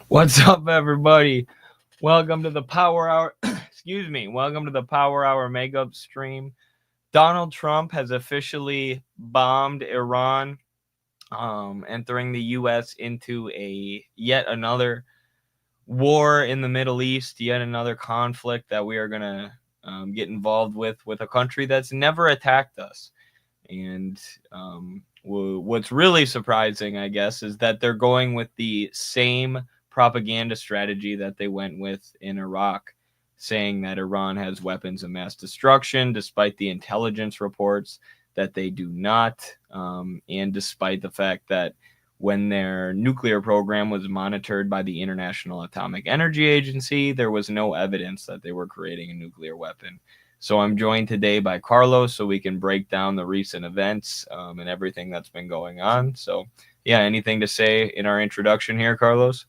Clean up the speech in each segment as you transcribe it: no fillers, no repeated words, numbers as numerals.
What's up, everybody? Welcome to the Power Hour. Excuse me. Welcome to the Power Hour Makeup stream. Donald Trump has officially bombed Iran, entering the U.S. into yet another war in the Middle East, yet another conflict that we are going to get involved with a country that's never attacked us. And what's really surprising, I guess, is that they're going with the same propaganda strategy that they went with in Iraq, saying that Iran has weapons of mass destruction, despite the intelligence reports that they do not, and despite the fact that when their nuclear program was monitored by the International Atomic Energy Agency, there was no evidence that they were creating a nuclear weapon. So I'm joined today by Carlos so we can break down the recent events and everything that's been going on. So, yeah, anything to say in our introduction here, Carlos?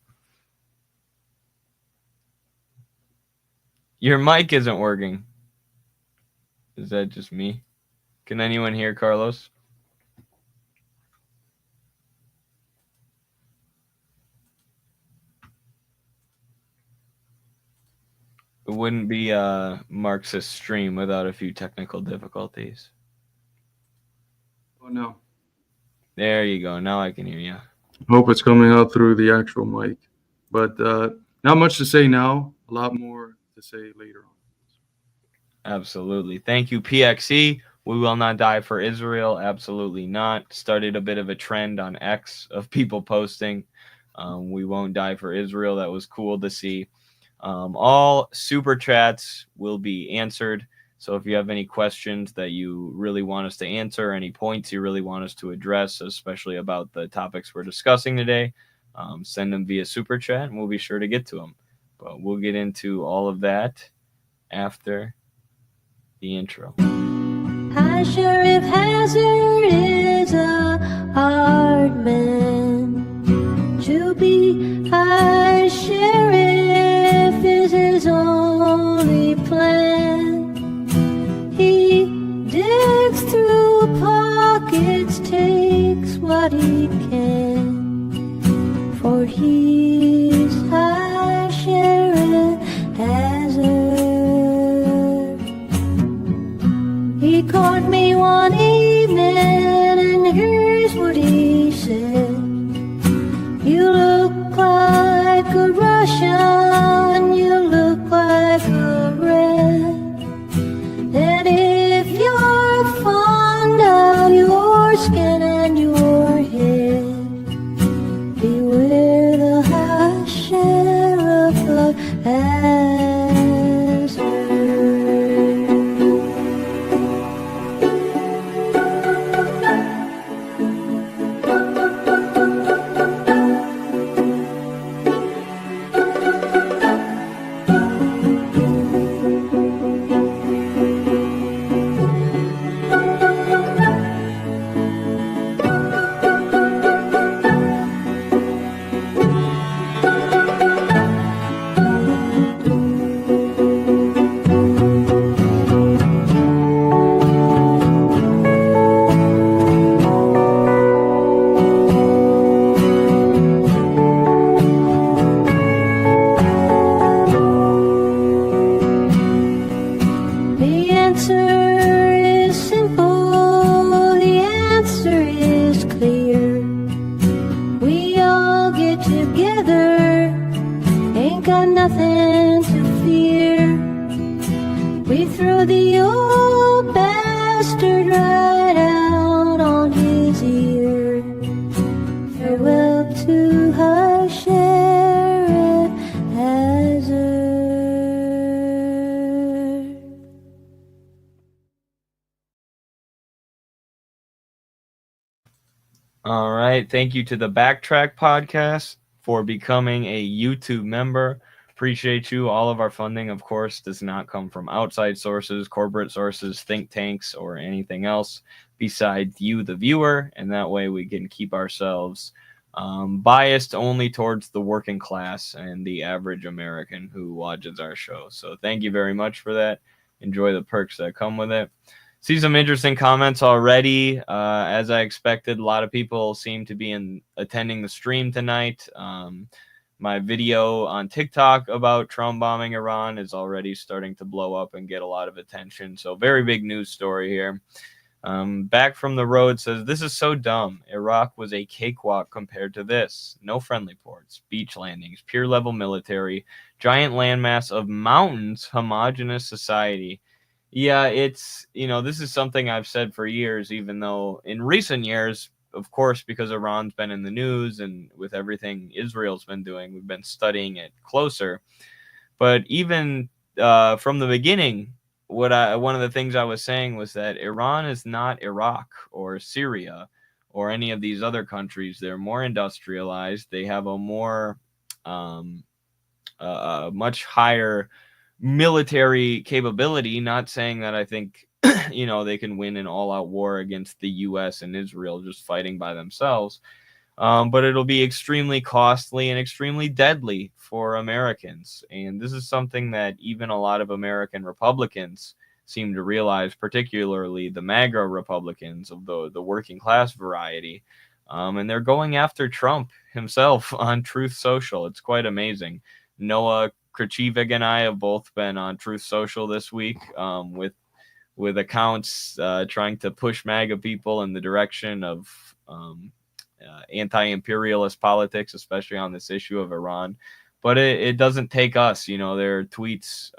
Your mic isn't working. Is that just me? Can anyone hear Carlos? It wouldn't be a Marxist stream without a few technical difficulties. Oh, no. There you go. Now I can hear you. Hope it's coming out through the actual mic. But not much to say now. A lot more to say later on. Absolutely. Thank you, PXE. We will not die for Israel. Absolutely not. Started a bit of a trend on X of people posting We won't die for Israel. That was cool to see. All super chats will be answered. So if you have any questions that you really want us to answer, any points you really want us to address, especially about the topics we're discussing today, send them via super chat and we'll be sure to get to them. But we'll get into all of that after the intro. High Sheriff Hazard is a hard man to be. High Sheriff is his only plan. He digs through pockets, takes what he can, for he's High Sheriff Hazard. He caught me one evening, and here's what he said. You look like a Russian, you look like a red. And if you're fond of your skin and your head, beware the High Sheriff of Hazard. All right. Thank you to the Backtrack Podcast for becoming a YouTube member. Appreciate you. All of our funding, of course, does not come from outside sources, corporate sources, think tanks, or anything else besides you, the viewer. And that way we can keep ourselves biased only towards the working class and the average American who watches our show. So thank you very much for that. Enjoy the perks that come with it. See some interesting comments already. As I expected, a lot of people seem to be attending the stream tonight. My video on TikTok about Trump bombing Iran is already starting to blow up and get a lot of attention. So very big news story here. Back from the Road says, this is so dumb. Iraq was a cakewalk compared to this. No friendly ports, beach landings, pier level military, giant landmass of mountains, homogenous society. Yeah, it's, this is something I've said for years, even though in recent years, of course, because Iran's been in the news and with everything Israel's been doing, we've been studying it closer. But even from the beginning, one of the things I was saying was that Iran is not Iraq or Syria or any of these other countries. They're more industrialized. They have a more much higher military capability. Not saying that I think they can win an all-out war against the US and Israel just fighting by themselves, but it'll be extremely costly and extremely deadly for Americans. And this is something that even a lot of American Republicans seem to realize, particularly the MAGA Republicans of the working class variety, and they're going after Trump himself on Truth Social. It's quite amazing. Noah Krachivik and I have both been on Truth Social this week with accounts trying to push MAGA people in the direction of anti-imperialist politics, especially on this issue of Iran. But it doesn't take us. There are tweets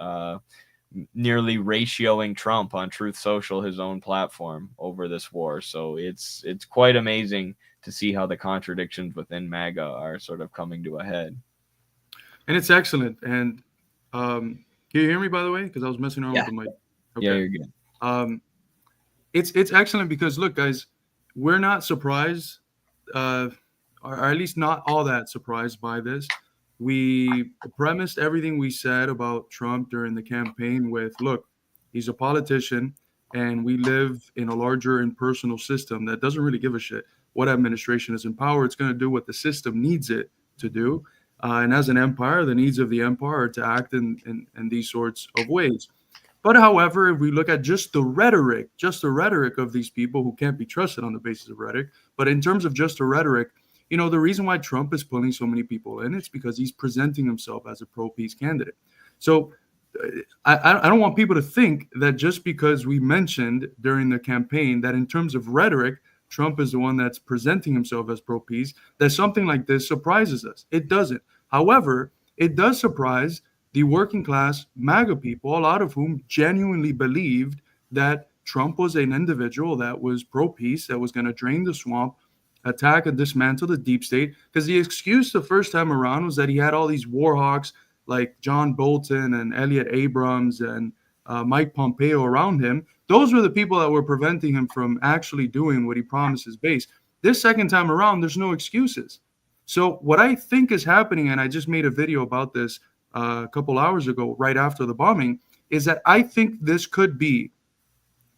nearly ratioing Trump on Truth Social, his own platform, over this war. So it's quite amazing to see how the contradictions within MAGA are sort of coming to a head. And it's excellent. And can you hear me, by the way? Because I was messing around Yeah. with the mic. Yeah, you're good. It's excellent because, look, guys, we're not surprised, or at least not all that surprised by this. We premised everything we said about Trump during the campaign with, look, he's a politician, and we live in a larger impersonal system that doesn't really give a shit what administration is in power. It's going to do what the system needs it to do. And as an empire, the needs of the empire are to act in these sorts of ways. But however, if we look at just the rhetoric of these people who can't be trusted on the basis of rhetoric, but in terms of just the rhetoric, you know, the reason why Trump is pulling so many people in, it's because he's presenting himself as a pro-peace candidate. So I don't want people to think that just because we mentioned during the campaign that in terms of rhetoric, Trump is the one that's presenting himself as pro-peace, that something like this surprises us. It doesn't. However, it does surprise the working class MAGA people, a lot of whom genuinely believed that Trump was an individual that was pro-peace, that was going to drain the swamp, attack and dismantle the deep state. Because the excuse the first time around was that he had all these war hawks like John Bolton and Elliot Abrams and Mike Pompeo around him. Those were the people that were preventing him from actually doing what he promised his base. This second time around, there's no excuses. So what I think is happening, and I just made a video about this a couple hours ago, right after the bombing, is that I think this could be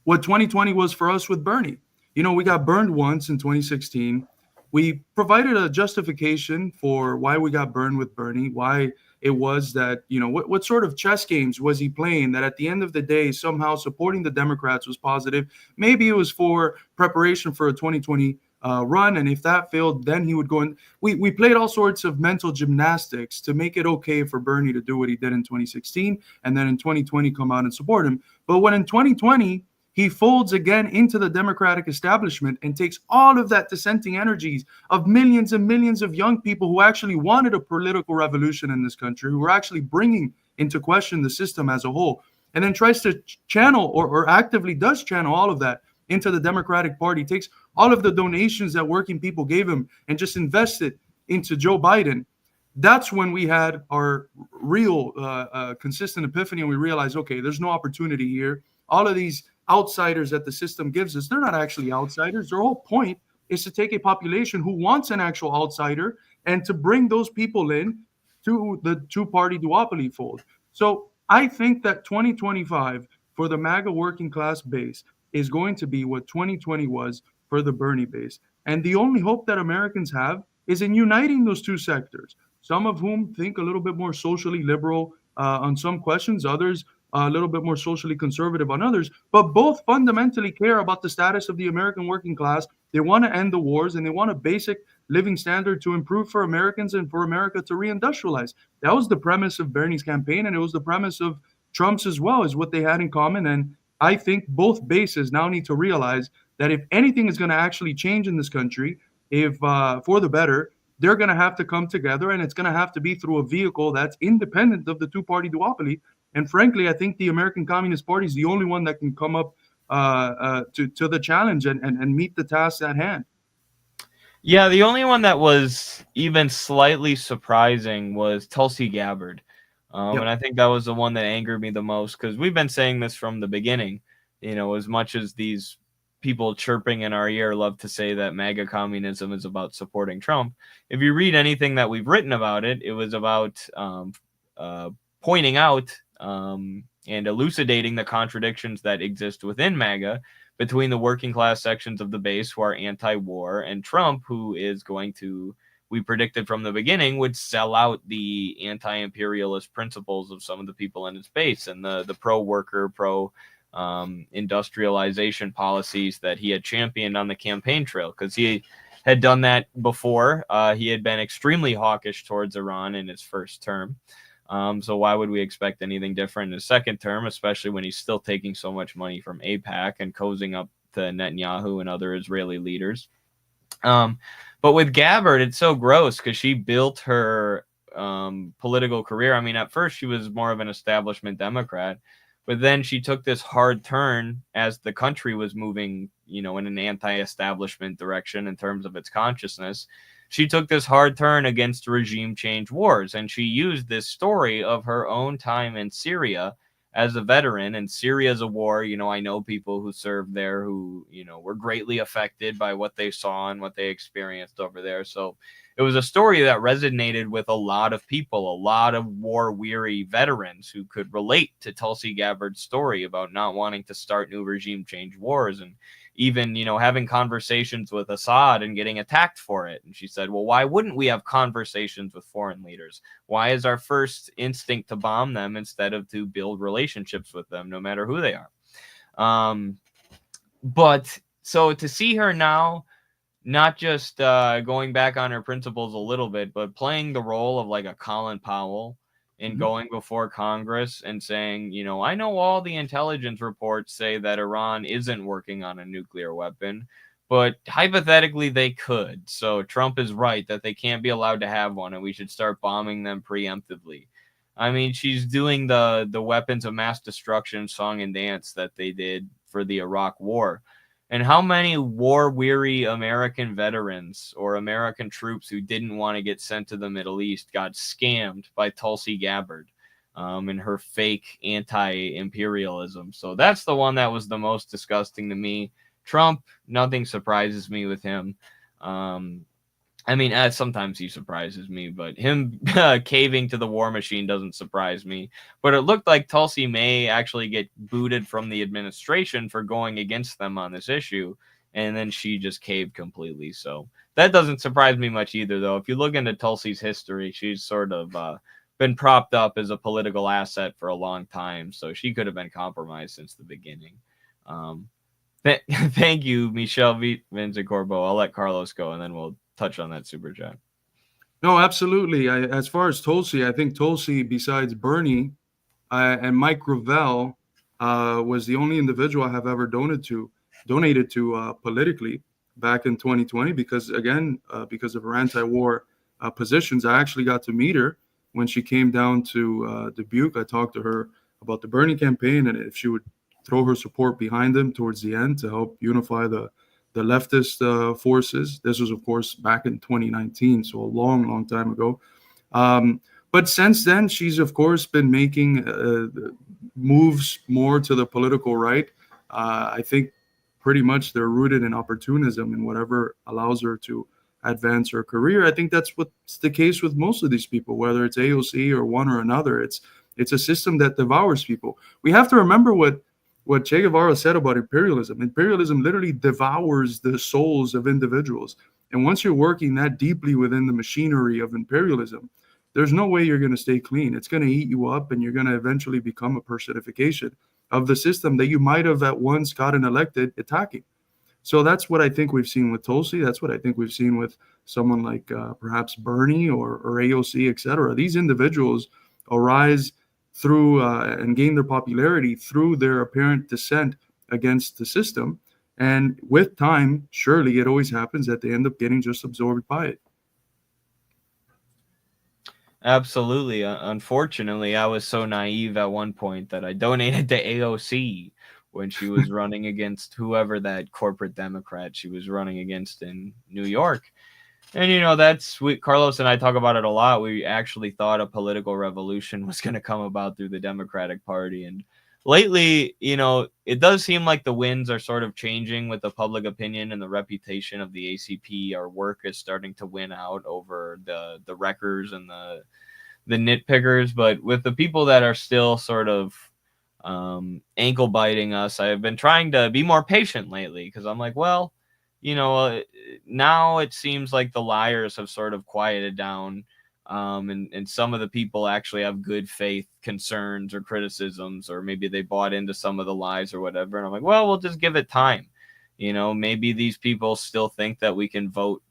what 2020 was for us with Bernie. You know, we got burned once in 2016. We provided a justification for why we got burned with Bernie, why it was that, you know, what sort of chess games was he playing that at the end of the day, somehow supporting the Democrats was positive. Maybe it was for preparation for a 2020 run. And if that failed, then he would go in. We played all sorts of mental gymnastics to make it okay for Bernie to do what he did in 2016 and then in 2020 come out and support him. But when in 2020, he folds again into the Democratic establishment and takes all of that dissenting energies of millions and millions of young people who actually wanted a political revolution in this country, who were actually bringing into question the system as a whole, and then tries to channel or actively does channel all of that into the Democratic Party, takes all of the donations that working people gave him and just invest it into Joe Biden. That's when we had our real consistent epiphany, and we realized, okay, there's no opportunity here. All of these outsiders that the system gives us, they're not actually outsiders. Their whole point is to take a population who wants an actual outsider and to bring those people in to the two-party duopoly fold. So I think that 2025 for the MAGA working class base is going to be what 2020 was for the Bernie base. And the only hope that Americans have is in uniting those two sectors, some of whom think a little bit more socially liberal on some questions, others a little bit more socially conservative on others, but both fundamentally care about the status of the American working class. They want to end the wars and they want a basic living standard to improve for Americans and for America to reindustrialize. That was the premise of Bernie's campaign, and it was the premise of Trump's as well, is what they had in common. And I think both bases now need to realize that if anything is going to actually change in this country, if for the better, they're going to have to come together, and it's going to have to be through a vehicle that's independent of the two-party duopoly. And frankly, I think the American Communist Party is the only one that can come up to the challenge and meet the task at hand. Yeah, the only one that was even slightly surprising was Tulsi Gabbard. And I think that was the one that angered me the most, because we've been saying this from the beginning. You know, as much as these people chirping in our ear love to say that MAGA communism is about supporting Trump, if you read anything that we've written about it, it was about pointing out and elucidating the contradictions that exist within MAGA between the working class sections of the base who are anti-war and Trump, who is going to, we predicted from the beginning, would sell out the anti-imperialist principles of some of the people in his base and the pro-worker, pro-industrialization policies that he had championed on the campaign trail, because he had done that before. He had been extremely hawkish towards Iran in his first term. So why would we expect anything different in his second term, especially when he's still taking so much money from AIPAC and cozying up to Netanyahu and other Israeli leaders? But with Gabbard, it's so gross because she built her political career. I mean, at first she was more of an establishment Democrat, But then she took this hard turn as the country was moving, in an anti-establishment direction in terms of its consciousness. She took this hard turn against regime change wars, and she used this story of her own time in Syria as a veteran. And Syria is a war, I know people who served there who, were greatly affected by what they saw and what they experienced over there. So it was a story that resonated with a lot of people, a lot of war-weary veterans who could relate to Tulsi Gabbard's story about not wanting to start new regime change wars, and even, having conversations with Assad and getting attacked for it. And she said, well, why wouldn't we have conversations with foreign leaders? Why is our first instinct to bomb them instead of to build relationships with them, no matter who they are? But so to see her now, not just going back on her principles a little bit, but playing the role of like a Colin Powell and going before Congress and saying, I know all the intelligence reports say that Iran isn't working on a nuclear weapon, but hypothetically they could. So Trump is right that they can't be allowed to have one, and we should start bombing them preemptively. I mean, she's doing the weapons of mass destruction song and dance that they did for the Iraq War. And how many war-weary American veterans or American troops who didn't want to get sent to the Middle East got scammed by Tulsi Gabbard and her fake anti-imperialism? So that's the one that was the most disgusting to me. Trump, nothing surprises me with him. I mean, sometimes he surprises me, but him caving to the war machine doesn't surprise me. But it looked like Tulsi may actually get booted from the administration for going against them on this issue, and then she just caved completely. So that doesn't surprise me much either, though. If you look into Tulsi's history, she's sort of been propped up as a political asset for a long time, so she could have been compromised since the beginning. Thank you, Michelle Vincent Corbeau. I'll let Carlos go, and then we'll touch on that super chat. No, absolutely. As far as Tulsi, I think Tulsi, besides Bernie and Mike Gravel, was the only individual I have ever donated to politically back in 2020. Because again, because of her anti-war positions, I actually got to meet her when she came down to Dubuque. I talked to her about the Bernie campaign and if she would throw her support behind them towards the end to help unify the leftist forces. This was, of course, back in 2019, so a long, long time ago. But since then, she's, of course, been making moves more to the political right. I think pretty much they're rooted in opportunism and whatever allows her to advance her career. I think that's what's the case with most of these people, whether it's AOC or one or another. It's a system that devours people. We have to remember what Che Guevara said about imperialism. Imperialism literally devours the souls of individuals. And once you're working that deeply within the machinery of imperialism, there's no way you're going to stay clean. It's going to eat you up, and you're going to eventually become a personification of the system that you might have at once gotten elected attacking. So that's what I think we've seen with Tulsi. That's what I think we've seen with someone like perhaps Bernie or AOC, et cetera. These individuals arise through and gain their popularity through their apparent dissent against the system. And with time, surely it always happens that they end up getting just absorbed by it. Absolutely. Unfortunately, I was so naive at one point that I donated to AOC when she was running against whoever that corporate Democrat she was running against in New York. And, that's Carlos and I talk about it a lot. We actually thought a political revolution was going to come about through the Democratic Party. And lately, it does seem like the winds are sort of changing with the public opinion and the reputation of the ACP. Our work is starting to win out over the wreckers and the nitpickers. But with the people that are still sort of ankle biting us, I've been trying to be more patient lately because I'm like, well, now it seems like the liars have sort of quieted down, and some of the people actually have good faith concerns or criticisms, or maybe they bought into some of the lies or whatever. And I'm like, well, we'll just give it time. Maybe these people still think that we can vote,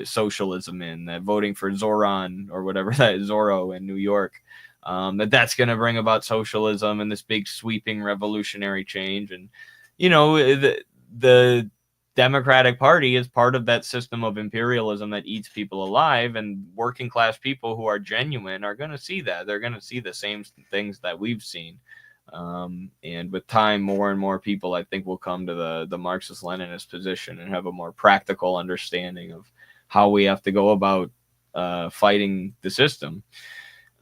socialism in, that voting for Zoran or whatever that is, Zorro in New York, that's going to bring about socialism and this big sweeping revolutionary change. And, the Democratic Party is part of that system of imperialism that eats people alive, and working class people who are genuine are going to see that. They're going to see the same things that we've seen. And with time, more and more people, I think, will come to the Marxist-Leninist position and have a more practical understanding of how we have to go about fighting the system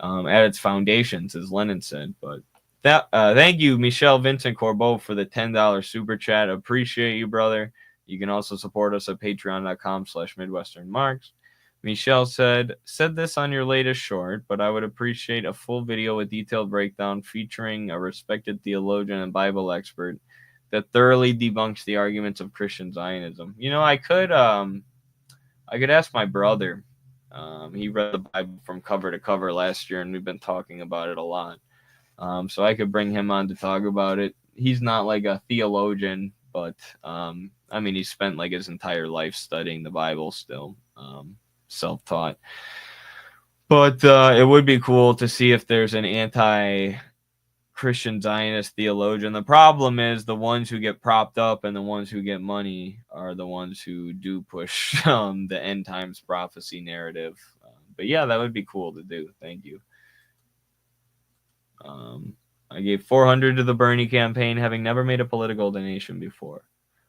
at its foundations, as Lenin said. But thank you, Michel Vincent Corbeau, for the $10 super chat. Appreciate you, brother. You can also support us at patreon.com/MidwesternMarx. Michelle said this on your latest short, but I would appreciate a full video with detailed breakdown featuring a respected theologian and Bible expert that thoroughly debunks the arguments of Christian Zionism. You know, I could ask my brother. He read the Bible from cover to cover last year, and we've been talking about it a lot. So I could bring him on to talk about it. He's not like a theologian, but I mean, he spent like his entire life studying the Bible still, self-taught. But it would be cool to see if there's an anti-Christian Zionist theologian. The problem is the ones who get propped up and the ones who get money are the ones who do push the end times prophecy narrative. But yeah, that would be cool to do. Thank you. I gave 400 to the Bernie campaign, having never made a political donation before.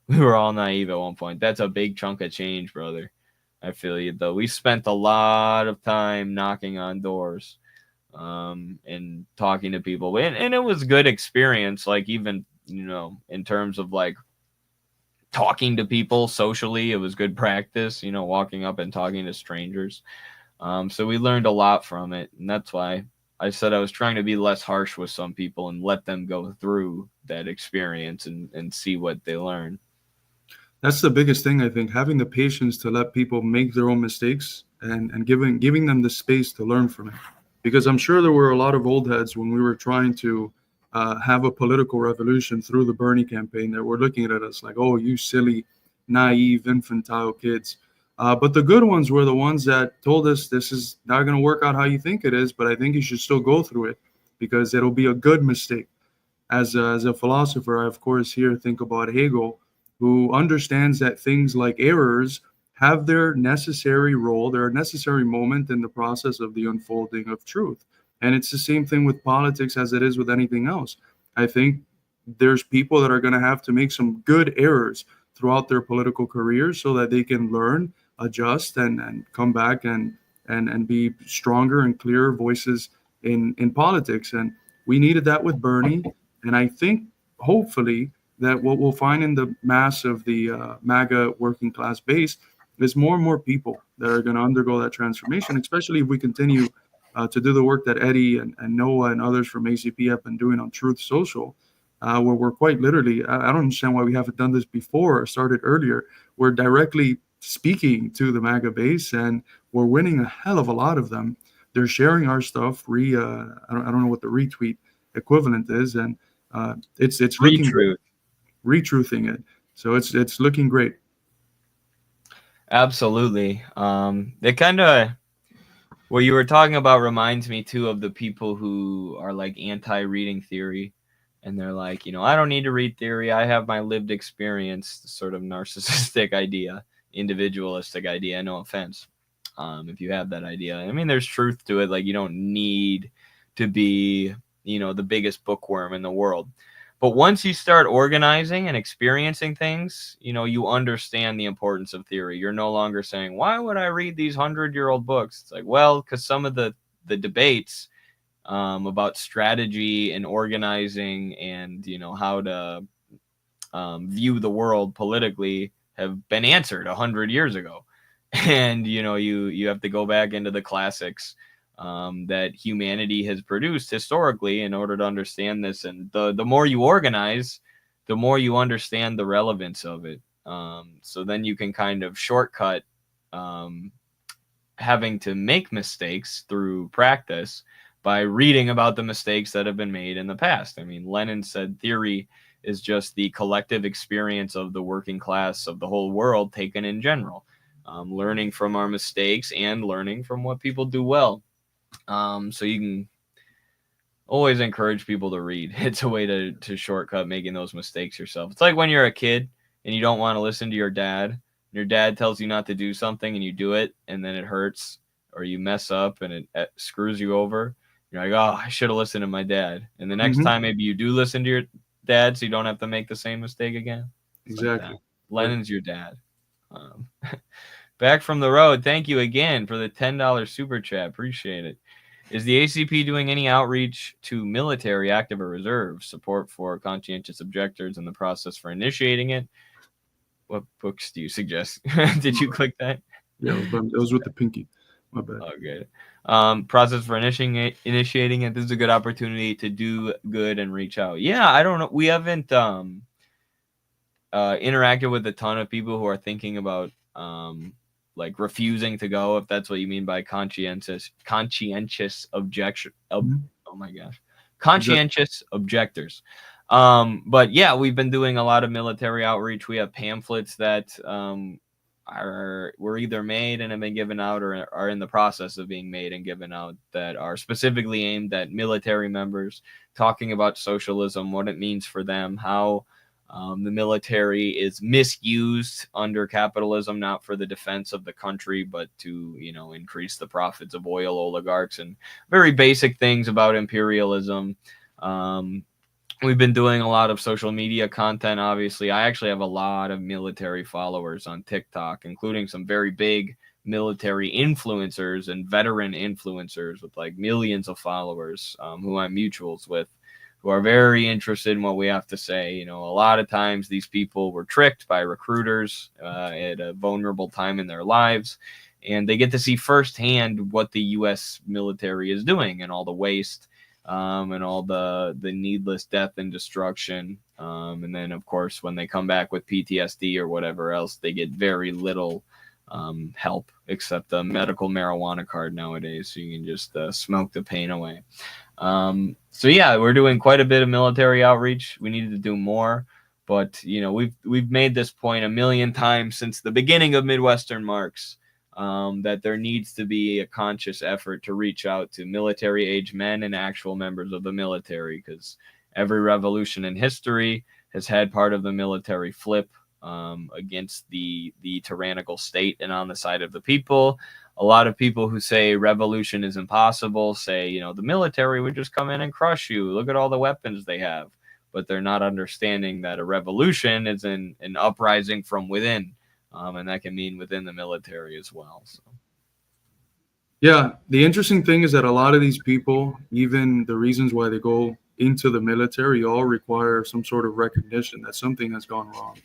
We were all naive at one point. That's a big chunk of change, brother. I feel you, though. We spent a lot of time knocking on doors and talking to people. And it was good experience, like even, you know, in terms of like talking to people socially. It was good practice, you know, walking up and talking to strangers. So we learned a lot from it. And that's why I said I was trying to be less harsh with some people and let them go through that experience and see what they learn. That's the biggest thing, I think, having the patience to let people make their own mistakes and giving them the space to learn from it. Because I'm sure there were a lot of old heads when we were trying to have a political revolution through the Bernie campaign that were looking at us like, oh, you silly, naive, infantile kids. But the good ones were the ones that told us this is not going to work out how you think it is, but I think you should still go through it because it'll be a good mistake. As a philosopher, I, of course, here think about Hegel, who understands that things like errors have their necessary role, their necessary moment in the process of the unfolding of truth. And it's the same thing with politics as it is with anything else. I think there's people that are going to have to make some good errors throughout their political careers so that they can learn, adjust, and come back and be stronger and clearer voices in politics. And we needed that with Bernie. And I think, hopefully, that what we'll find in the mass of the MAGA working class base is more and more people that are going to undergo that transformation, especially if we continue to do the work that Eddie and Noah and others from ACP have been doing on Truth Social, where we're quite literally, I don't understand why we haven't done this before or started earlier. We're directly speaking to the MAGA base, and we're winning a hell of a lot of them. They're sharing our stuff. I don't know what the retweet equivalent is, and it's looking retruthing it. So it's looking great. Absolutely. It kind of, what you were talking about reminds me too of the people who are like anti-reading theory, and they're like, you know, I don't need to read theory. I have my lived experience. Sort of narcissistic idea, individualistic idea. No offense, if you have that idea. I mean, there's truth to it. Like, you don't need to be, you know, the biggest bookworm in the world. But once you start organizing and experiencing things, you know, you understand the importance of theory. You're no longer saying, why would I read these 100-year-old books? It's like, well, because some of the debates about strategy and organizing and, you know, how to view the world politically have been answered 100 years ago. And, you know, you have to go back into the classics that humanity has produced historically in order to understand this. And the more you organize, the more you understand the relevance of it. So then you can kind of shortcut having to make mistakes through practice by reading about the mistakes that have been made in the past. I mean, Lenin said theory is just the collective experience of the working class of the whole world taken in general, learning from our mistakes and learning from what people do well. So you can always encourage people to read. It's a way to shortcut making those mistakes yourself. It's like when you're a kid and you don't want to listen to your dad. Your dad tells you not to do something and you do it, and then it hurts, or you mess up and it screws you over. You're like, oh, I should have listened to my dad. And the next time, maybe you do listen to your dad, so you don't have to make the same mistake again. It's Exactly. Like Lennon's your dad. Back from the road. Thank you again for the $10 super chat. Appreciate it. Is the ACP doing any outreach to military, active, or reserve support for conscientious objectors in the process for initiating it? What books do you suggest? Did you click that? Yeah, it was with the pinky. My bad. Okay. Process for initiating it. This is a good opportunity to do good and reach out. Yeah, I don't know. We haven't interacted with a ton of people who are thinking about like refusing to go, if that's what you mean by conscientious objection. Oh my gosh, conscientious objectors. But yeah, we've been doing a lot of military outreach. We have pamphlets that were either made and have been given out, or are in the process of being made and given out, that are specifically aimed at military members, talking about socialism, what it means for them, how the military is misused under capitalism, not for the defense of the country, but to, increase the profits of oil oligarchs, and very basic things about imperialism. We've been doing a lot of social media content. Obviously, I actually have a lot of military followers on TikTok, including some very big military influencers and veteran influencers with like millions of followers, who I'm mutuals with, who are very interested in what we have to say. A lot of times these people were tricked by recruiters at a vulnerable time in their lives, and they get to see firsthand what the U.S. military is doing, and all the waste, and all the needless death and destruction. And then, of course, when they come back with PTSD or whatever else, they get very little help, except a medical marijuana card nowadays, so you can just smoke the pain away. So yeah, we're doing quite a bit of military outreach. We needed to do more, but we've made this point a million times since the beginning of Midwestern Marx, that there needs to be a conscious effort to reach out to military-age men and actual members of the military, because every revolution in history has had part of the military flip against the tyrannical state and on the side of the people. A lot of people who say revolution is impossible say, the military would just come in and crush you. Look at all the weapons they have. But they're not understanding that a revolution is an uprising from within. And that can mean within the military as well. So. Yeah, the interesting thing is that a lot of these people, even the reasons why they go into the military, all require some sort of recognition that something has gone wrong.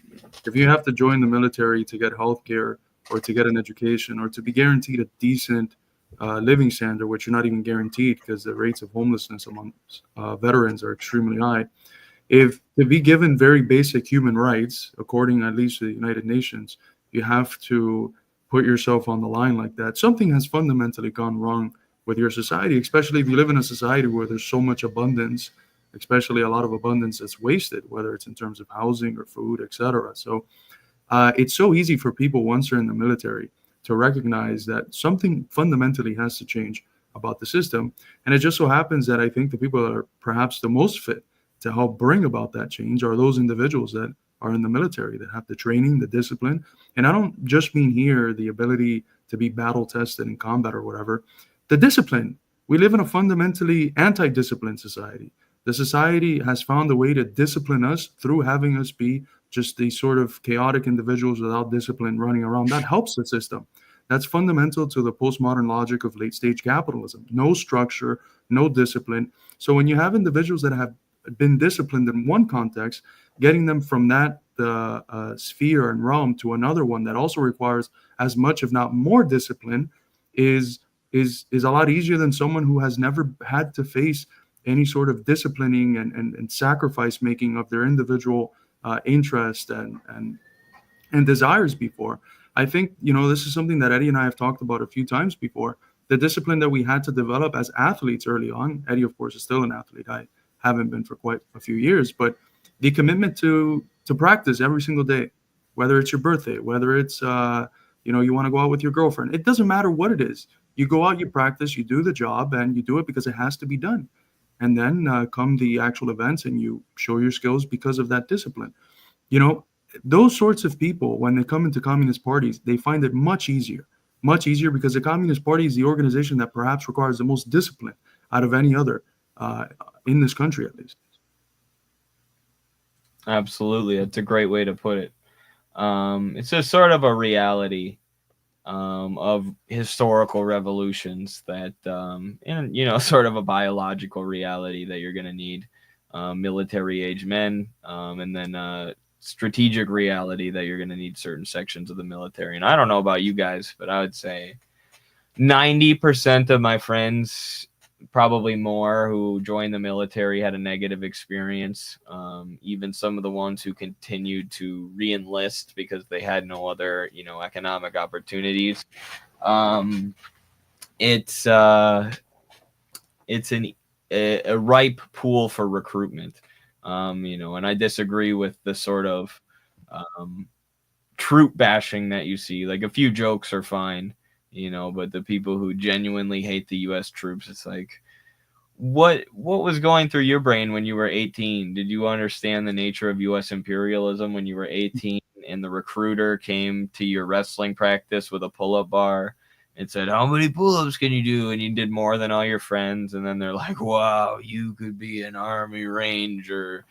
If you have to join the military to get health care, or to get an education, or to be guaranteed a decent living standard, which you're not even guaranteed because the rates of homelessness among veterans are extremely high. If to be given very basic human rights, according at least to the United Nations, you have to put yourself on the line like that, something has fundamentally gone wrong with your society, especially if you live in a society where there's so much abundance, especially a lot of abundance that's wasted, whether it's in terms of housing or food, etc. So it's so easy for people, once they're in the military, to recognize that something fundamentally has to change about the system. And it just so happens that I think the people that are perhaps the most fit to help bring about that change are those individuals that are in the military, that have the training, the discipline. And I don't just mean here the ability to be battle tested in combat or whatever. The discipline. We live in a fundamentally anti-discipline society. The society has found a way to discipline us through having us be just these sort of chaotic individuals without discipline running around. That helps the system. That's fundamental to the postmodern logic of late stage capitalism. No structure, no discipline. So when you have individuals that have been disciplined in one context, getting them from that sphere and realm to another one that also requires as much, if not more, discipline is a lot easier than someone who has never had to face any sort of disciplining and sacrifice making of their individual interest and desires before. I think, this is something that Eddie and I have talked about a few times before. The discipline that we had to develop as athletes early on. Eddie, of course, is still an athlete. I haven't been for quite a few years, but the commitment to practice every single day, whether it's your birthday, whether it's, you want to go out with your girlfriend. It doesn't matter what it is. You go out, you practice, you do the job, and you do it because it has to be done. And then come the actual events and you show your skills because of that discipline. those sorts of people, when they come into communist parties, they find it much easier because the Communist Party is the organization that perhaps requires the most discipline out of any other in this country, at least. Absolutely. That's a great way to put it. It's just sort of a reality of historical revolutions that, and, you know, sort of a biological reality that you're going to need military age men, and then strategic reality that you're going to need certain sections of the military. And I don't know about you guys, but I would say 90% of my friends, probably more, who joined the military had a negative experience. Even some of the ones who continued to re-enlist because they had no other, you know, economic opportunities. It's a ripe pool for recruitment. You know, and I disagree with the sort of troop bashing that you see. Like, a few jokes are fine, you know, but the people who genuinely hate the U.S. troops, it's like, what was going through your brain when you were 18? Did you understand the nature of U.S. imperialism when you were 18 and the recruiter came to your wrestling practice with a pull-up bar and said, how many pull-ups can you do? And you did more than all your friends. And then they're like, wow, you could be an Army Ranger.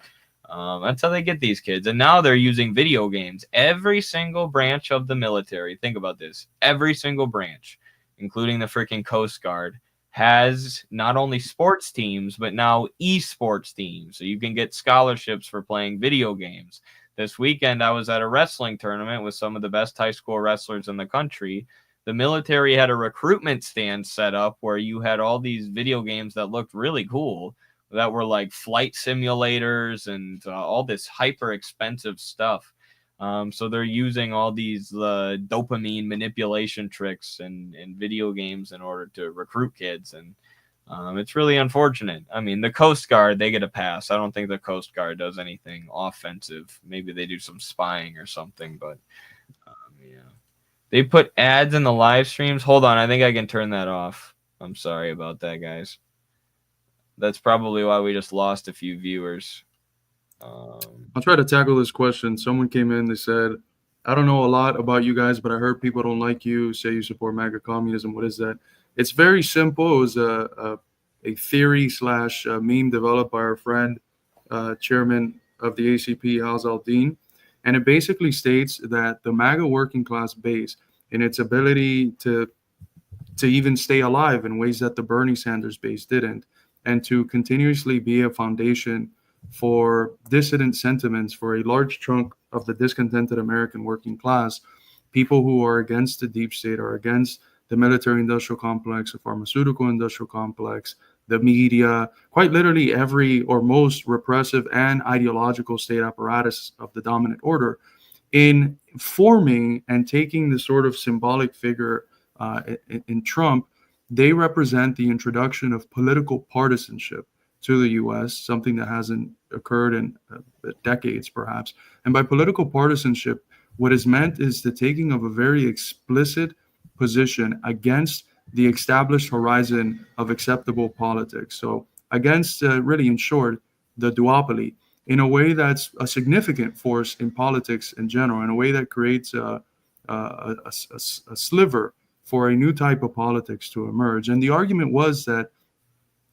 That's how they get these kids. And now they're using video games. Every single branch of the military, think about this, every single branch, including the freaking Coast Guard, has not only sports teams, but now esports teams. So you can get scholarships for playing video games. This weekend, I was at a wrestling tournament with some of the best high school wrestlers in the country. The military had a recruitment stand set up where you had all these video games that looked really cool, that were like flight simulators and all this hyper expensive stuff. So they're using all these dopamine manipulation tricks in video games in order to recruit kids. And it's really unfortunate. I mean, the Coast Guard, they get a pass. I don't think the Coast Guard does anything offensive. Maybe they do some spying or something, but yeah. They put ads in the live streams. Hold on, I think I can turn that off. I'm sorry about that, guys. That's probably why we just lost a few viewers. I'll try to tackle this question. Someone came in, they said, I don't know a lot about you guys, but I heard people don't like you, say you support MAGA communism. What is that? It's very simple. It was a theory / meme developed by our friend, chairman of the ACP, Al-Dean. And it basically states that the MAGA working class base, in its ability to even stay alive in ways that the Bernie Sanders base didn't, and to continuously be a foundation for dissident sentiments for a large chunk of the discontented American working class, people who are against the deep state, are against the military-industrial complex, the pharmaceutical-industrial complex, the media, quite literally every or most repressive and ideological state apparatus of the dominant order, in forming and taking the sort of symbolic figure in Trump. They represent the introduction of political partisanship to the U.S., something that hasn't occurred in decades, perhaps. And by political partisanship, what is meant is the taking of a very explicit position against the established horizon of acceptable politics. So against, really, in short, the duopoly, in a way that's a significant force in politics in general, in a way that creates a sliver for a new type of politics to emerge. And the argument was that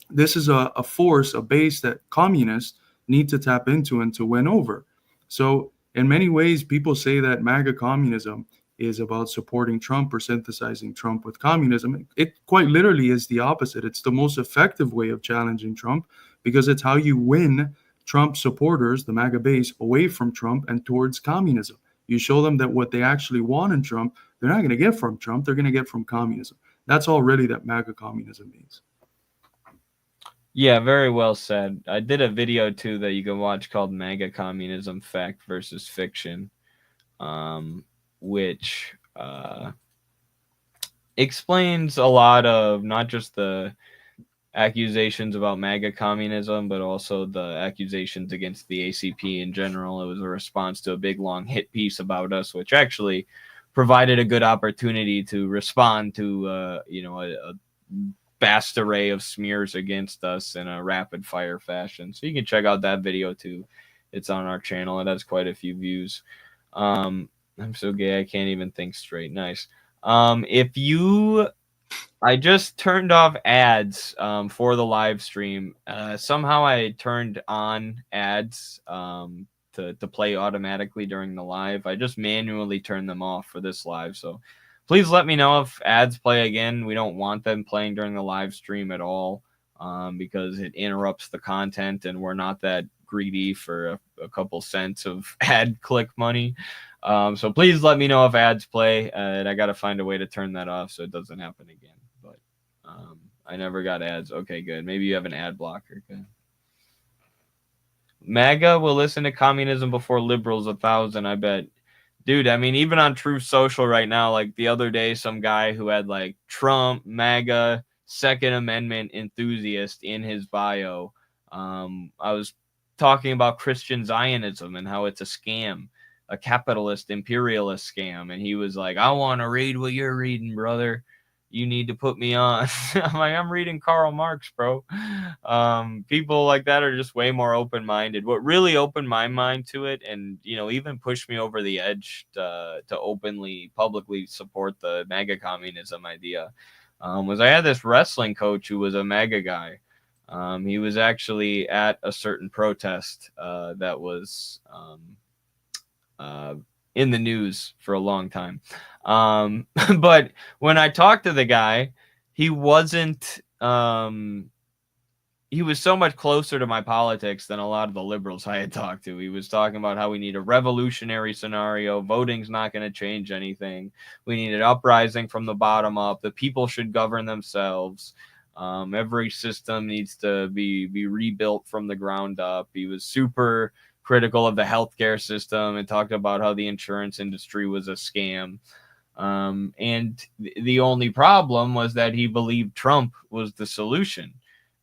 this is a force, a base that communists need to tap into and to win over. So in many ways, people say that MAGA communism is about supporting Trump or synthesizing Trump with communism. It quite literally is the opposite. It's the most effective way of challenging Trump because it's how you win Trump supporters, the MAGA base, away from Trump and towards communism. You show them that what they actually want in Trump, they're not going to get from Trump, they're going to get from communism. That's all really that MAGA communism means. Yeah, very well said. I did a video too that you can watch called MAGA Communism Fact versus Fiction, which explains a lot of not just the accusations about MAGA communism, but also the accusations against the ACP in general. It was a response to a big, long hit piece about us, which actually provided a good opportunity to respond to, a vast array of smears against us in a rapid fire fashion. So you can check out that video too. It's on our channel. It has quite a few views. I'm so gay I can't even think straight. Nice. I just turned off ads for the live stream. Somehow I turned on ads to play automatically during the live. I just manually turned them off for this live. So please let me know if ads play again. We don't want them playing during the live stream at all because it interrupts the content, and we're not that greedy for a couple cents of ad click money. So please let me know if ads play, and I got to find a way to turn that off so it doesn't happen again. But I never got ads. Okay, good. Maybe you have an ad blocker. Good. MAGA will listen to communism before liberals 1,000, I bet. Dude, I mean, even on Truth Social right now, like the other day, some guy who had like Trump, MAGA, Second Amendment enthusiast in his bio. I was talking about Christian Zionism and how it's a scam, a capitalist imperialist scam. And he was like, I want to read what you're reading, brother. You need to put me on. I'm like, I'm reading Karl Marx, bro. People like that are just way more open-minded. What really opened my mind to it, and even pushed me over the edge to openly, publicly support the MAGA communism idea, was I had this wrestling coach who was a MAGA guy. He was actually at a certain protest that was in the news for a long time. But when I talked to the guy, he wasn't, he was so much closer to my politics than a lot of the liberals I had talked to. He was talking about how we need a revolutionary scenario. Voting's not going to change anything. We need an uprising from the bottom up. The people should govern themselves. Every system needs to be rebuilt from the ground up. He was super critical of the healthcare system and talked about how the insurance industry was a scam. And the only problem was that he believed Trump was the solution.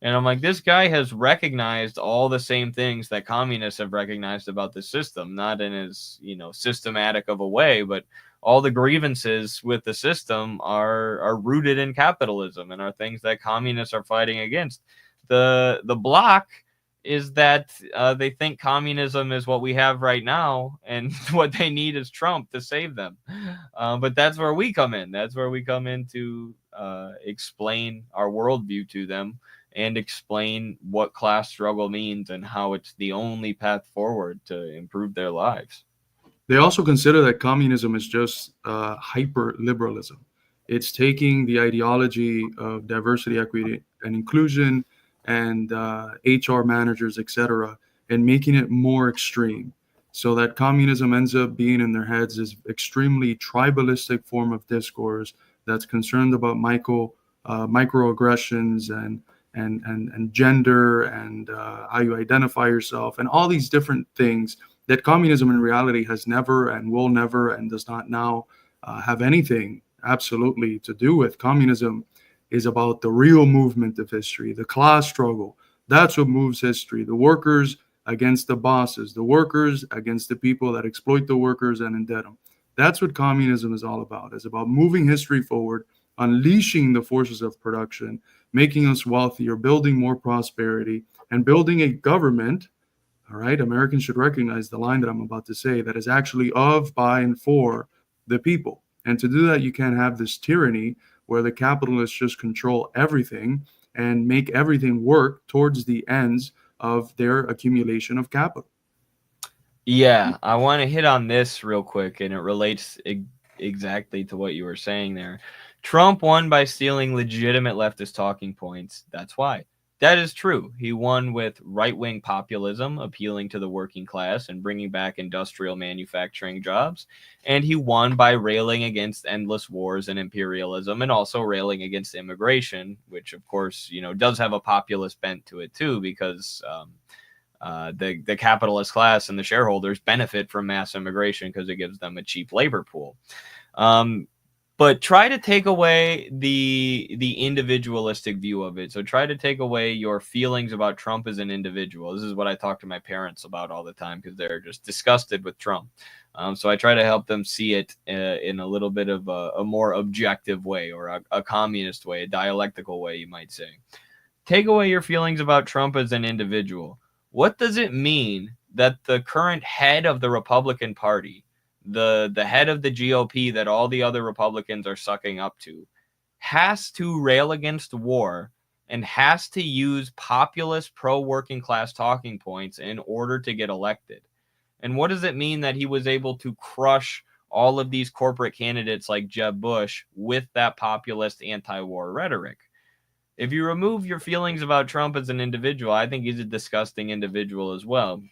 And I'm like, this guy has recognized all the same things that communists have recognized about the system, not in as, systematic of a way, but all the grievances with the system are rooted in capitalism and are things that communists are fighting against. The block is that they think communism is what we have right now, and what they need is Trump to save them. But that's where we come in. That's where we come in to explain our worldview to them and explain what class struggle means and how it's the only path forward to improve their lives. They also consider that communism is just hyper-liberalism. It's taking the ideology of diversity, equity, and inclusion and HR managers, etc., and making it more extreme, so that communism ends up being in their heads this extremely tribalistic form of discourse that's concerned about microaggressions and gender and how you identify yourself and all these different things that communism in reality has never and will never and does not now have anything absolutely to do with. Communism is about the real movement of history, the class struggle. That's what moves history. The workers against the bosses, the workers against the people that exploit the workers and indebt them. That's what communism is all about. It's about moving history forward, unleashing the forces of production, making us wealthier, building more prosperity, and building a government. All right, Americans should recognize the line that I'm about to say, that is actually of, by, and for the people. And to do that, you can't have this tyranny where the capitalists just control everything and make everything work towards the ends of their accumulation of capital. Yeah, I want to hit on this real quick, and it relates exactly to what you were saying there. Trump won by stealing legitimate leftist talking points. That's why. That is true. He won with right-wing populism, appealing to the working class and bringing back industrial manufacturing jobs. And he won by railing against endless wars and imperialism, and also railing against immigration, which, of course, does have a populist bent to it too, because the capitalist class and the shareholders benefit from mass immigration because it gives them a cheap labor pool. But try to take away the individualistic view of it. So try to take away your feelings about Trump as an individual. This is what I talk to my parents about all the time because they're just disgusted with Trump. So I try to help them see it in a little bit of a more objective way, or a communist way, a dialectical way, you might say. Take away your feelings about Trump as an individual. What does it mean that the current head of the Republican Party, the head of the GOP that all the other Republicans are sucking up to, has to rail against war and has to use populist pro-working class talking points in order to get elected. And what does it mean that he was able to crush all of these corporate candidates like Jeb Bush with that populist anti-war rhetoric? If you remove your feelings about Trump as an individual, I think he's a disgusting individual as well.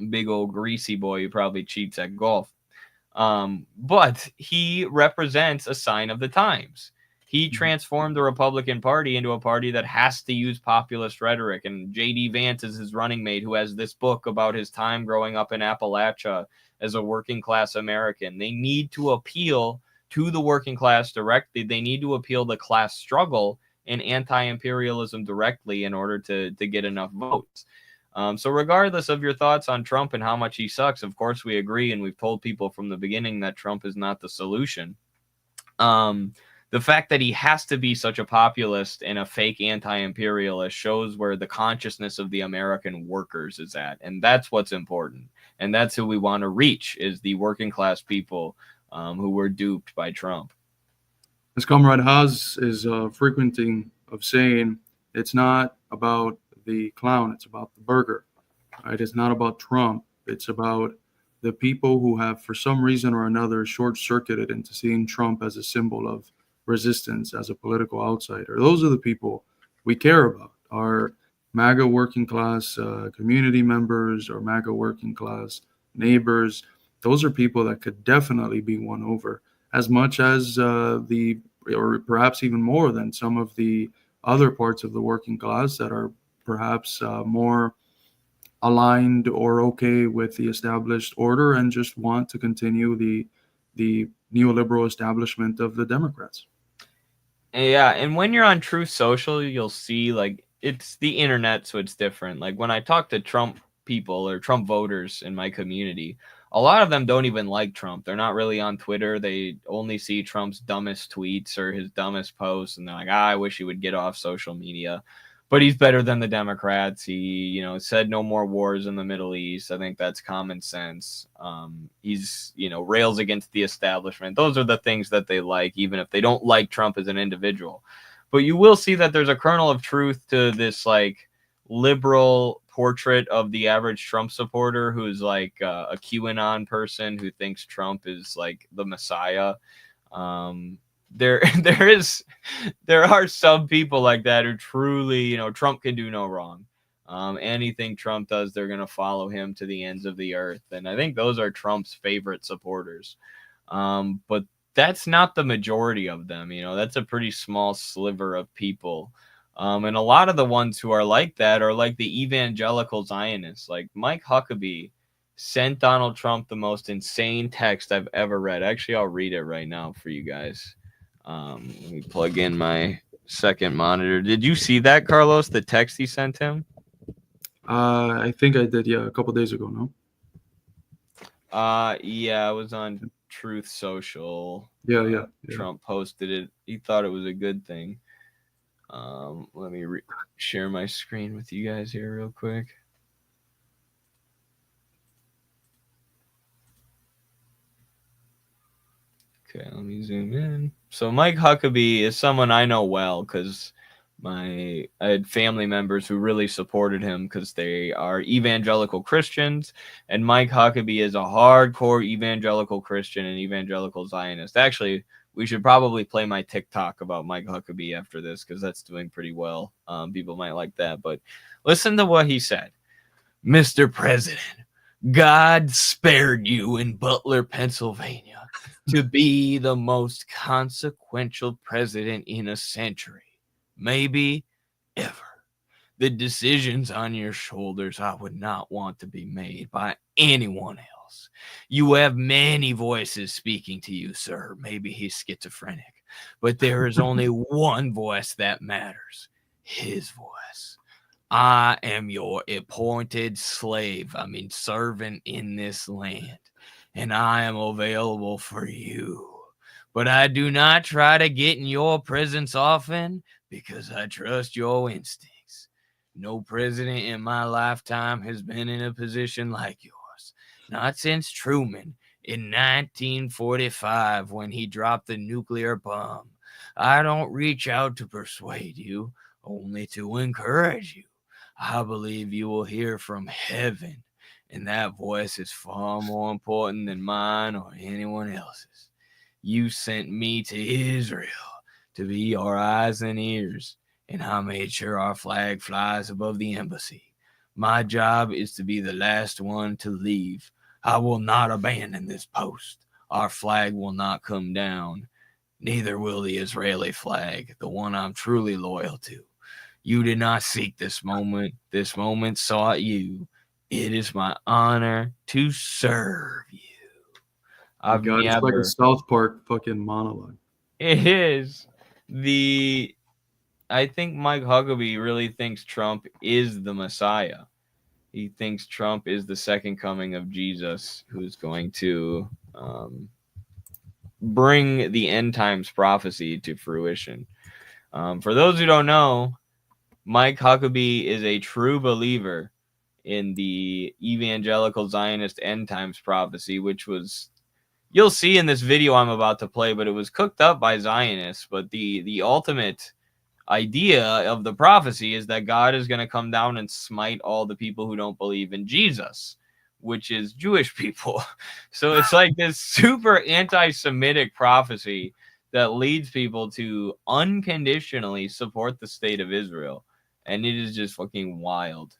Big old greasy boy who probably cheats at golf. But he represents a sign of the times. He transformed the Republican Party into a party that has to use populist rhetoric. And J.D. Vance is his running mate, who has this book about his time growing up in Appalachia as a working class American. They need to appeal to the working class directly. They need to appeal the class struggle and anti-imperialism directly in order to get enough votes. So regardless of your thoughts on Trump and how much he sucks, of course we agree, and we've told people from the beginning that Trump is not the solution. The fact that he has to be such a populist and a fake anti-imperialist shows where the consciousness of the American workers is at, and that's what's important. And that's who we want to reach, is the working class people who were duped by Trump. As Comrade Haas is frequenting of saying, it's not about the clown, it's about the burger. Right? It's not about Trump. It's about the people who have, for some reason or another, short-circuited into seeing Trump as a symbol of resistance, as a political outsider. Those are the people we care about. Our MAGA working class community members, or MAGA working class neighbors. Those are people that could definitely be won over, as much as or perhaps even more than some of the other parts of the working class that are perhaps more aligned or okay with the established order and just want to continue the neoliberal establishment of the Democrats. Yeah, and when you're on Truth Social, you'll see, like, it's the internet, so it's different. Like, when I talk to Trump people or Trump voters in my community, a lot of them don't even like Trump. They're not really on Twitter. They only see Trump's dumbest tweets or his dumbest posts, and they're like, I wish he would get off social media. But he's better than the Democrats. He, said no more wars in the Middle East. I think that's common sense. He's, rails against the establishment. Those are the things that they like, even if they don't like Trump as an individual. But you will see that there's a kernel of truth to this, like, liberal portrait of the average Trump supporter who's like a QAnon person who thinks Trump is like the Messiah. There are some people like that who truly, Trump can do no wrong. Anything Trump does, they're going to follow him to the ends of the earth. And I think those are Trump's favorite supporters. But that's not the majority of them. That's a pretty small sliver of people. And a lot of the ones who are like that are like the evangelical Zionists. Like Mike Huckabee sent Donald Trump the most insane text I've ever read. Actually, I'll read it right now for you guys. Let me plug in my second monitor. Did you see that, Carlos, the text he sent him? I think I did, yeah, a couple days ago, no? Yeah, it was on Truth Social. Yeah. Trump posted it. He thought it was a good thing. Let me share my screen with you guys here real quick. Okay, let me zoom in. So Mike Huckabee is someone I know well because I had family members who really supported him because they are evangelical Christians, and Mike Huckabee is a hardcore evangelical Christian and evangelical Zionist. Actually, we should probably play my TikTok about Mike Huckabee after this because that's doing pretty well. People might like that, but listen to what he said. Mr. President, God spared you in Butler, Pennsylvania to be the most consequential president in a century, maybe ever. The decisions on your shoulders I would not want to be made by anyone else. You have many voices speaking to you, sir. Maybe he's schizophrenic, but there is only one voice that matters, his voice. I am your appointed slave, servant in this land, and I am available for you. But I do not try to get in your presence often because I trust your instincts. No president in my lifetime has been in a position like yours. Not since Truman in 1945 when he dropped the nuclear bomb. I don't reach out to persuade you, only to encourage you. I believe you will hear from heaven, and that voice is far more important than mine or anyone else's. You sent me to Israel to be your eyes and ears, and I made sure our flag flies above the embassy. My job is to be the last one to leave. I will not abandon this post. Our flag will not come down. Neither will the Israeli flag, the one I'm truly loyal to. You did not seek this moment. This moment sought you. It is my honor to serve you. I've God, it's like a never. South Park fucking monologue. It is. I think Mike Huckabee really thinks Trump is the Messiah. He thinks Trump is the second coming of Jesus, who's going to bring the end times prophecy to fruition. For those who don't know, Mike Huckabee is a true believer in the evangelical Zionist end times prophecy, which was, you'll see in this video I'm about to play, but it was cooked up by Zionists. But the ultimate idea of the prophecy is that God is going to come down and smite all the people who don't believe in Jesus, which is Jewish people. So it's like this super anti-Semitic prophecy that leads people to unconditionally support the state of Israel. And it is just fucking wild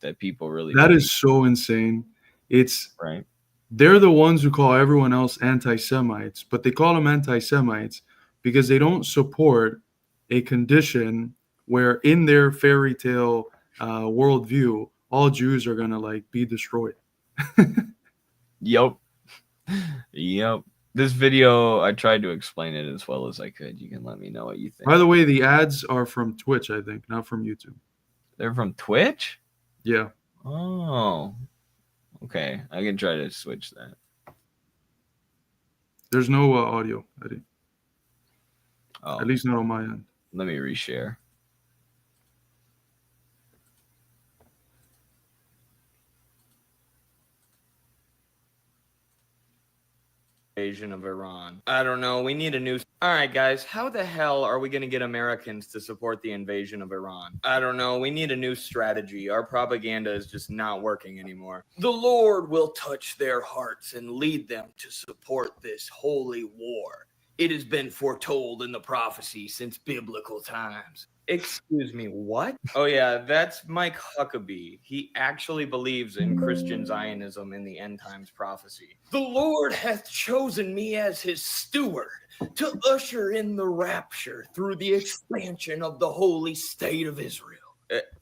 that people really That believe, is so insane. It's right. They're the ones who call everyone else anti-Semites, but they call them anti-Semites because they don't support a condition where in their fairy tale worldview, all Jews are going to like be destroyed. Yep. This video, I tried to explain it as well as I could. You can let me know what you think. By the way, the ads are from Twitch, I think, not from YouTube. They're from Twitch? Yeah. Oh. Okay. I can try to switch that. There's no audio, Eddie. Oh. At least not on my end. Let me reshare. Invasion of Iran. I don't know. We need a new. All right, guys. How the hell are we going to get Americans to support the invasion of Iran? I don't know. We need a new strategy. Our propaganda is just not working anymore. The Lord will touch their hearts and lead them to support this holy war. It has been foretold in the prophecy since biblical times. Excuse me, what? Oh, yeah, that's Mike Huckabee. He actually believes in Christian Zionism in the end times prophecy. The Lord hath chosen me as his steward to usher in the rapture through the expansion of the holy state of Israel.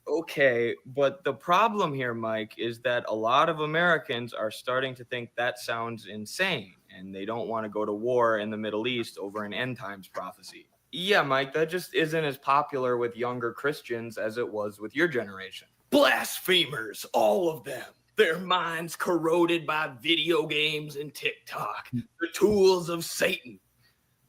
Okay, but the problem here, Mike, is that a lot of Americans are starting to think that sounds insane, and they don't want to go to war in the Middle East over an end times prophecy. Yeah, Mike, that just isn't as popular with younger Christians as it was with your generation. Blasphemers, all of them. Their minds corroded by video games and TikTok, the tools of Satan.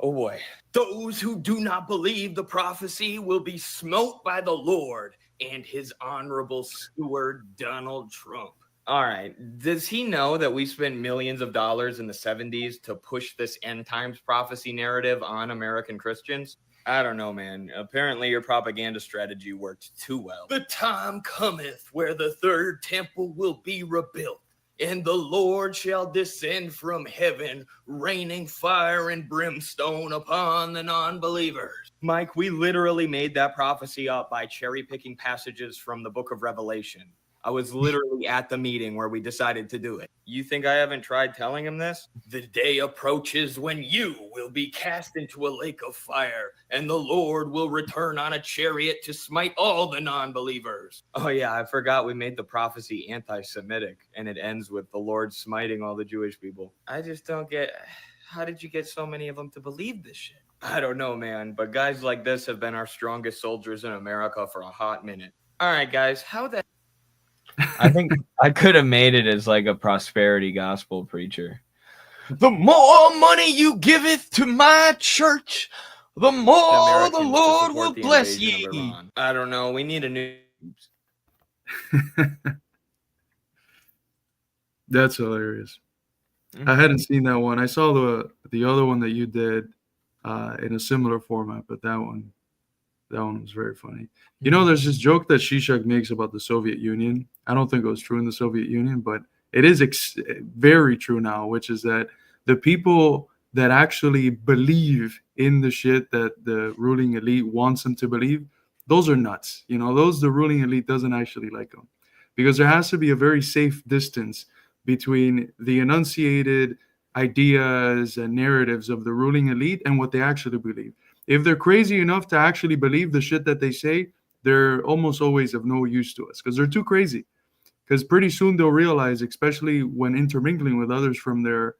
Oh boy. Those who do not believe the prophecy will be smote by the Lord and his honorable steward, Donald Trump. All right. Does he know that we spent millions of dollars in the 70s to push this end times prophecy narrative on American Christians? I don't know, man. Apparently your propaganda strategy worked too well. The time cometh where the third temple will be rebuilt, and the Lord shall descend from heaven, raining fire and brimstone upon the non-believers. Mike, we literally made that prophecy up by cherry-picking passages from the book of Revelation. I was literally at the meeting where we decided to do it. You think I haven't tried telling him this? The day approaches when you will be cast into a lake of fire, and the Lord will return on a chariot to smite all the non-believers. Oh yeah, I forgot we made the prophecy anti-Semitic, and it ends with the Lord smiting all the Jewish people. I just don't get, how did you get so many of them to believe this shit? I don't know, man, but guys like this have been our strongest soldiers in America for a hot minute. All right, guys, how the... I think I could have made it as like a prosperity gospel preacher. The more money you giveth to my church, the more the Lord will bless ye. I don't know. We need a new... That's hilarious. I hadn't seen that one. I saw the other one that you did in a similar format, but that one was very funny. You know, there's this joke that Zizek makes about the Soviet Union. I don't think it was true in the Soviet Union, but it is very true now, which is that the people that actually believe in the shit that the ruling elite wants them to believe, those are nuts. You know, the ruling elite doesn't actually like them, because there has to be a very safe distance between the enunciated ideas and narratives of the ruling elite and what they actually believe. If they're crazy enough to actually believe the shit that they say, they're almost always of no use to us, because they're too crazy. Because pretty soon they'll realize, especially when intermingling with others from their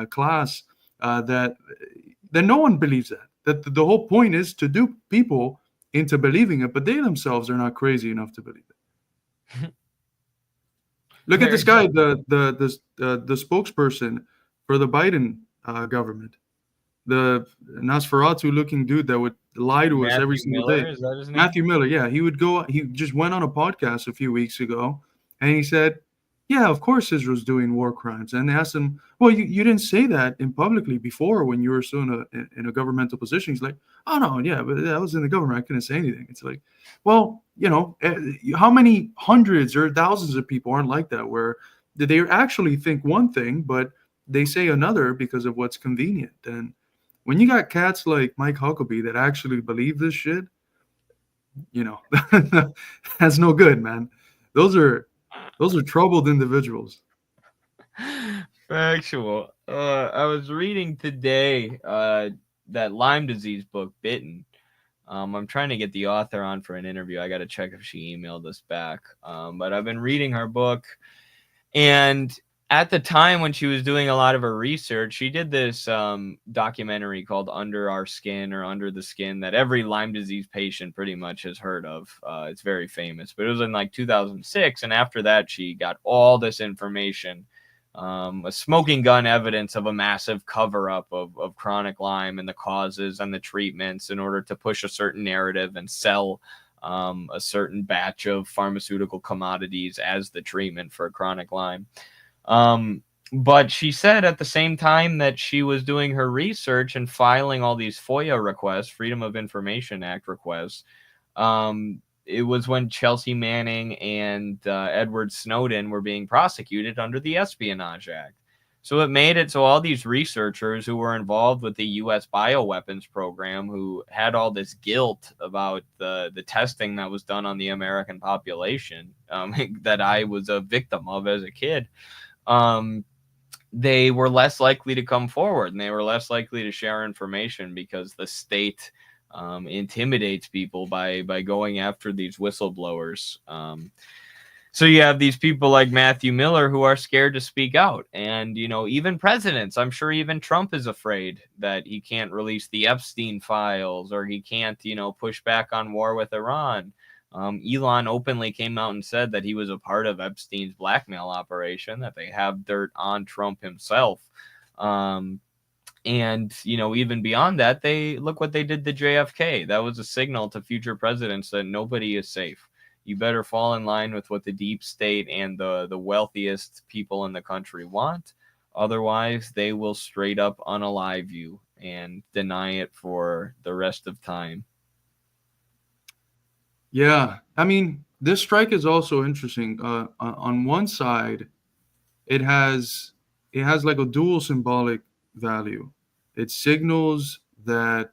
class, that no one believes that. That the whole point is to dupe people into believing it, but they themselves are not crazy enough to believe it. Look at this guy, the spokesperson for the Biden government, the Nosferatu-looking dude that would lie to us every single day. Is that his name? Matthew Miller, yeah. He just went on a podcast a few weeks ago, and he said, yeah, of course Israel's doing war crimes. And they asked him, well, you didn't say that in publicly before when you were still in a governmental position. He's like, oh, no, yeah, but I was in the government. I couldn't say anything. It's like, well, you know, how many hundreds or thousands of people aren't like that, where they actually think one thing, but they say another because of what's convenient. And when you got cats like Mike Huckabee that actually believe this shit, you know, that's no good, man. Those are troubled individuals. Factual. I was reading today that Lyme disease book, Bitten. I'm trying to get the author on for an interview. I got to check if she emailed us back. But I've been reading her book, and at the time when she was doing a lot of her research, she did this documentary called Under Our Skin, or Under the Skin, that every Lyme disease patient pretty much has heard of. It's very famous, but it was in like 2006. And after that, she got all this information, a smoking gun evidence of a massive cover-up of chronic Lyme and the causes and the treatments in order to push a certain narrative and sell a certain batch of pharmaceutical commodities as the treatment for chronic Lyme. But she said at the same time that she was doing her research and filing all these FOIA requests, Freedom of Information Act requests, it was when Chelsea Manning and Edward Snowden were being prosecuted under the Espionage Act. So it made it so all these researchers who were involved with the U.S. bioweapons program, who had all this guilt about the testing that was done on the American population, that I was a victim of as a kid, they were less likely to come forward, and they were less likely to share information because the state intimidates people by going after these whistleblowers. So you have these people like Matthew Miller who are scared to speak out. And, you know, even presidents, I'm sure even Trump is afraid that he can't release the Epstein files, or he can't, you know, push back on war with Iran. Elon openly came out and said that he was a part of Epstein's blackmail operation, that they have dirt on Trump himself. And, you know, even beyond that, look what they did to JFK. That was a signal to future presidents that nobody is safe. You better fall in line with what the deep state and the wealthiest people in the country want. Otherwise, they will straight up unalive you and deny it for the rest of time. Yeah, I mean, this strike is also interesting. On one side, it has like a dual symbolic value. It signals that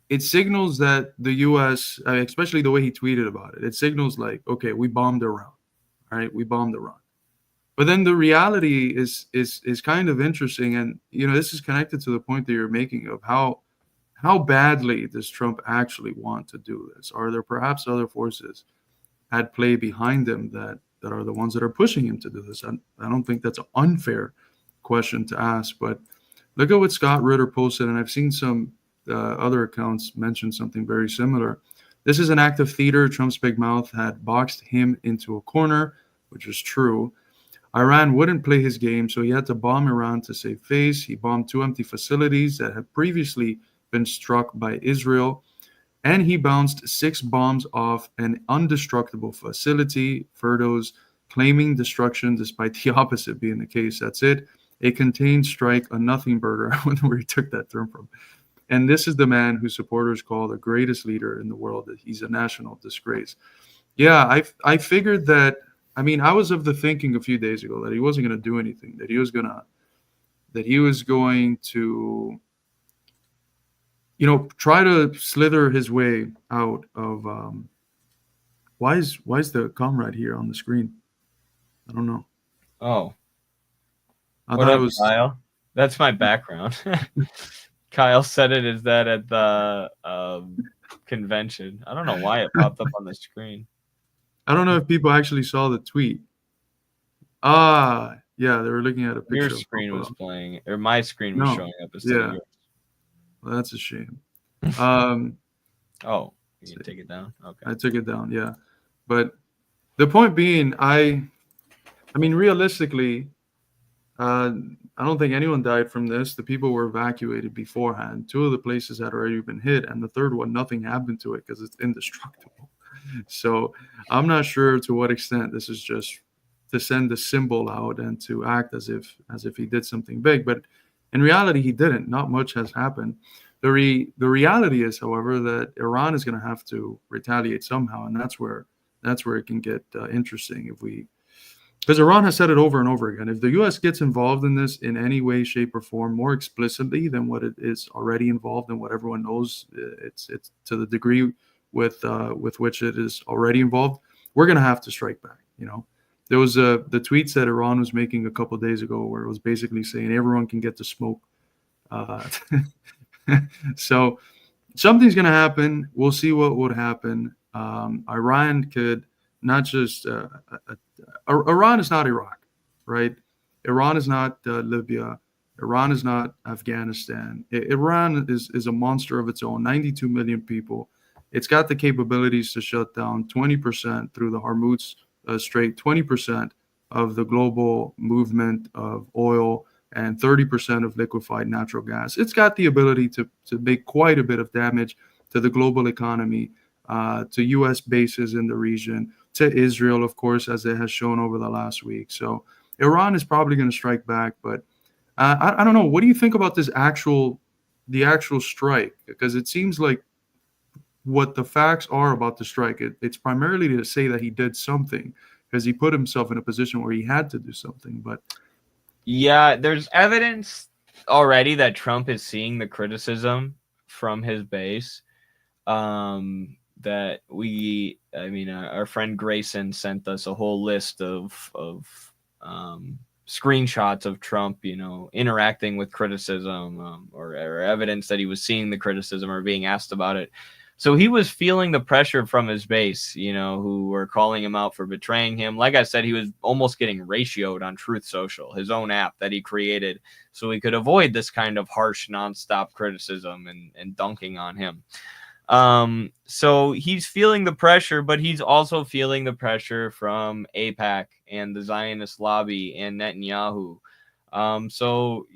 the U.S., especially the way he tweeted about it, it signals like, okay, we bombed Iran, all right, we bombed Iran. But then the reality is kind of interesting, and you know, this is connected to the point that you're making of how badly does Trump actually want to do this? Are there perhaps other forces at play behind him that are the ones that are pushing him to do this? I don't think that's an unfair question to ask, but look at what Scott Ritter posted, and I've seen some other accounts mention something very similar. This is an act of theater. Trump's big mouth had boxed him into a corner, which is true. Iran wouldn't play his game, so he had to bomb Iran to save face. He bombed 2 empty facilities that had previously been struck by Israel, and he bounced 6 bombs off an indestructible facility, Ferdows, claiming destruction despite the opposite being the case. That's it. A contained strike, a nothing burger. I don't know where he took that term from. And this is the man whose supporters call the greatest leader in the world. He's a national disgrace. Yeah, I figured that. I mean, I was of the thinking a few days ago that he wasn't going to do anything. That he was going to, try to slither his way out of. Why is the comrade here on the screen? I don't know. Oh, I what thought up, it was Kyle? That's my background. Kyle said it is that at the convention. I don't know why it popped up on the screen. I don't know if people actually saw the tweet. Yeah, they were looking at a picture. Your screen was playing, or my screen was showing up instead of yours. Well, that's a shame. Oh, you can take it down? Okay. I took it down, yeah. But the point being, I mean, realistically, I don't think anyone died from this. The people were evacuated beforehand. 2 of the places had already been hit, and the third one, nothing happened to it because it's indestructible. So I'm not sure to what extent this is just to send the symbol out and to act as if he did something big. But in reality, he didn't. Not much has happened. The reality is, however, that Iran is going to have to retaliate somehow, and that's where it can get interesting because Iran has said it over and over again. If the U.S. gets involved in this in any way, shape, or form more explicitly than what it is already involved in, what everyone knows, it's to the degree with which it is already involved, we're going to have to strike back. There was the tweets that Iran was making a couple of days ago where it was basically saying everyone can get to smoke. So something's going to happen. We'll see what would happen. Iran could not just Iran is not Iraq, right? Iran is not Libya. Iran is not Afghanistan. Iran is a monster of its own. 92 million people. It's got the capabilities to shut down 20% through the Hormuz Strait, 20% of the global movement of oil, and 30% of liquefied natural gas. It's got the ability to make quite a bit of damage to the global economy, to U.S. bases in the region, to Israel, of course, as it has shown over the last week. So Iran is probably going to strike back. But I don't know. What do you think about the actual strike? Because it seems like what the facts are about the strike, it's primarily to say that he did something because he put himself in a position where he had to do something. But yeah, there's evidence already that Trump is seeing the criticism from his base. That our friend Grayson sent us a whole list of screenshots of Trump, interacting with criticism, or evidence that he was seeing the criticism or being asked about it. So he was feeling the pressure from his base, who were calling him out for betraying him. Like I said, he was almost getting ratioed on Truth Social, his own app that he created so he could avoid this kind of harsh, nonstop criticism and dunking on him. So he's feeling the pressure, but he's also feeling the pressure from AIPAC and the Zionist lobby and Netanyahu. So,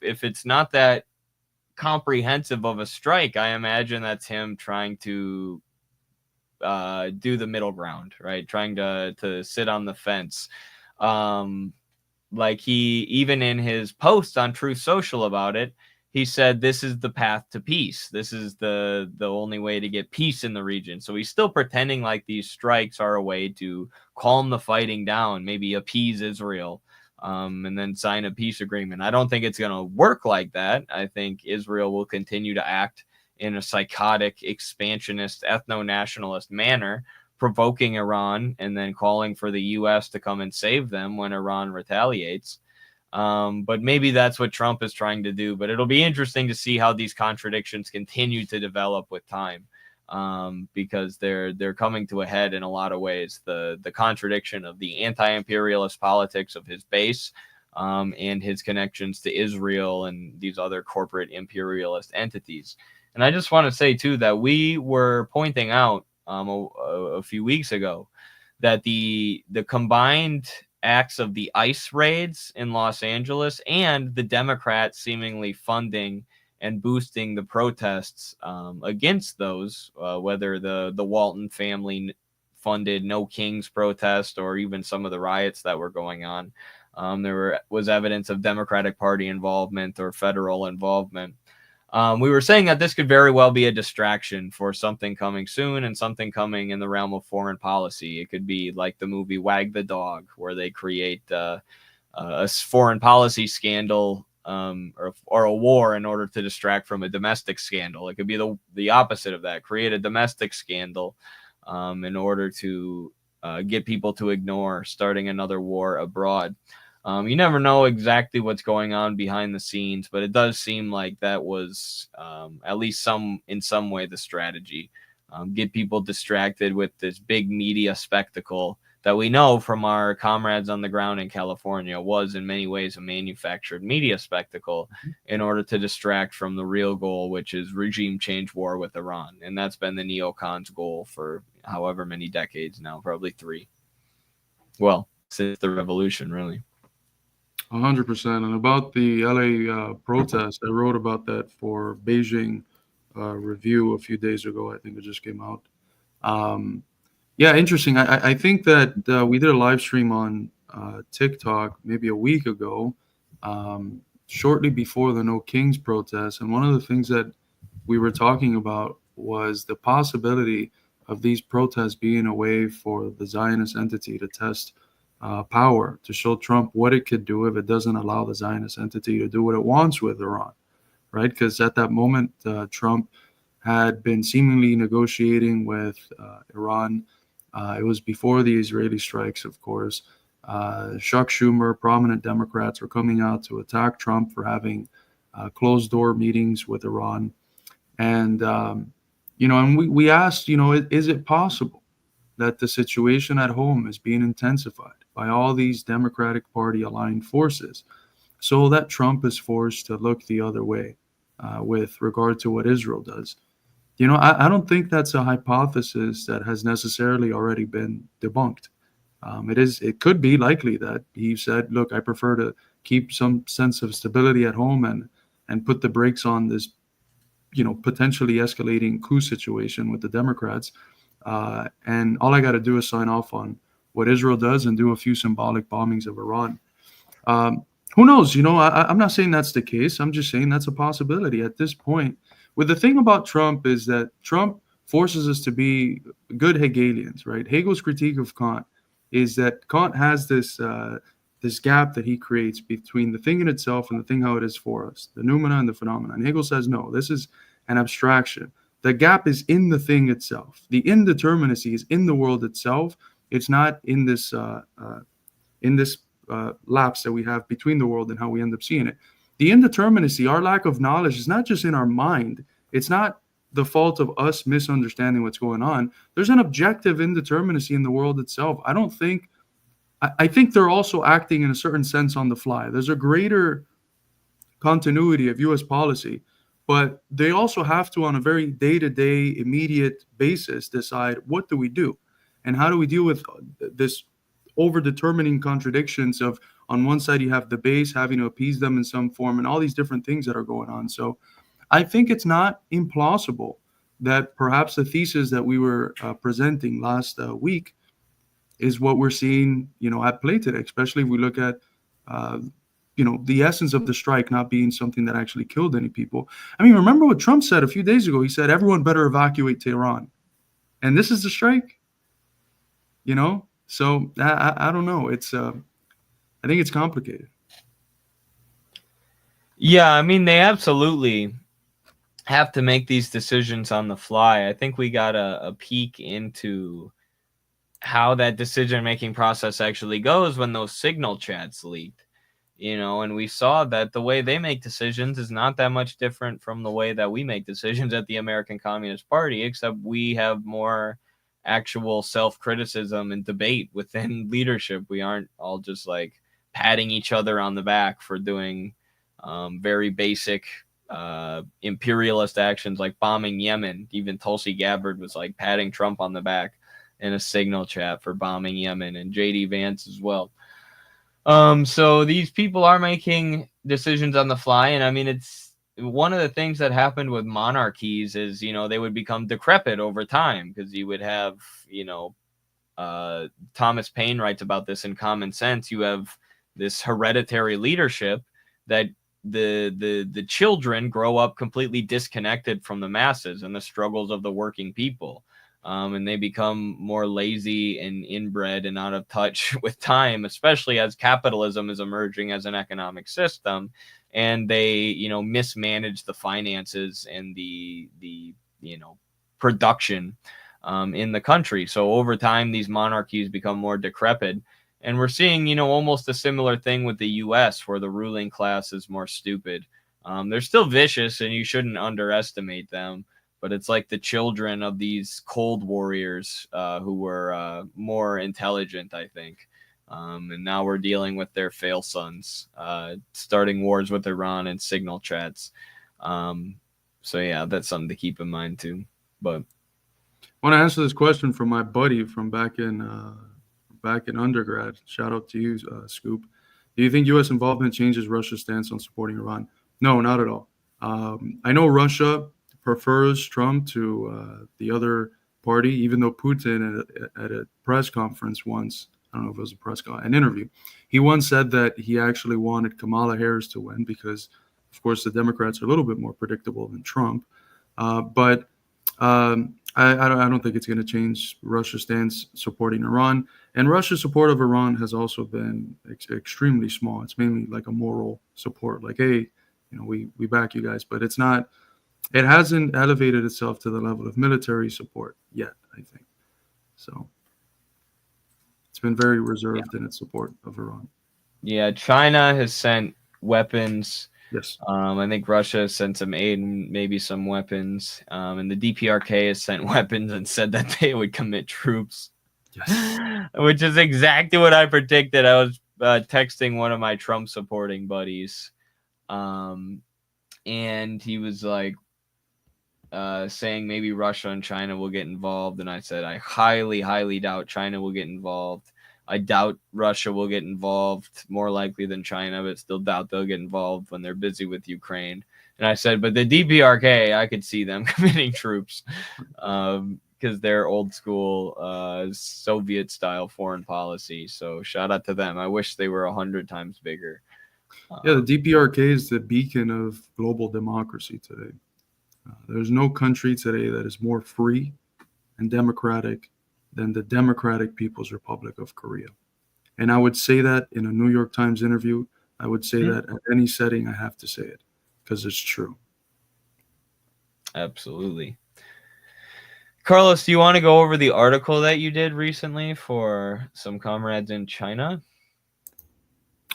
if it's not that comprehensive of a strike, I imagine that's him trying to do the middle ground, right? Trying to sit on the fence. Like he, even in his post on Truth Social about it, he said this is the path to peace. This is the only way to get peace in the region. So he's still pretending like these strikes are a way to calm the fighting down, maybe appease Israel, and then sign a peace agreement. I don't think it's going to work like that. I think Israel will continue to act in a psychotic, expansionist, ethno-nationalist manner, provoking Iran and then calling for the U.S. to come and save them when Iran retaliates. But maybe that's what Trump is trying to do. But it'll be interesting to see how these contradictions continue to develop with time, because they're coming to a head in a lot of ways. The contradiction of the anti-imperialist politics of his base, and his connections to Israel and these other corporate imperialist entities. And I just want to say too that we were pointing out a few weeks ago that the combined acts of the ICE raids in Los Angeles and the Democrats seemingly funding and boosting the protests against those, whether the Walton family funded No Kings protest or even some of the riots that were going on. There was evidence of Democratic Party involvement or federal involvement. We were saying that this could very well be a distraction for something coming soon and something coming in the realm of foreign policy. It could be like the movie Wag the Dog, where they create a foreign policy scandal or a war in order to distract from a domestic scandal. It could be the opposite of that, create a domestic scandal in order to get people to ignore starting another war abroad. You never know exactly what's going on behind the scenes, but it does seem like that was at least in some way the strategy. Get people distracted with this big media spectacle that we know from our comrades on the ground in California was in many ways a manufactured media spectacle in order to distract from the real goal, which is regime change war with Iran. And that's been the neocons' goal for however many decades now, probably 3. Well, since the revolution, really. 100%. And about the LA protest, I wrote about that for Beijing Review a few days ago. I think it just came out. Yeah, interesting. I think that we did a live stream on TikTok maybe a week ago, shortly before the No Kings protest. And one of the things that we were talking about was the possibility of these protests being a way for the Zionist entity to test power, to show Trump what it could do if it doesn't allow the Zionist entity to do what it wants with Iran, right? Because at that moment, Trump had been seemingly negotiating with Iran. It was before the Israeli strikes, of course. Chuck Schumer, prominent Democrats, were coming out to attack Trump for having closed-door meetings with Iran. And, and we asked, is it possible that the situation at home is being intensified by all these Democratic Party aligned forces so that Trump is forced to look the other way with regard to what Israel does? I don't think that's a hypothesis that has necessarily already been debunked. It could be likely that he said, look, I prefer to keep some sense of stability at home and put the brakes on this, potentially escalating coup situation with the Democrats. And all I got to do is sign off on what Israel does and do a few symbolic bombings of Iran. Who knows? I'm not saying that's the case. I'm just saying that's a possibility at this point. Well, the thing about Trump is that Trump forces us to be good Hegelians, right? Hegel's critique of Kant is that Kant has this gap that he creates between the thing in itself and the thing how it is for us, the noumena and the phenomena. And Hegel says, no, this is an abstraction. The gap is in the thing itself. The indeterminacy is in the world itself. It's not in this lapse that we have between the world and how we end up seeing it. The indeterminacy, our lack of knowledge, is not just in our mind. It's not the fault of us misunderstanding what's going on. There's an objective indeterminacy in the world itself. I think they're also acting in a certain sense on the fly. There's a greater continuity of U.S. policy, but they also have to, on a very day-to-day, immediate basis, decide what do we do and how do we deal with this over-determining contradictions of, on one side, you have the base having to appease them in some form and all these different things that are going on. So I think it's not implausible that perhaps the thesis that we were presenting last week is what we're seeing, at play today, especially if we look at, the essence of the strike not being something that actually killed any people. I mean, remember what Trump said a few days ago? He said, everyone better evacuate Tehran. And this is the strike, So I don't know. I think it's complicated. Yeah, I mean, they absolutely have to make these decisions on the fly. I think we got a peek into how that decision-making process actually goes when those signal chats leaked, and we saw that the way they make decisions is not that much different from the way that we make decisions at the American Communist Party, except we have more actual self-criticism and debate within leadership. We aren't all just like patting each other on the back for doing very basic imperialist actions like bombing Yemen. Even Tulsi Gabbard was like patting Trump on the back in a signal chat for bombing Yemen, and JD Vance as well. So these people are making decisions on the fly, and I mean, it's one of the things that happened with monarchies is, they would become decrepit over time because you would have, Thomas Paine writes about this in Common Sense. You have this hereditary leadership that the children grow up completely disconnected from the masses and the struggles of the working people. And they become more lazy and inbred and out of touch with time, especially as capitalism is emerging as an economic system, and they, mismanage the finances and the production in the country. So over time, these monarchies become more decrepit. And we're seeing, almost a similar thing with the U.S., where the ruling class is more stupid. They're still vicious, and you shouldn't underestimate them. But it's like the children of these cold warriors who were more intelligent, I think. And now we're dealing with their fail sons, starting wars with Iran and signal chats. So yeah, that's something to keep in mind too. But I want to answer this question from my buddy from back in undergrad. Shout out to you, Scoop. Do you think U.S. involvement changes Russia's stance on supporting Iran? No, not at all. I know Russia prefers Trump to the other party, even though Putin at a press conference once, I don't know if it was an interview, he once said that he actually wanted Kamala Harris to win because, of course, the Democrats are a little bit more predictable than Trump. But I don't think it's going to change Russia's stance supporting Iran. And Russia's support of Iran has also been extremely small. It's mainly like a moral support, like, hey, we back you guys, but it hasn't elevated itself to the level of military support yet, I think. So it's been very reserved in its support of Iran. Yeah, China has sent weapons. Yes. I think Russia has sent some aid and maybe some weapons. And the DPRK has sent weapons and said that they would commit troops. Yes. Which is exactly what I predicted. I was texting one of my Trump supporting buddies. And he was like, saying maybe Russia and China will get involved. And I said, I highly, highly doubt China will get involved. I doubt Russia will get involved, more likely than China, but still doubt they'll get involved when they're busy with Ukraine. And I said, but the DPRK, I could see them committing troops because they're old school Soviet style foreign policy. So shout out to them. I wish they were 100 times bigger. Yeah, the DPRK is the beacon of global democracy today. There's no country today that is more free and democratic than the Democratic People's Republic of Korea. And I would say that in a New York Times interview. I would say that at any setting, I have to say it because it's true. Absolutely. Carlos, do you want to go over the article that you did recently for some comrades in China?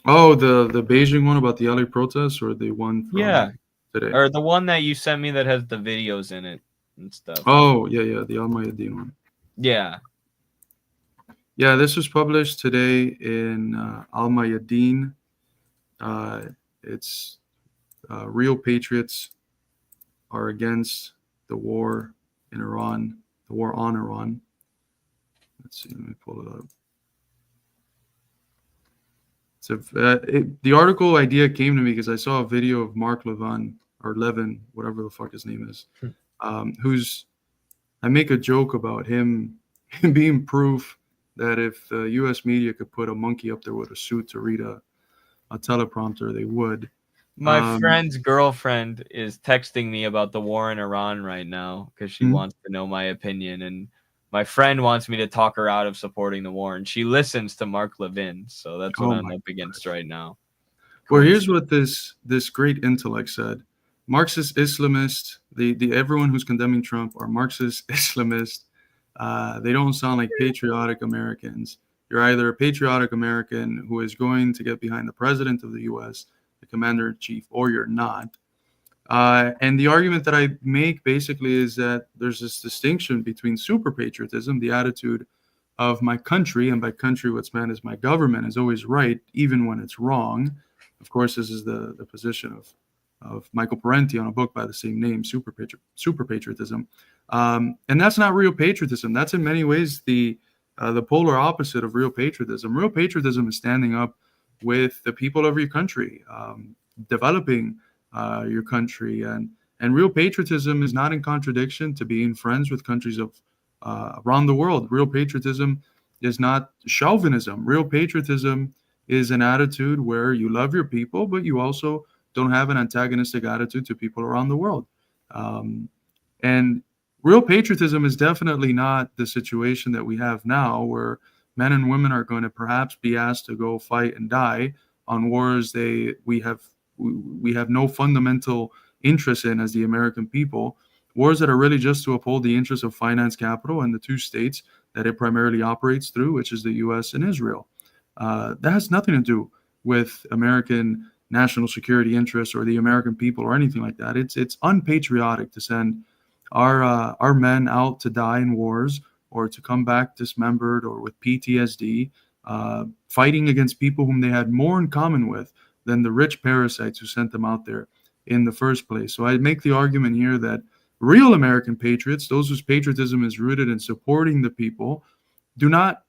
Oh, the Beijing one about the LA protests, or the one from today? Or the one that you sent me that has the videos in it and stuff. Oh, yeah, the Al Mayadeen one. Yeah. Yeah, this was published today in Al Mayadeen. It's real patriots are against the war in Iran, the war on Iran. Let's see, let me pull it up. So the article idea came to me because I saw a video of Mark Levin, or Levin, whatever the fuck his name is, who's, I make a joke about him being proof that if the U.S. media could put a monkey up there with a suit to read a teleprompter, they would. My friend's girlfriend is texting me about the war in Iran right now because she wants to know my opinion. And my friend wants me to talk her out of supporting the war. And she listens to Mark Levin. So that's what I'm up against right now. Well, here's what this great intellect said. Marxist Islamist, everyone who's condemning Trump are Marxist Islamist. They don't sound like patriotic Americans. You're either a patriotic American who is going to get behind the president of the U.S., the commander-in-chief, or you're not. And the argument that I make basically is that there's this distinction between super patriotism, the attitude of my country, and by country what's meant is my government is always right, even when it's wrong. Of course, this is the position of Michael Parenti on a book by the same name, Super Patriotism. And that's not real patriotism. That's in many ways the polar opposite of real patriotism. Real patriotism is standing up with the people of your country, developing your country. And real patriotism is not in contradiction to being friends with countries of around the world. Real patriotism is not chauvinism. Real patriotism is an attitude where you love your people, but you also don't have an antagonistic attitude to people around the world. And real patriotism is definitely not the situation that we have now, where men and women are going to perhaps be asked to go fight and die on wars we have no fundamental interest in as the American people, wars that are really just to uphold the interests of finance capital and the two states that it primarily operates through, which is the U.S. and Israel. That has nothing to do with American national security interests or the American people or anything like that. It's unpatriotic to send our men out to die in wars or to come back dismembered or with PTSD, fighting against people whom they had more in common with than the rich parasites who sent them out there in the first place. So I make the argument here that real American patriots, those whose patriotism is rooted in supporting the people, not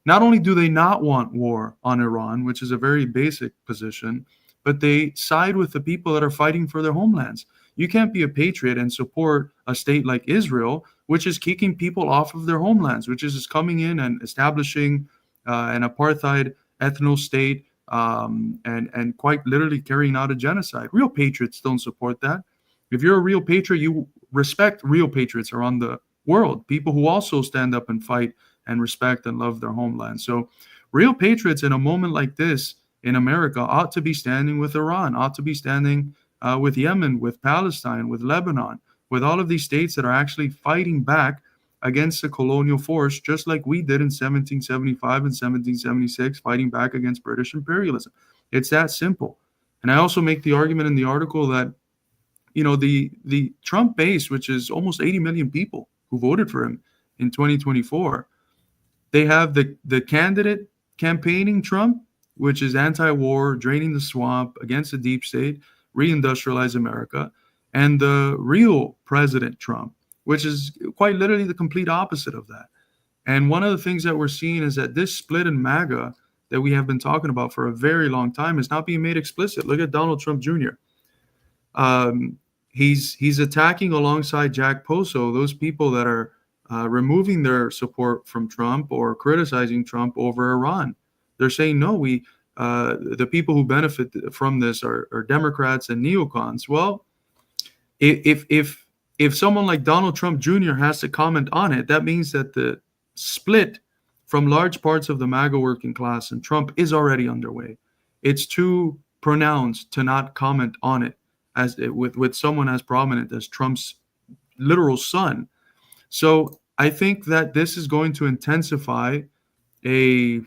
only do they not want war on Iran, which is a very basic position, but they side with the people that are fighting for their homelands. You can't be a patriot and support a state like Israel, which is kicking people off of their homelands, which is coming in and establishing an apartheid ethno state, and quite literally carrying out a genocide. Real patriots don't support that. If you're a real patriot, you respect real patriots around the world, people who also stand up and fight and respect and love their homeland. So real patriots in a moment like this in America ought to be standing with Iran, ought to be standing with Yemen, with Palestine, with Lebanon, with all of these states that are actually fighting back against the colonial force, just like we did in 1775 and 1776, fighting back against British imperialism. It's that simple. And I also make the argument in the article that, you know, the Trump base, which is almost 80 million people who voted for him in 2024, they have the candidate campaigning Trump, which is anti-war, draining the swamp, against the deep state, reindustrialize America, and the real President Trump, which is quite literally the complete opposite of that. And one of the things that we're seeing is that this split in MAGA that we have been talking about for a very long time is not being made explicit. Look at Donald Trump Jr. He's attacking alongside Jack Poso those people that are removing their support from Trump or criticizing Trump over Iran. They're saying, no, the people who benefit from this are Democrats and neocons. Well, if someone like Donald Trump Jr. has to comment on it, that means that the split from large parts of the MAGA working class and Trump is already underway. It's too pronounced to not comment on it with someone as prominent as Trump's literal son. So I think that this is going to intensify a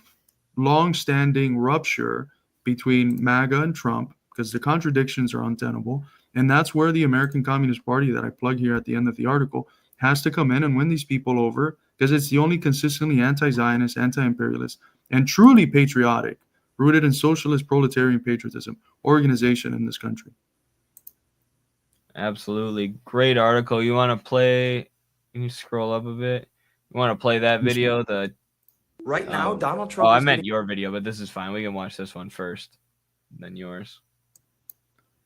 long-standing rupture between MAGA and Trump, because the contradictions are untenable. And that's where the American Communist Party that I plug here at the end of the article has to come in and win these people over, because it's the only consistently anti-Zionist, anti-imperialist, and truly patriotic, rooted in socialist proletarian patriotism organization in this country. Absolutely. Great article. You want to play? Can you scroll up a bit? You want to play that video? Right now, Donald Trump. Oh, I meant your video, but this is fine. We can watch this one first, then yours.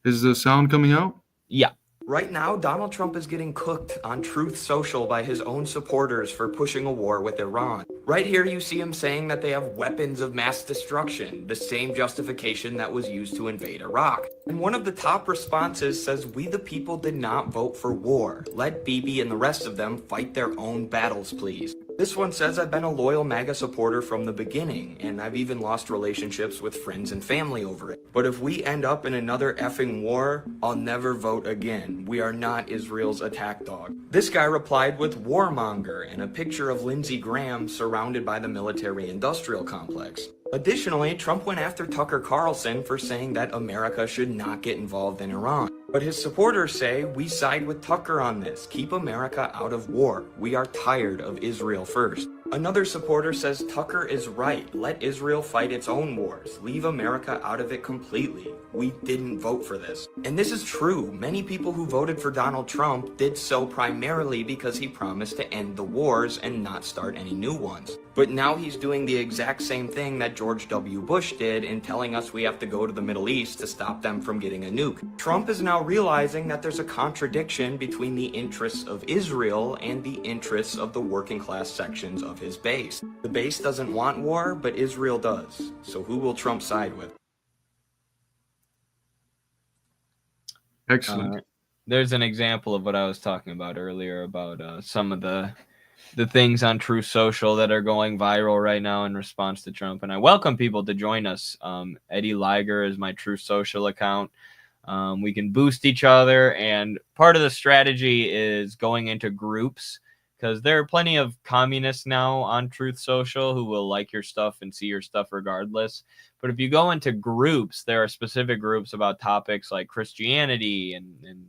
Is the sound coming out? Yeah. Right now, Donald Trump is getting cooked on Truth Social by his own supporters for pushing a war with Iran. Right here, you see him saying that they have weapons of mass destruction, the same justification that was used to invade Iraq. And one of the top responses says, "We the people did not vote for war. Let Bibi and the rest of them fight their own battles, please." This one says, "I've been a loyal MAGA supporter from the beginning, and I've even lost relationships with friends and family over it. But if we end up in another effing war, I'll never vote again. We are not Israel's attack dog." This guy replied with "warmonger" and a picture of Lindsey Graham surrounded by the military-industrial complex. Additionally, Trump went after Tucker Carlson for saying that America should not get involved in Iran. But his supporters say, "We side with Tucker on this. Keep America out of war. We are tired of Israel first." Another supporter says Tucker is right. Let Israel fight its own wars. Leave America out of it completely. We didn't vote for this. And this is true. Many people who voted for Donald Trump did so primarily because he promised to end the wars and not start any new ones. But now he's doing the exact same thing that George W. Bush did in telling us we have to go to the Middle East to stop them from getting a nuke. Trump is now realizing that there's a contradiction between the interests of Israel and the interests of the working class sections of Trump, his base. The base doesn't want war, but Israel does. So who will Trump side with? Excellent. There's an example of what I was talking about earlier about some of the things on Truth Social that are going viral right now in response to Trump. And I welcome people to join us. Eddie Liger is my Truth Social account. We can boost each other. And part of the strategy is going into groups, because there are plenty of communists now on Truth Social who will like your stuff and see your stuff regardless. But if you go into groups, there are specific groups about topics like Christianity and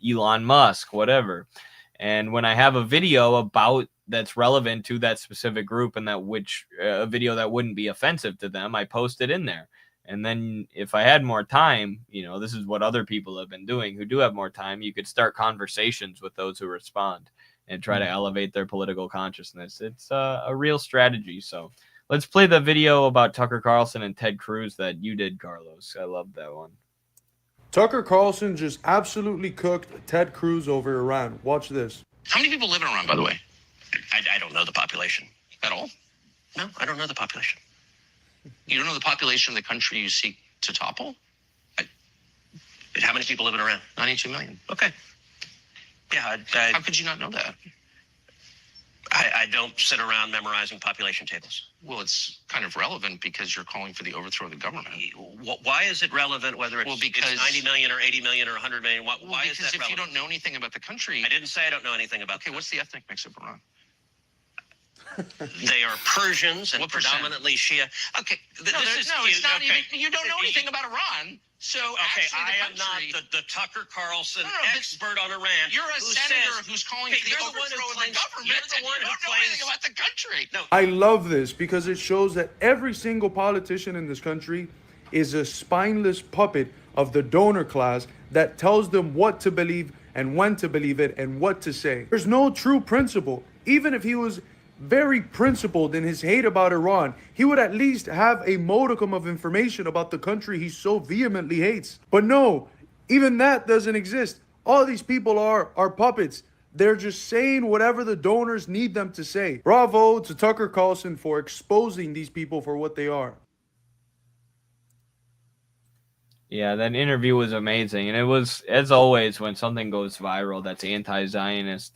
Elon Musk, whatever. And when I have a video about that's relevant to that specific group and a video that wouldn't be offensive to them, I post it in there. And then if I had more time, this is what other people have been doing who do have more time. You could start conversations with those who respond and try to elevate their political consciousness. It's a real strategy. So let's play the video about Tucker Carlson and Ted Cruz that you did, Carlos. I love that one. Tucker Carlson just absolutely cooked Ted Cruz over Iran. Watch this. How many people live in Iran, by the way? I don't know the population at all. No, I don't know the population. You don't know the population of the country you seek to topple? How many people live in Iran? 92 million. Okay. Yeah. How could you not know that? I don't sit around memorizing population tables. Well, it's kind of relevant because you're calling for the overthrow of the government. Why is it relevant whether it's 90 million or 80 million or 100 million? Why is that relevant? Because if you don't know anything about the country... I didn't say I don't know anything about... Okay, what's the ethnic mix of Iran? They are Persians and predominantly Shia. Okay, it's not even. You don't know anything about Iran. So I am not the Tucker Carlson expert on Iran. You're a senator who's calling for the overthrow of the government. You're the one who don't know anything about the country. No. I love this because it shows that every single politician in this country is a spineless puppet of the donor class that tells them what to believe and when to believe it and what to say. There's no true principle. Even if he was very principled in his hate about Iran, he would at least have a modicum of information about the country he so vehemently hates. But no, even that doesn't exist. All these people are puppets. They're just saying whatever the donors need them to say. Bravo to Tucker Carlson for exposing these people for what they are. Yeah, that interview was amazing. And it was, as always, when something goes viral that's anti-Zionist,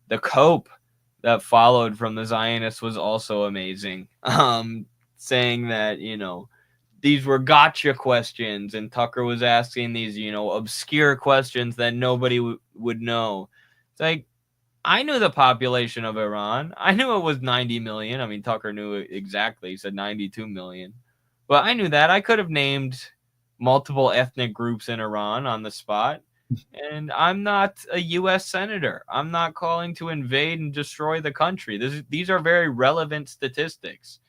the cope that followed from the Zionists was also amazing. Saying that, these were gotcha questions, and Tucker was asking these, obscure questions that nobody would know. It's like, I knew the population of Iran. I knew it was 90 million. I mean, Tucker knew it exactly. He said 92 million. But I knew that. I could have named multiple ethnic groups in Iran on the spot. And I'm not a U.S. senator. I'm not calling to invade and destroy the country. These are very relevant statistics.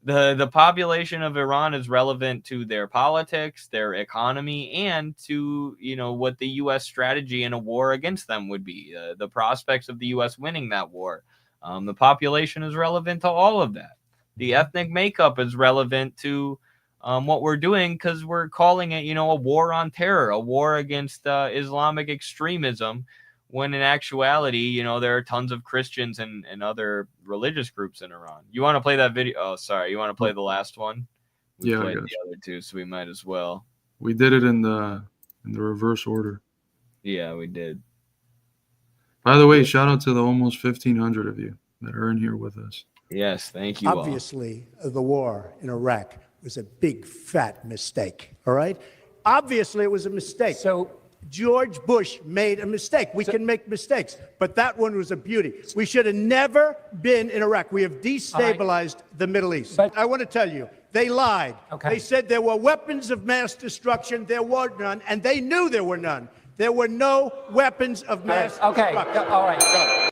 The population of Iran is relevant to their politics, their economy, and to what the U.S. strategy in a war against them would be. The prospects of the U.S. winning that war. The population is relevant to all of that. The ethnic makeup is relevant to what we're doing, because we're calling it, a war on terror, a war against Islamic extremism, when in actuality, there are tons of Christians and other religious groups in Iran. You want to play that video? Oh, sorry. You want to play the last one? We played the other two, so we might as well. We did it in the reverse order. Yeah, we did. By the way, shout out to the almost 1,500 of you that are in here with us. Yes, thank you. Obviously, the war in Iraq was a big, fat mistake, all right? Obviously, it was a mistake. So George Bush made a mistake. We can make mistakes, but that one was a beauty. We should have never been in Iraq. We have destabilized the Middle East. But I want to tell you, they lied. Okay. They said there were weapons of mass destruction. There were none, and they knew there were none. There were no weapons of mass destruction. All right.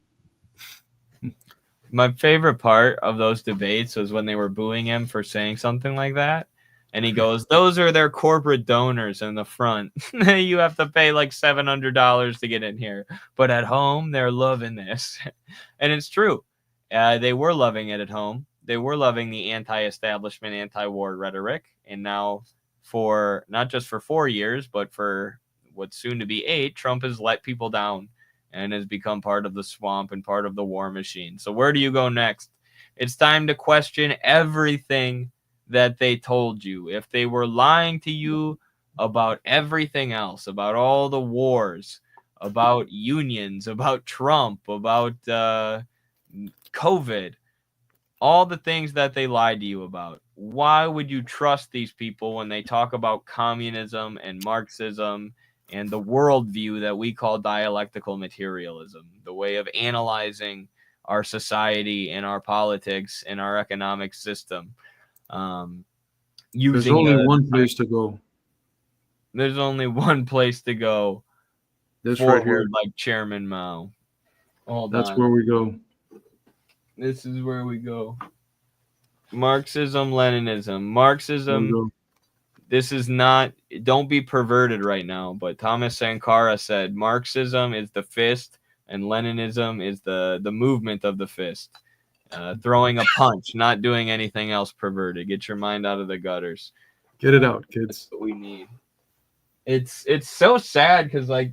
My favorite part of those debates was when they were booing him for saying something like that. And he goes, those are their corporate donors in the front. You have to pay like $700 to get in here. But at home, they're loving this. And it's true. They were loving it at home. They were loving the anti-establishment, anti-war rhetoric. And now for not just for 4 years, but for what's soon to be 8, Trump has let people down. and has become part of the swamp and part of the war machine. So where do you go next? It's time to question everything that they told you. If they were lying to you about everything else, about all the wars, about unions, about Trump, about COVID, all the things that they lied to you about, why would you trust these people when they talk about communism and Marxism and the worldview that we call dialectical materialism, the way of analyzing our society and our politics and our economic system? There's only one place to go. There's only one place to go. This forward, right here. like Chairman Mao. That's where we go. This is where we go. Marxism, Leninism. Marxism, this is not, don't be perverted right now, but Thomas Sankara said Marxism is the fist and Leninism is the movement of the fist. Throwing a punch, not doing anything else perverted. Get your mind out of the gutters. Get it out, kids. That's what we need. It's so sad because, like,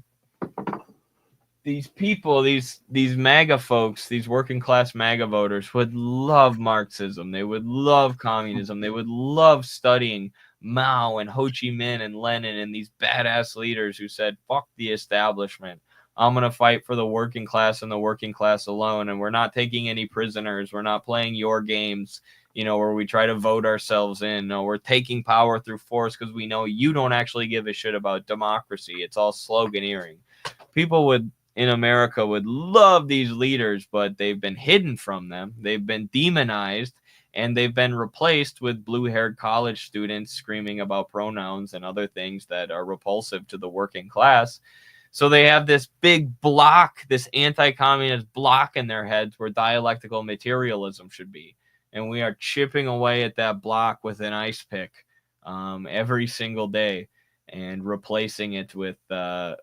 these people, these MAGA folks, these working class MAGA voters would love Marxism. They would love communism. They would love studying Mao and Ho Chi Minh and Lenin and these badass leaders who said, fuck the establishment. I'm going to fight for the working class and the working class alone. And we're not taking any prisoners. We're not playing your games, you know, where we try to vote ourselves in. No, we're taking power through force because we know you don't actually give a shit about democracy. It's all sloganeering. People in America would love these leaders, but they've been hidden from them. They've been demonized, and they've been replaced with blue-haired college students screaming about pronouns and other things that are repulsive to the working class. So they have this big block, this anti-communist block in their heads where dialectical materialism should be. And we are chipping away at that block with an ice pick every single day and replacing it with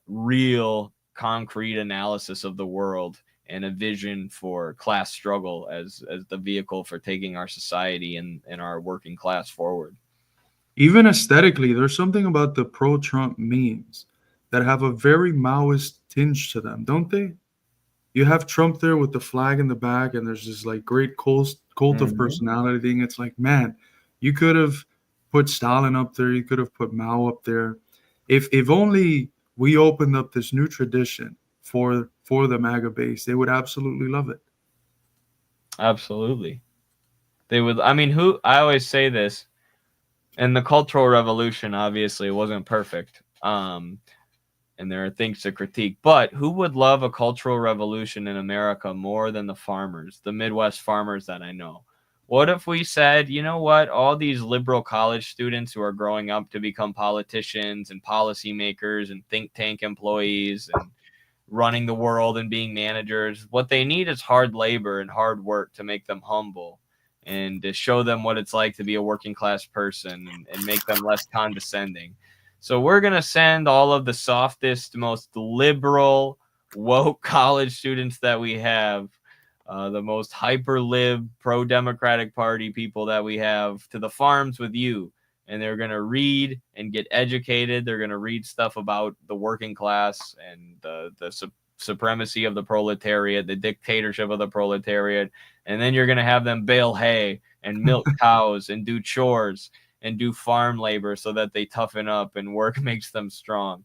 real concrete analysis of the world and a vision for class struggle as the vehicle for taking our society and our working class forward. Even aesthetically, there's something about the pro-Trump memes that have a very Maoist tinge to them, don't they? You have Trump there with the flag in the back, and there's this like great cult of personality thing. It's like, man, you could have put Stalin up there. You could have put Mao up there. If only we opened up this new tradition for the MAGA base, they would absolutely love it. Absolutely. They would. I mean, I always say this, and the Cultural Revolution obviously wasn't perfect. And there are things to critique, but who would love a cultural revolution in America more than the farmers, the Midwest farmers that I know? What if we said, you know what, all these liberal college students who are growing up to become politicians and policymakers and think tank employees and running the world and being managers, what they need is hard labor and hard work to make them humble and to show them what it's like to be a working class person and make them less condescending. So we're going to send all of the softest, most liberal, woke college students that we have, the most hyper-lib, pro-democratic party people that we have, to the farms with you. And they're going to read and get educated. They're going to read stuff about the working class and the supremacy of the proletariat, the dictatorship of the proletariat. And then you're going to have them bale hay and milk cows and do chores and do farm labor so that they toughen up and work makes them strong.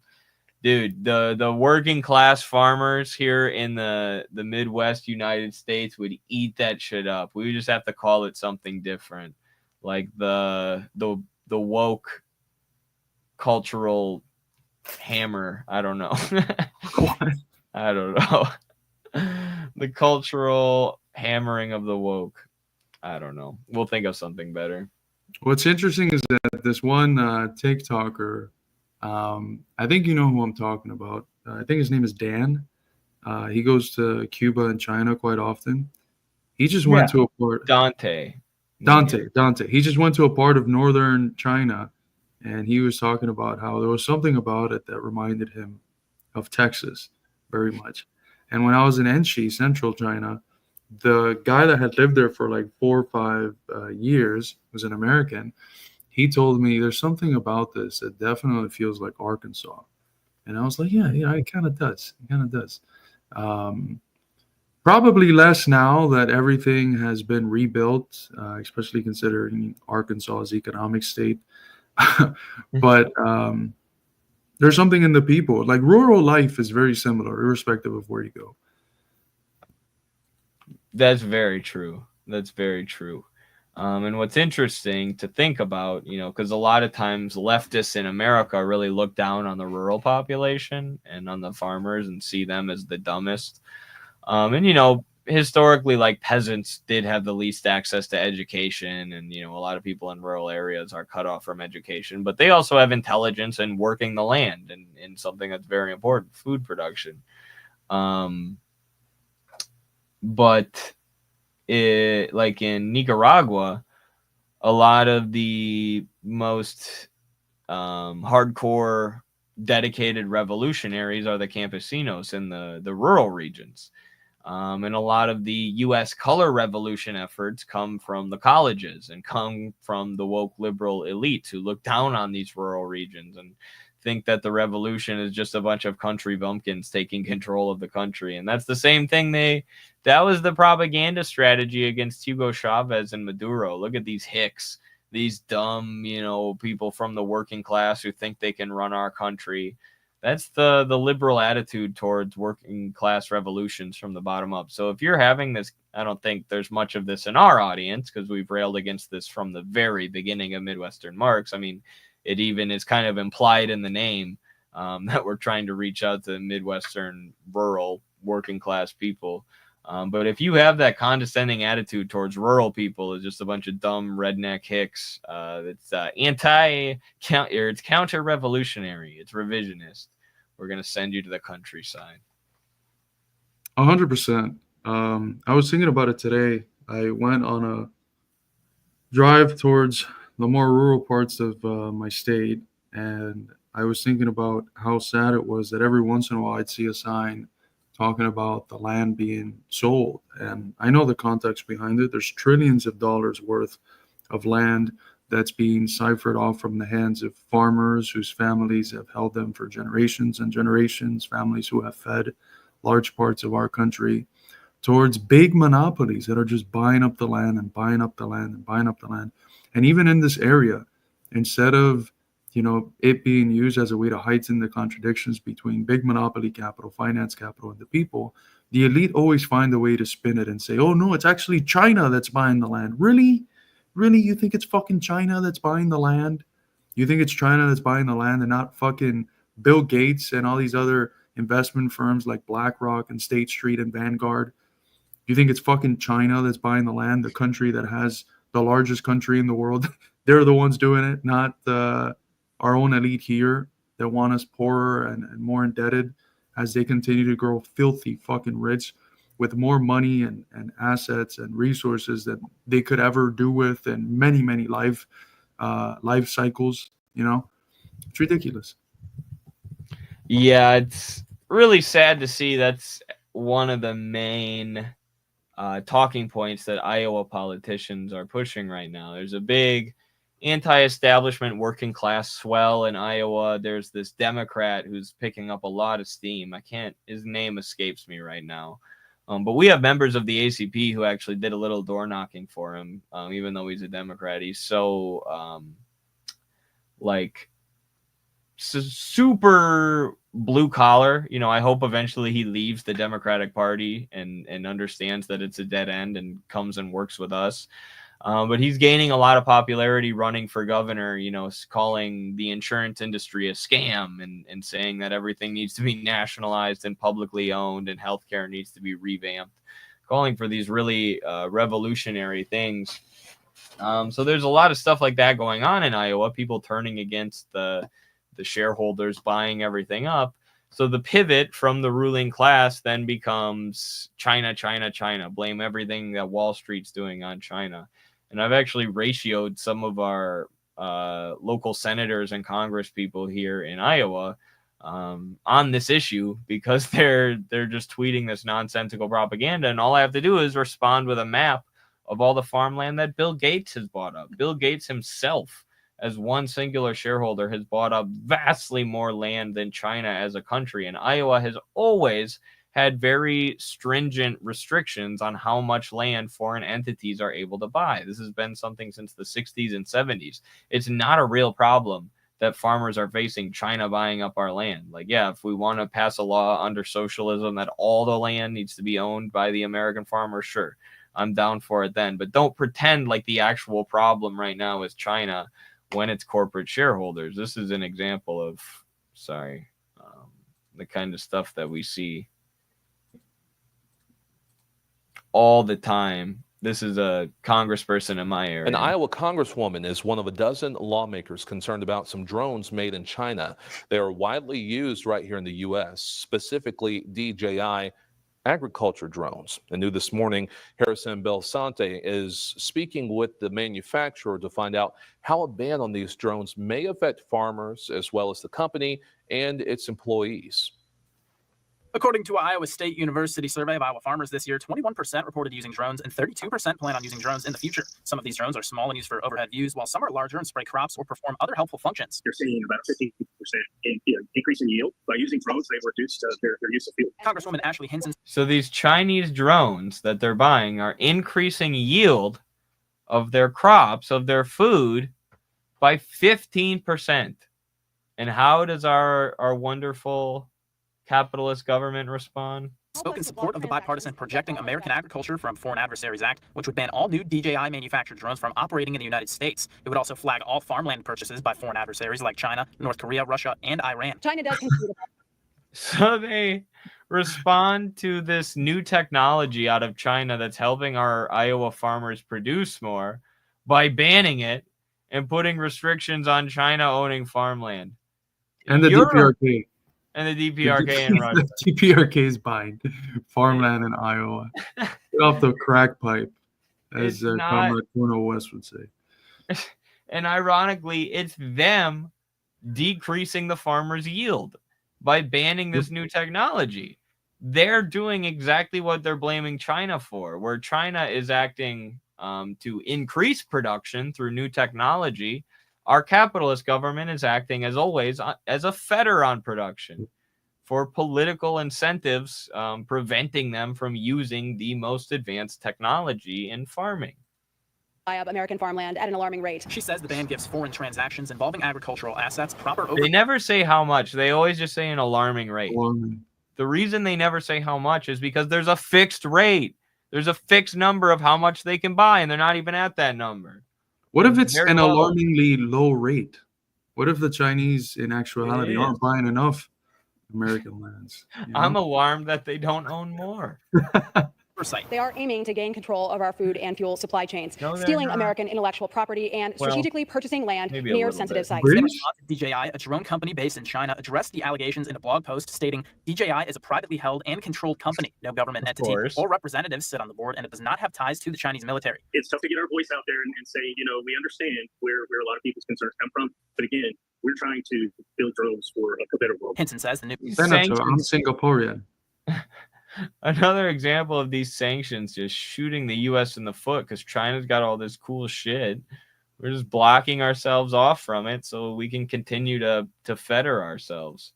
Dude, the working class farmers here in the Midwest United States would eat that shit up. We would just have to call it something different, like the woke cultural hammer. I don't know. I don't know. The cultural hammering of the woke. I don't know. We'll think of something better. What's interesting is that this one TikToker, I think you know who I'm talking about. I think his name is Dan. He goes to Cuba and China quite often. He just went to a part. Dante. He just went to a part of northern China, and he was talking about how there was something about it that reminded him of Texas very much. And when I was in Enshi, central China, the guy that had lived there for like 4 or 5 years, was an American. He told me there's something about this that definitely feels like Arkansas. And I was like, yeah, it kind of does. Probably less now that everything has been rebuilt, especially considering Arkansas's economic state. But there's something in the people. Like rural life is very similar, irrespective of where you go. That's very true. That's very true. And what's interesting to think about, because a lot of times leftists in America really look down on the rural population and on the farmers and see them as the dumbest. And historically, like peasants did have the least access to education, and a lot of people in rural areas are cut off from education, but they also have intelligence and working the land and in something that's very important, food production. But like in Nicaragua, a lot of the most hardcore dedicated revolutionaries are the campesinos in the rural regions. And a lot of the U.S. color revolution efforts come from the colleges and come from the woke liberal elites who look down on these rural regions and think that the revolution is just a bunch of country bumpkins taking control of the country. And that's the same thing that was the propaganda strategy against Hugo Chavez and Maduro. Look at these hicks, these dumb, people from the working class who think they can run our country. That's the liberal attitude towards working class revolutions from the bottom up. So if you're having this, I don't think there's much of this in our audience because we've railed against this from the very beginning of Midwestern Marx. I mean, it even is kind of implied in the name that we're trying to reach out to Midwestern rural working class people. But if you have that condescending attitude towards rural people as just a bunch of dumb redneck hicks, it's it's counter-revolutionary, it's revisionist. We're going to send you to the countryside. 100%. I was thinking about it today. I went on a drive towards the more rural parts of my state, and I was thinking about how sad it was that every once in a while I'd see a sign talking about the land being sold. And I know the context behind it. There's trillions of dollars worth of land that's being ciphered off from the hands of farmers whose families have held them for generations and generations, families who have fed large parts of our country, towards big monopolies that are just buying up the land and buying up the land and buying up the land. And even in this area, instead of it being used as a way to heighten the contradictions between big monopoly capital, finance capital, and the people, the elite always find a way to spin it and say, oh, no, it's actually China that's buying the land. Really? Really? You think it's fucking China that's buying the land? You think it's China that's buying the land and not fucking Bill Gates and all these other investment firms like BlackRock and State Street and Vanguard? You think it's fucking China that's buying the land, the country that has the largest country in the world? They're the ones doing it, not our own elite here that want us poorer and more indebted as they continue to grow filthy fucking rich with more money and assets and resources that they could ever do with in many, many life cycles. It's ridiculous. Yeah, it's really sad to see that's one of the main talking points that Iowa politicians are pushing right now. There's a big anti-establishment working class swell in Iowa. There's this Democrat who's picking up a lot of steam. His name escapes me right now. But we have members of the ACP who actually did a little door knocking for him, even though he's a Democrat. He's so super blue collar. I hope eventually he leaves the Democratic Party and understands that it's a dead end and comes and works with us. But he's gaining a lot of popularity running for governor, calling the insurance industry a scam and saying that everything needs to be nationalized and publicly owned and healthcare needs to be revamped, calling for these really revolutionary things. So there's a lot of stuff like that going on in Iowa, people turning against the shareholders buying everything up. So the pivot from the ruling class then becomes China, China, China. Blame everything that Wall Street's doing on China. And I've actually ratioed some of our local senators and Congress people here in Iowa on this issue because they're just tweeting this nonsensical propaganda. And all I have to do is respond with a map of all the farmland that Bill Gates has bought up. Bill Gates himself, as one singular shareholder, has bought up vastly more land than China as a country. And Iowa has always had very stringent restrictions on how much land foreign entities are able to buy. This has been something since the 60s and 70s. It's not a real problem that farmers are facing China buying up our land. Like, yeah, if we want to pass a law under socialism that all the land needs to be owned by the American farmer, sure, I'm down for it then. But don't pretend like the actual problem right now is China when it's corporate shareholders. This is an example of, the kind of stuff that we see all the time. This is a congressperson in my area. An Iowa congresswoman is one of a dozen lawmakers concerned about some drones made in China. They are widely used right here in the U.S., specifically DJI agriculture drones. And new this morning, Harrison Belsante is speaking with the manufacturer to find out how a ban on these drones may affect farmers as well as the company and its employees. According to an Iowa State University survey of Iowa farmers this year, 21% reported using drones and 32% plan on using drones in the future. Some of these drones are small and used for overhead views, while some are larger and spray crops or perform other helpful functions. You're seeing about a 15% increase in yield. By using drones, they've reduced their use of fuel. Congresswoman Ashley Hinson. So these Chinese drones that they're buying are increasing yield of their crops, of their food, by 15%. And how does our wonderful capitalist government respond? Spoke in support of the bipartisan Protecting American Agriculture from Foreign Adversaries Act, which would ban all new DJI manufactured drones from operating in the United States. It would also flag all farmland purchases by foreign adversaries like China, North Korea, Russia, and Iran. China does So they respond to this new technology out of China that's helping our Iowa farmers produce more by banning it and putting restrictions on China owning farmland. And the DPRK. And the DPRK in Russia. The DPRK is buying farmland in Iowa. Get off the crack pipe, as Comrade Cornel West would say. And ironically, it's them decreasing the farmer's yield by banning this new technology. They're doing exactly what they're blaming China for, where China is acting to increase production through new technology. Our capitalist government is acting, as always, as a fetter on production for political incentives, preventing them from using the most advanced technology in farming. Buy up American farmland at an alarming rate. She says the ban gives foreign transactions involving agricultural assets proper They never say how much. They always just say an alarming rate. Alarming. The reason they never say how much is because there's a fixed rate. There's a fixed number of how much they can buy, and they're not even at that number. What if it's an alarmingly low rate? What if the Chinese, in actuality, aren't buying enough American lands? You know? I'm alarmed that they don't own more. They are aiming to gain control of our food and fuel supply chains, stealing American intellectual property and strategically purchasing land near sensitive sites. DJI, a drone company based in China, addressed the allegations in a blog post stating DJI is a privately held and controlled company. No government entity or representatives sit on the board, and it does not have ties to the Chinese military. It's tough to get our voice out there and say, we understand where a lot of people's concerns come from. But again, we're trying to build drones for a better world. Hinson says the new Senator, I'm Singaporean. Another example of these sanctions just shooting the U.S. in the foot because China's got all this cool shit. We're just blocking ourselves off from it so we can continue to fetter ourselves.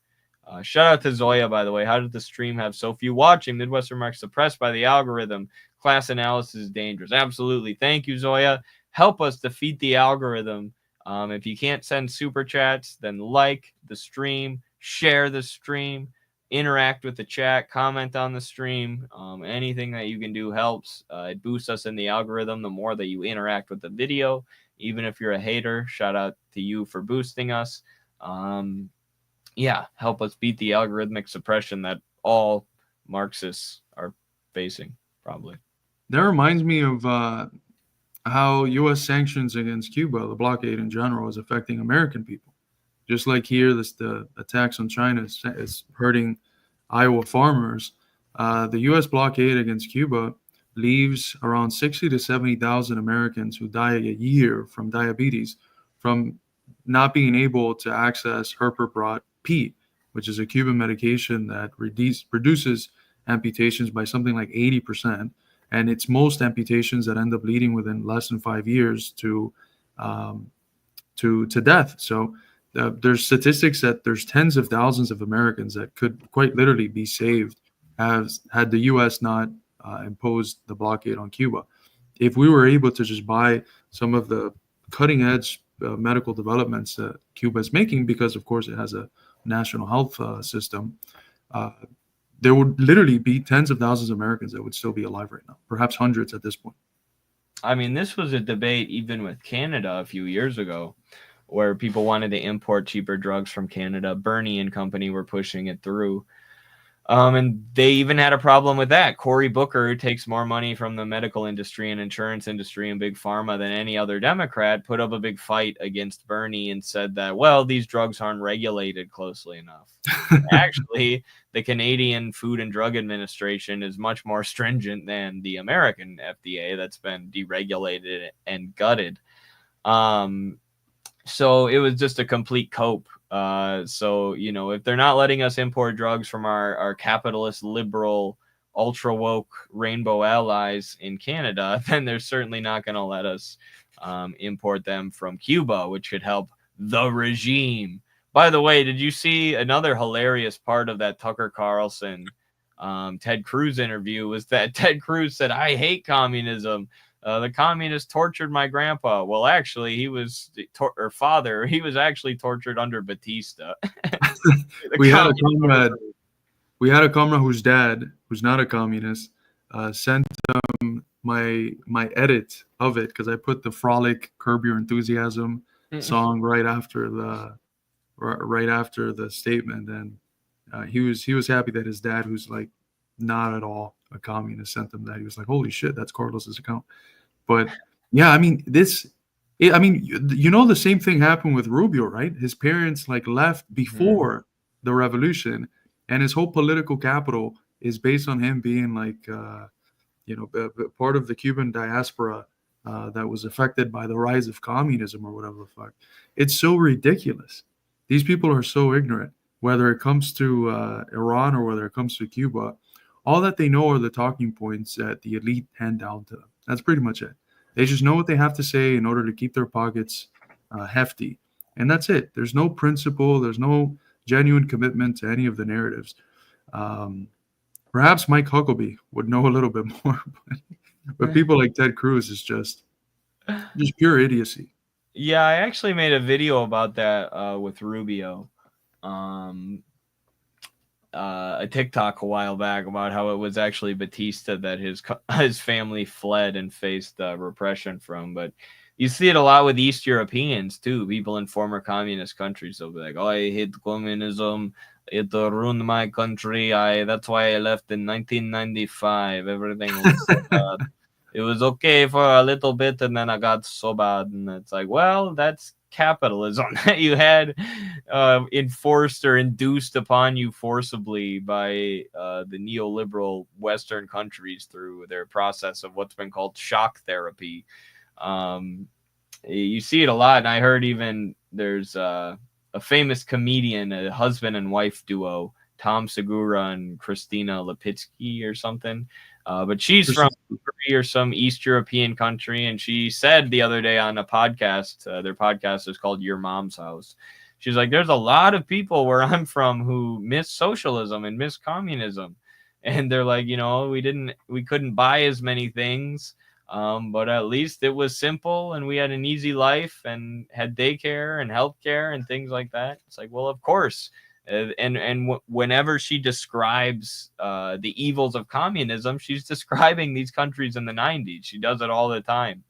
Shout out to Zoya, by the way. How did the stream have so few watching? Midwestern Marks suppressed by the algorithm. Class analysis is dangerous. Absolutely. Thank you, Zoya. Help us defeat the algorithm. If you can't send super chats, then like the stream, share the stream, interact with the chat, comment on the stream. Anything that you can do helps. It boosts us in the algorithm the more that you interact with the video. Even if you're a hater, shout out to you for boosting us. Help us beat the algorithmic suppression that all Marxists are facing, probably. That reminds me of how U.S. sanctions against Cuba, the blockade in general, is affecting American people. Just like here, the attacks on China is hurting Iowa farmers. The U.S. blockade against Cuba leaves around 60 to 70,000 Americans who die a year from diabetes from not being able to access Herpert P, which is a Cuban medication that reduces amputations by something like 80%. And it's most amputations that end up leading within less than 5 years to death. So there's statistics that there's tens of thousands of Americans that could quite literally be saved had the U.S. not imposed the blockade on Cuba. If we were able to just buy some of the cutting edge medical developments that Cuba is making, because of course it has a national health system, there would literally be tens of thousands of Americans that would still be alive right now, perhaps hundreds at this point. I mean, this was a debate even with Canada a few years ago, where people wanted to import cheaper drugs from Canada. Bernie and company were pushing it through. And they even had a problem with that. Cory Booker, who takes more money from the medical industry and insurance industry and big pharma than any other Democrat, put up a big fight against Bernie and said that, well, these drugs aren't regulated closely enough. Actually, the Canadian Food and Drug Administration is much more stringent than the American FDA that's been deregulated and gutted. So it was just a complete cope. So, if they're not letting us import drugs from our capitalist, liberal, ultra woke rainbow allies in Canada, then they're certainly not going to let us import them from Cuba, which could help the regime. By the way, did you see another hilarious part of that Tucker Carlson Ted Cruz interview was that Ted Cruz said, "I hate communism. The communists tortured my grandpa." Well, actually, he was he was actually tortured under Batista. We had a comrade whose dad, who's not a communist, sent him my edit of it, because I put the Frolic Curb Your Enthusiasm song right after the statement, and he was happy that his dad, who's like not at all a communist, sent him that. He was like, "Holy shit, that's Carlos's account." But yeah, I mean, the same thing happened with Rubio, right? His parents left before the revolution, and his whole political capital is based on him being part of the Cuban diaspora that was affected by the rise of communism or whatever the fuck. It's so ridiculous. These people are so ignorant, whether it comes to Iran or whether it comes to Cuba. All that they know are the talking points that the elite hand down to them. That's pretty much it. They just know what they have to say in order to keep their pockets hefty. And that's it. There's no principle. There's no genuine commitment to any of the narratives. Perhaps Mike Huckabee would know a little bit more. But people like Ted Cruz is just pure idiocy. Yeah, I actually made a video about that with Rubio. A TikTok a while back about how it was actually Batista that his family fled and faced repression from. But you see it a lot with East Europeans too. People in former communist countries will be like, "Oh, I hate communism. It ruined my country. That's why I left in 1995. Everything was so bad. It was okay for a little bit, and then I got so bad." And it's like, well, that's capitalism that you had enforced or induced upon you forcibly by the neoliberal Western countries through their process of what's been called shock therapy. You see it a lot, and I heard even there's a famous comedian, a husband and wife duo, Tom Segura and Christina Lipitsky or something. But she's from Hungary or some East European country, and she said the other day on a podcast, their podcast is called Your Mom's House. She's like, "There's a lot of people where I'm from who miss socialism and miss communism," and they're like, we couldn't buy as many things, but at least it was simple, and we had an easy life and had daycare and healthcare and things like that. It's like, well, of course. And whenever she describes the evils of communism, she's describing these countries in the 90s. She does it all the time,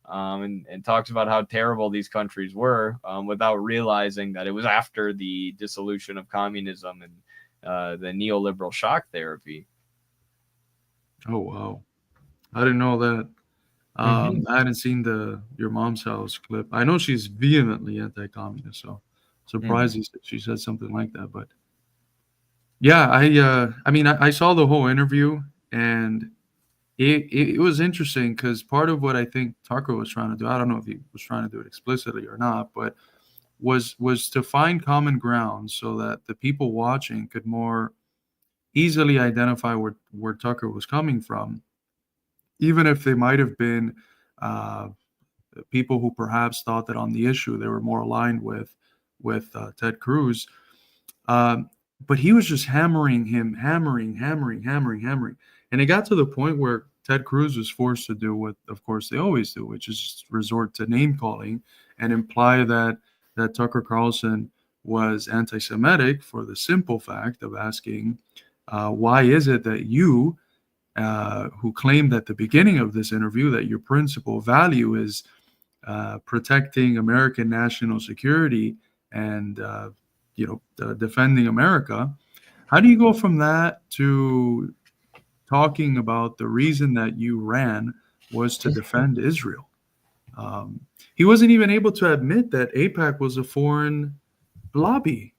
and talks about how terrible these countries were without realizing that it was after the dissolution of communism and the neoliberal shock therapy. Oh, wow. I didn't know that. I hadn't seen Your Mom's House clip. I know she's vehemently anti-communist, so surprised she said something like that. But yeah, I saw the whole interview, and it was interesting because part of what I think Tucker was trying to do, I don't know if he was trying to do it explicitly or not, but was to find common ground so that the people watching could more easily identify where Tucker was coming from, even if they might have been people who perhaps thought that on the issue they were more aligned with Ted Cruz. But he was just hammering him, hammering. And it got to the point where Ted Cruz was forced to do what, of course, they always do, which is just resort to name calling and imply that Tucker Carlson was anti-Semitic for the simple fact of asking, why is it that you, who claimed at the beginning of this interview that your principal value is protecting American national security and defending America, how do you go from that to talking about the reason that you ran was to defend Israel? He wasn't even able to admit that AIPAC was a foreign lobby.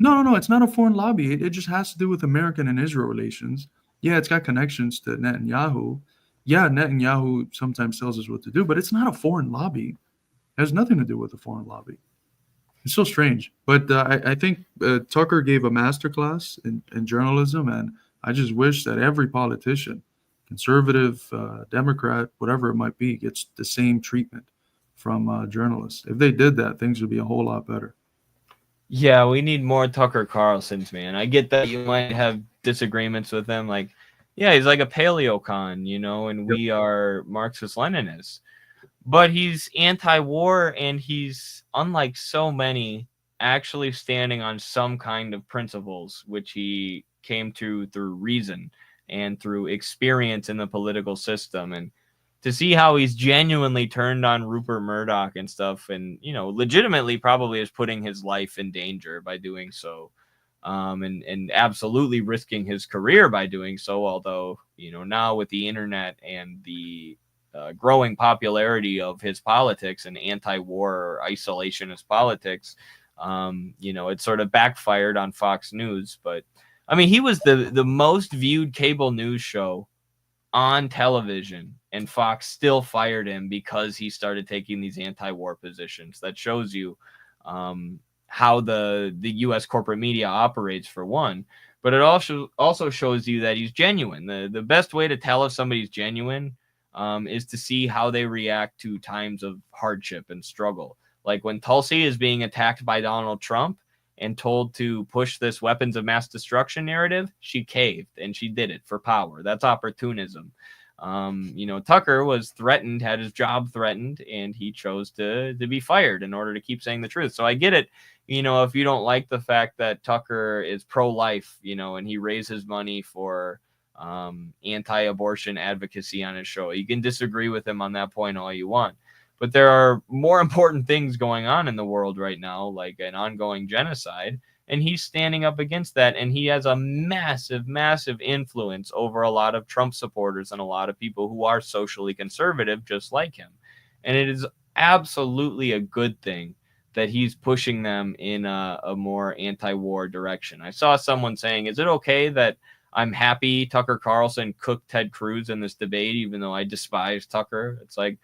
No, it's not a foreign lobby. It just has to do with American and Israel relations. Yeah, it's got connections to Netanyahu. Yeah, Netanyahu sometimes tells us what to do, but it's not a foreign lobby. It has nothing to do with a foreign lobby. It's so strange. But I think Tucker gave a masterclass in journalism, and I just wish that every politician, conservative, Democrat, whatever it might be, gets the same treatment from journalists. If they did that, things would be a whole lot better. Yeah, we need more Tucker Carlsons, man. I get that you might have disagreements with him. Like, yeah, he's like a paleocon, and we are Marxist-Leninists. But he's anti-war, and he's, unlike so many, actually standing on some kind of principles, which he came to through reason and through experience in the political system. And to see how he's genuinely turned on Rupert Murdoch and stuff, and legitimately probably is putting his life in danger by doing so, and absolutely risking his career by doing so. Although now with the internet and the growing popularity of his politics and anti-war or isolationist politics, it sort of backfired on Fox News. But I mean, he was the most viewed cable news show on television, and Fox still fired him because he started taking these anti-war positions. That shows you how the U.S. corporate media operates, for one, but it also shows you that he's genuine. The best way to tell if somebody's genuine is to see how they react to times of hardship and struggle. Like when Tulsi is being attacked by Donald Trump and told to push this weapons of mass destruction narrative, she caved, and she did it for power. That's opportunism. Tucker was threatened, had his job threatened, and he chose to be fired in order to keep saying the truth. So I get it, if you don't like the fact that Tucker is pro-life, and he raises money for anti-abortion advocacy on his show. You can disagree with him on that point all you want. But there are more important things going on in the world right now, like an ongoing genocide, and he's standing up against that, and he has a massive, massive influence over a lot of Trump supporters and a lot of people who are socially conservative just like him. And it is absolutely a good thing that he's pushing them in a more anti-war direction. I saw someone saying, is it okay that I'm happy Tucker Carlson cooked Ted Cruz in this debate, even though I despise Tucker? It's like,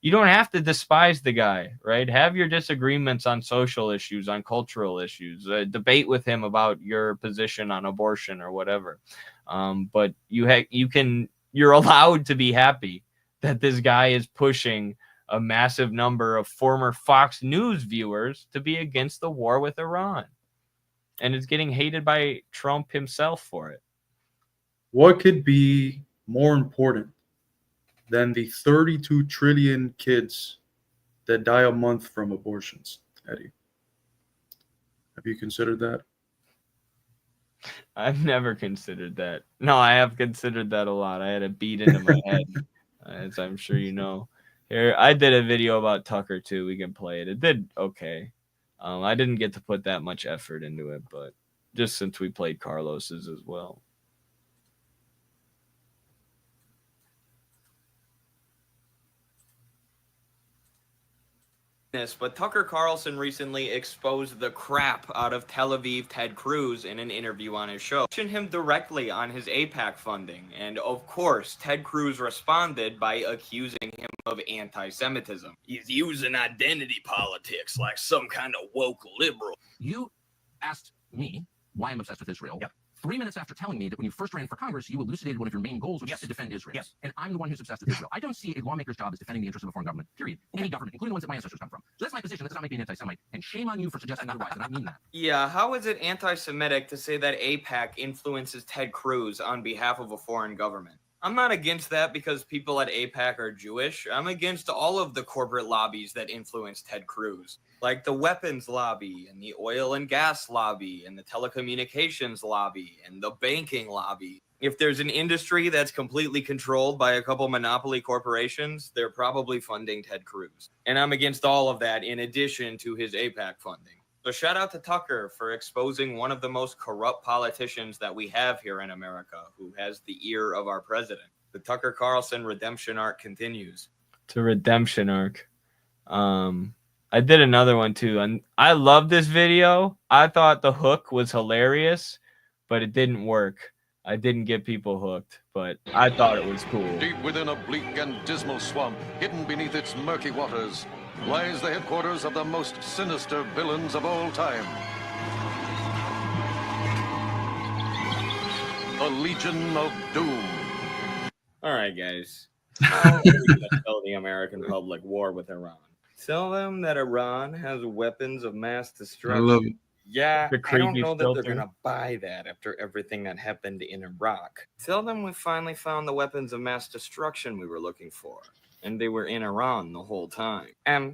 you don't have to despise the guy, right? Have your disagreements on social issues, on cultural issues, debate with him about your position on abortion or whatever. But you're allowed to be happy that this guy is pushing a massive number of former Fox News viewers to be against the war with Iran. And is getting hated by Trump himself for it. What could be more important than the 32 trillion kids that die a month from abortions, Eddie? Have you considered that? I've never considered that. No, I have considered that a lot. I had a beat into my head, as I'm sure you know. Here, I did a video about Tucker too. We can play it. It did okay. I didn't get to put that much effort into it, but just since we played Carlos's as well. But Tucker Carlson recently exposed the crap out of Tel Aviv Ted Cruz in an interview on his show. Questioned him directly on his AIPAC funding, and of course, Ted Cruz responded by accusing him of anti-Semitism. He's using identity politics like some kind of woke liberal. You asked me why I'm obsessed with Israel. Yep. 3 minutes after telling me that when you first ran for Congress, you elucidated one of your main goals, which is to defend Israel. Yes. And I'm the one who's obsessed with Israel. I don't see a lawmaker's job as defending the interests of a foreign government, period. Any government, including the ones that my ancestors come from. So that's my position. That does not make me an anti-Semite. And shame on you for suggesting otherwise, and I mean that. Yeah, how is it anti-Semitic to say that AIPAC influences Ted Cruz on behalf of a foreign government? I'm not against that because people at AIPAC are Jewish. I'm against all of the corporate lobbies that influence Ted Cruz, like the weapons lobby and the oil and gas lobby and the telecommunications lobby and the banking lobby. If there's an industry that's completely controlled by a couple monopoly corporations, they're probably funding Ted Cruz. And I'm against all of that in addition to his AIPAC funding. So shout out to Tucker for exposing one of the most corrupt politicians that we have here in America, who has the ear of our president. The Tucker Carlson redemption arc continues. It's a redemption arc. I did another one too, and I love this video. I thought the hook was hilarious, but it didn't work. I didn't get people hooked, but I thought it was cool. Deep within a bleak and dismal swamp, hidden beneath its murky waters, lies the headquarters of the most sinister villains of all time. A Legion of Doom. All right, guys. How are we going to tell the American public war with Iran? Tell them that Iran has weapons of mass destruction. I love it. Yeah, I don't know that filter. they're going to buy that after everything that happened in Iraq. Tell them we finally found the weapons of mass destruction we were looking for. And they were in Iran the whole time.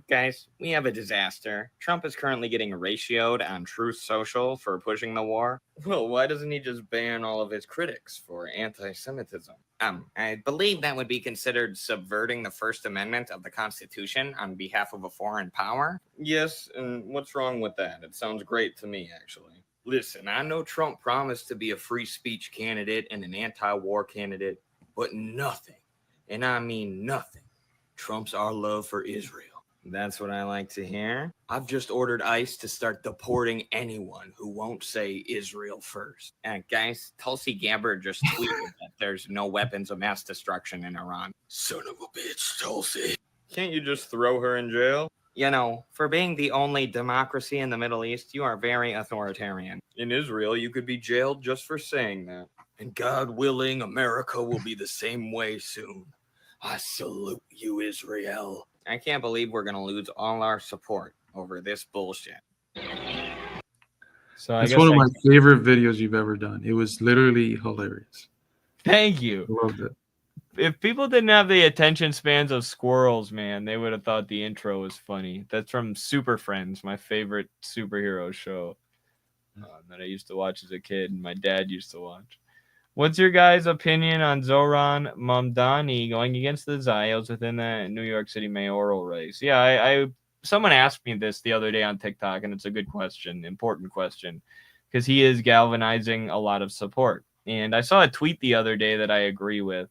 Guys, we have a disaster. Trump is currently getting ratioed on Truth Social for pushing the war. Well, why doesn't he just ban all of his critics for anti-Semitism? I believe that would be considered subverting the First Amendment of the Constitution on behalf of a foreign power. Yes, and what's wrong with that? It sounds great to me, actually. Listen, I know Trump promised to be a free speech candidate and an anti-war candidate, but nothing, and I mean nothing, trumps our love for Israel. That's what I like to hear. I've just ordered ICE to start deporting anyone who won't say Israel first. And guys, Tulsi Gabbard just tweeted that there's no weapons of mass destruction in Iran. Son of a bitch, Tulsi. Can't you just throw her in jail? You know, for being the only democracy in the Middle East, you are very authoritarian. In Israel, you could be jailed just for saying that. And God willing, America will be the same way soon. I salute you, Israel. I can't believe we're going to lose all our support over this bullshit. So it's one of my favorite videos you've ever done. It was literally hilarious. Thank you. Loved it. If people didn't have the attention spans of squirrels, man, they would have thought the intro was funny. That's from Super Friends, my favorite superhero show that I used to watch as a kid and my dad used to watch. What's your guys' opinion on Zohran Mamdani going against the Zios within the New York City mayoral race? Yeah, someone asked me this the other day on TikTok, and it's a good question, important question, because he is galvanizing a lot of support. And I saw a tweet the other day that I agree with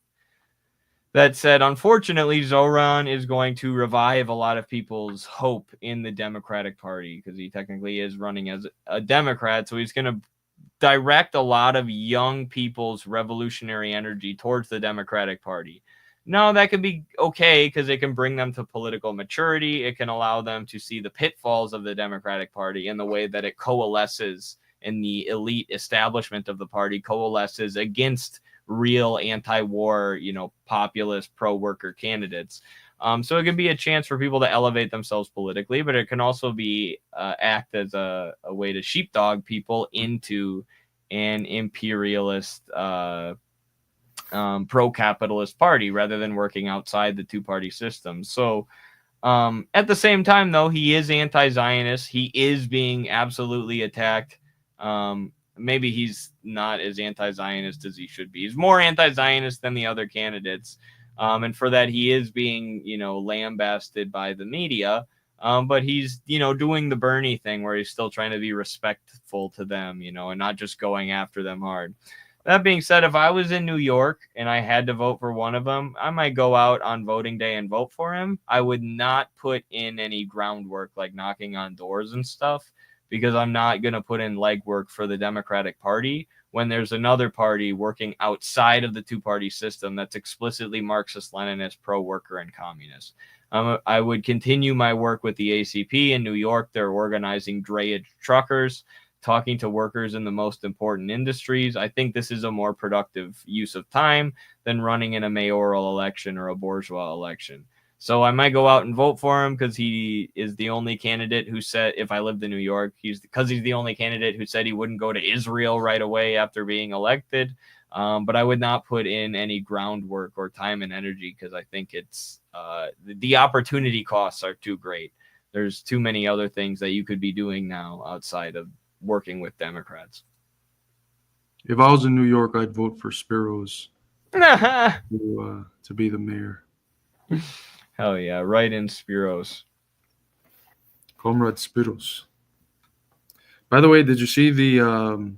that said, unfortunately, Zohran is going to revive a lot of people's hope in the Democratic Party because he technically is running as a Democrat, so he's going to direct a lot of young people's revolutionary energy towards the Democratic Party. No, that can be okay because it can bring them to political maturity. It can allow them to see the pitfalls of the Democratic Party in the way that it coalesces and the elite establishment of the party coalesces against real anti-war, populist pro-worker candidates. So it can be a chance for people to elevate themselves politically, but it can also be act as a way to sheepdog people into an imperialist, pro-capitalist party rather than working outside the two-party system. So at the same time, though, he is anti-Zionist. He is being absolutely attacked. Maybe he's not as anti-Zionist as he should be. He's more anti-Zionist than the other candidates. And for that, he is being, lambasted by the media. But he's, doing the Bernie thing where he's still trying to be respectful to them, and not just going after them hard. That being said, if I was in New York and I had to vote for one of them, I might go out on voting day and vote for him. I would not put in any groundwork like knocking on doors and stuff because I'm not going to put in legwork for the Democratic Party when there's another party working outside of the two-party system that's explicitly Marxist-Leninist, pro-worker, and communist. I would continue my work with the ACP in New York. They're organizing drayage truckers talking to workers in the most important industries. I think this is a more productive use of time than running in a mayoral election or a bourgeois election. So I might go out and vote for him because he is the only candidate who said, if I lived in New York, he's the only candidate who said he wouldn't go to Israel right away after being elected. But I would not put in any groundwork or time and energy because I think it's the opportunity costs are too great. There's too many other things that you could be doing now outside of working with Democrats. If I was in New York, I'd vote for Spiros to be the mayor. Hell yeah, right in Spiros. Comrade Spiros. By the way, did you see the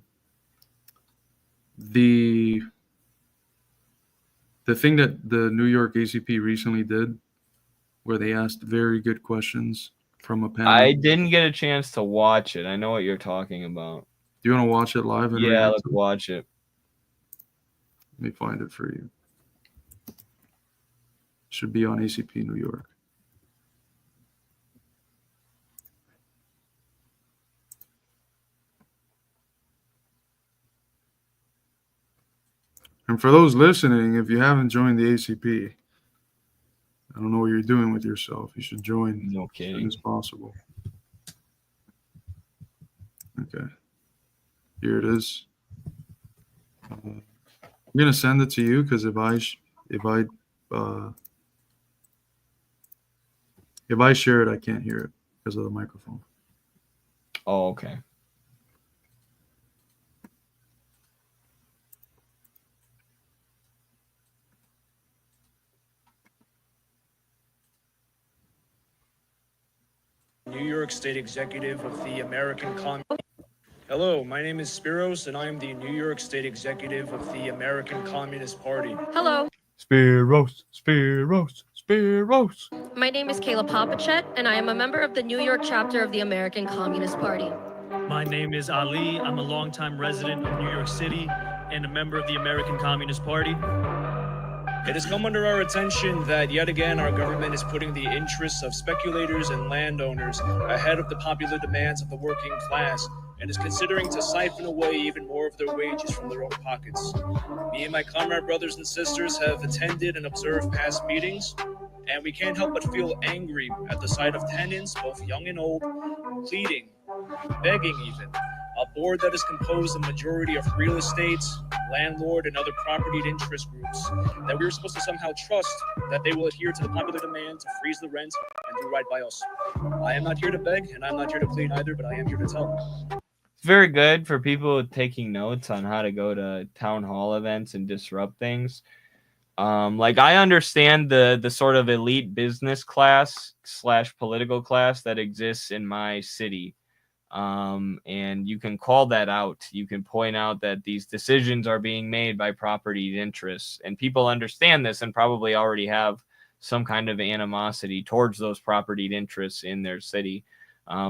thing that the New York ACP recently did, where they asked very good questions from a panel? I didn't get a chance to watch it. I know what you're talking about. Do you want to watch it live? And yeah, let's watch it. Let me find it for you. Should be on ACP New York. And for those listening, if you haven't joined the ACP, I don't know what you're doing with yourself. You should join as soon as possible. Okay. Here it is. I'm gonna send it to you because if I share it, I can't hear it because of the microphone. Oh, okay. New York State Executive of the American Communist. Hello, my name is Spiros, and I am the New York State Executive of the American Communist Party. Hello. Spiros, Spiros, Spiros. My name is Kayla Papachet, and I am a member of the New York chapter of the American Communist Party. My name is Ali. I'm a longtime resident of New York City and a member of the American Communist Party. It has come under our attention that yet again our government is putting the interests of speculators and landowners ahead of the popular demands of the working class and is considering to siphon away even more of their wages from their own pockets. Me and my comrade brothers and sisters have attended and observed past meetings, and we can't help but feel angry at the sight of tenants, both young and old, pleading, begging even, a board that is composed of majority of real estates, landlord, and other propertied interest groups, that we're supposed to somehow trust that they will adhere to the popular demand to freeze the rent and do right by us. I am not here to beg, and I'm not here to plead either, but I am here to tell. It's very good for people taking notes on how to go to town hall events and disrupt things. Like I understand the sort of elite business class / political class that exists in my city. And you can call that out. You can point out that these decisions are being made by propertied interests, and people understand this and probably already have some kind of animosity towards those propertied interests in their city.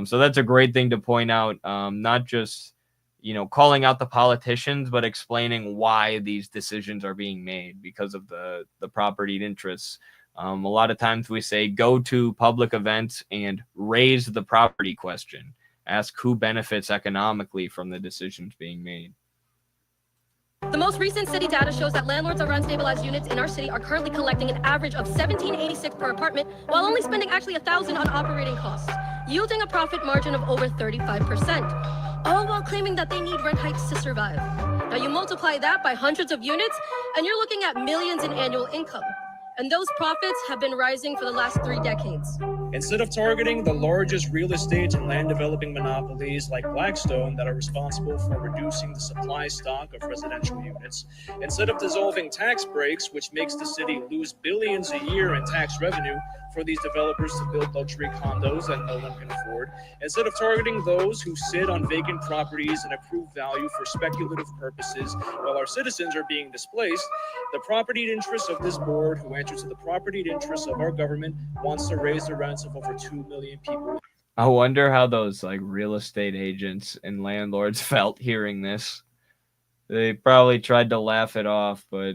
So that's a great thing to point out, not just, calling out the politicians, but explaining why these decisions are being made because of the propertied interests. A lot of times we say, go to public events and raise the property question. Ask who benefits economically from the decisions being made. The most recent city data shows that landlords of rent-stabilized units in our city are currently collecting an average of $1,786 per apartment, while only spending actually $1,000 on operating costs, yielding a profit margin of over 35%, all while claiming that they need rent hikes to survive. Now you multiply that by hundreds of units, and you're looking at millions in annual income. And those profits have been rising for the last 3 decades. Instead of targeting the largest real estate and land developing monopolies like Blackstone that are responsible for reducing the supply stock of residential units, instead of dissolving tax breaks, which makes the city lose billions a year in tax revenue for these developers to build luxury condos that no one can afford, instead of targeting those who sit on vacant properties and accrue value for speculative purposes while our citizens are being displaced, the propertied interests of this board, who answers to the propertied interests of our government, wants to raise the rents of over 2 million people. I wonder how those real estate agents and landlords felt hearing this. They probably tried to laugh it off, but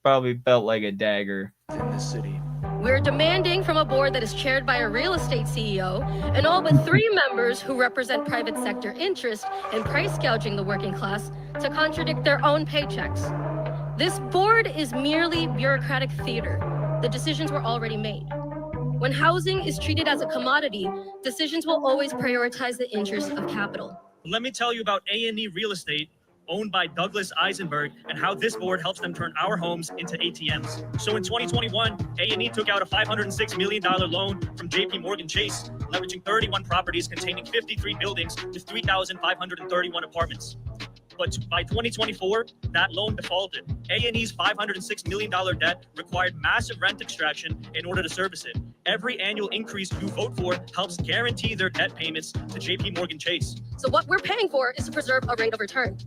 probably felt like a dagger. In this city, We're demanding from a board that is chaired by a real estate CEO and all but 3 members who represent private sector interest in price gouging the working class to contradict their own paychecks. This board is merely bureaucratic theater. The decisions were already made. When housing is treated as a commodity, decisions will always prioritize the interests of capital. Let me tell you about A&E Real Estate, owned by Douglas Eisenberg, and how this board helps them turn our homes into ATMs. So in 2021, A&E took out a $506 million loan from JP Morgan Chase, leveraging 31 properties containing 53 buildings with 3,531 apartments. But by 2024, that loan defaulted. A&E's $506 million debt required massive rent extraction in order to service it. Every annual increase you vote for helps guarantee their debt payments to JP Morgan Chase. So what we're paying for is to preserve a rate of return.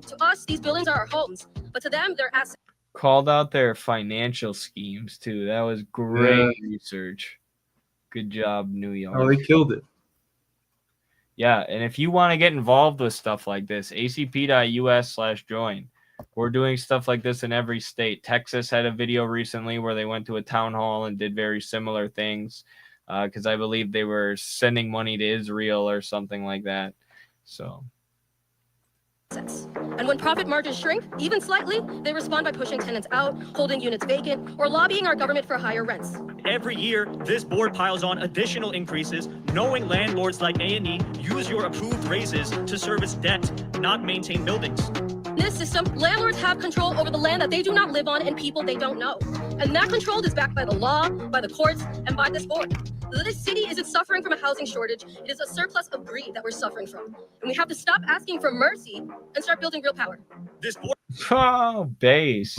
To us, these buildings are our homes, but to them, they're assets. Called out their financial schemes too. That was great research. Good job, New York. Oh, they killed it. Yeah, and if you want to get involved with stuff like this, acp.us/join. We're doing stuff like this in every state. Texas had a video recently where they went to a town hall and did very similar things because I believe they were sending money to Israel or something like that. So. And when profit margins shrink, even slightly, they respond by pushing tenants out, holding units vacant, or lobbying our government for higher rents. Every year, this board piles on additional increases, knowing landlords like A&E use your approved raises to service debt, not maintain buildings. In this system, landlords have control over the land that they do not live on and people they don't know. And that control is backed by the law, by the courts, and by this board. This city isn't suffering from a housing shortage. It is a surplus of greed that we're suffering from. And we have to stop asking for mercy and start building real power. This board base.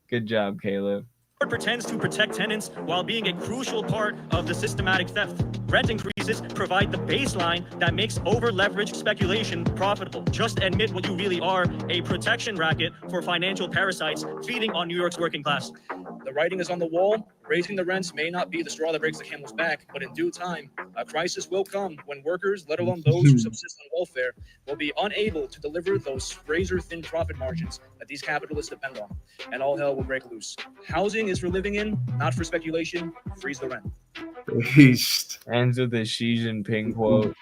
Good job, Caleb. Pretends to protect tenants while being a crucial part of the systematic theft. Rent increases provide the baseline that makes over-leveraged speculation profitable. Just admit what you really are, a protection racket for financial parasites feeding on New York's working class. The writing is on the wall. Raising the rents may not be the straw that breaks the camel's back, but in due time, a crisis will come when workers, let alone those who subsist on welfare, will be unable to deliver those razor-thin profit margins that these capitalists depend on, and all hell will break loose. Housing is for living in, not for speculation. Freeze the rent. Beast. Ends with a Xi Jinping quote.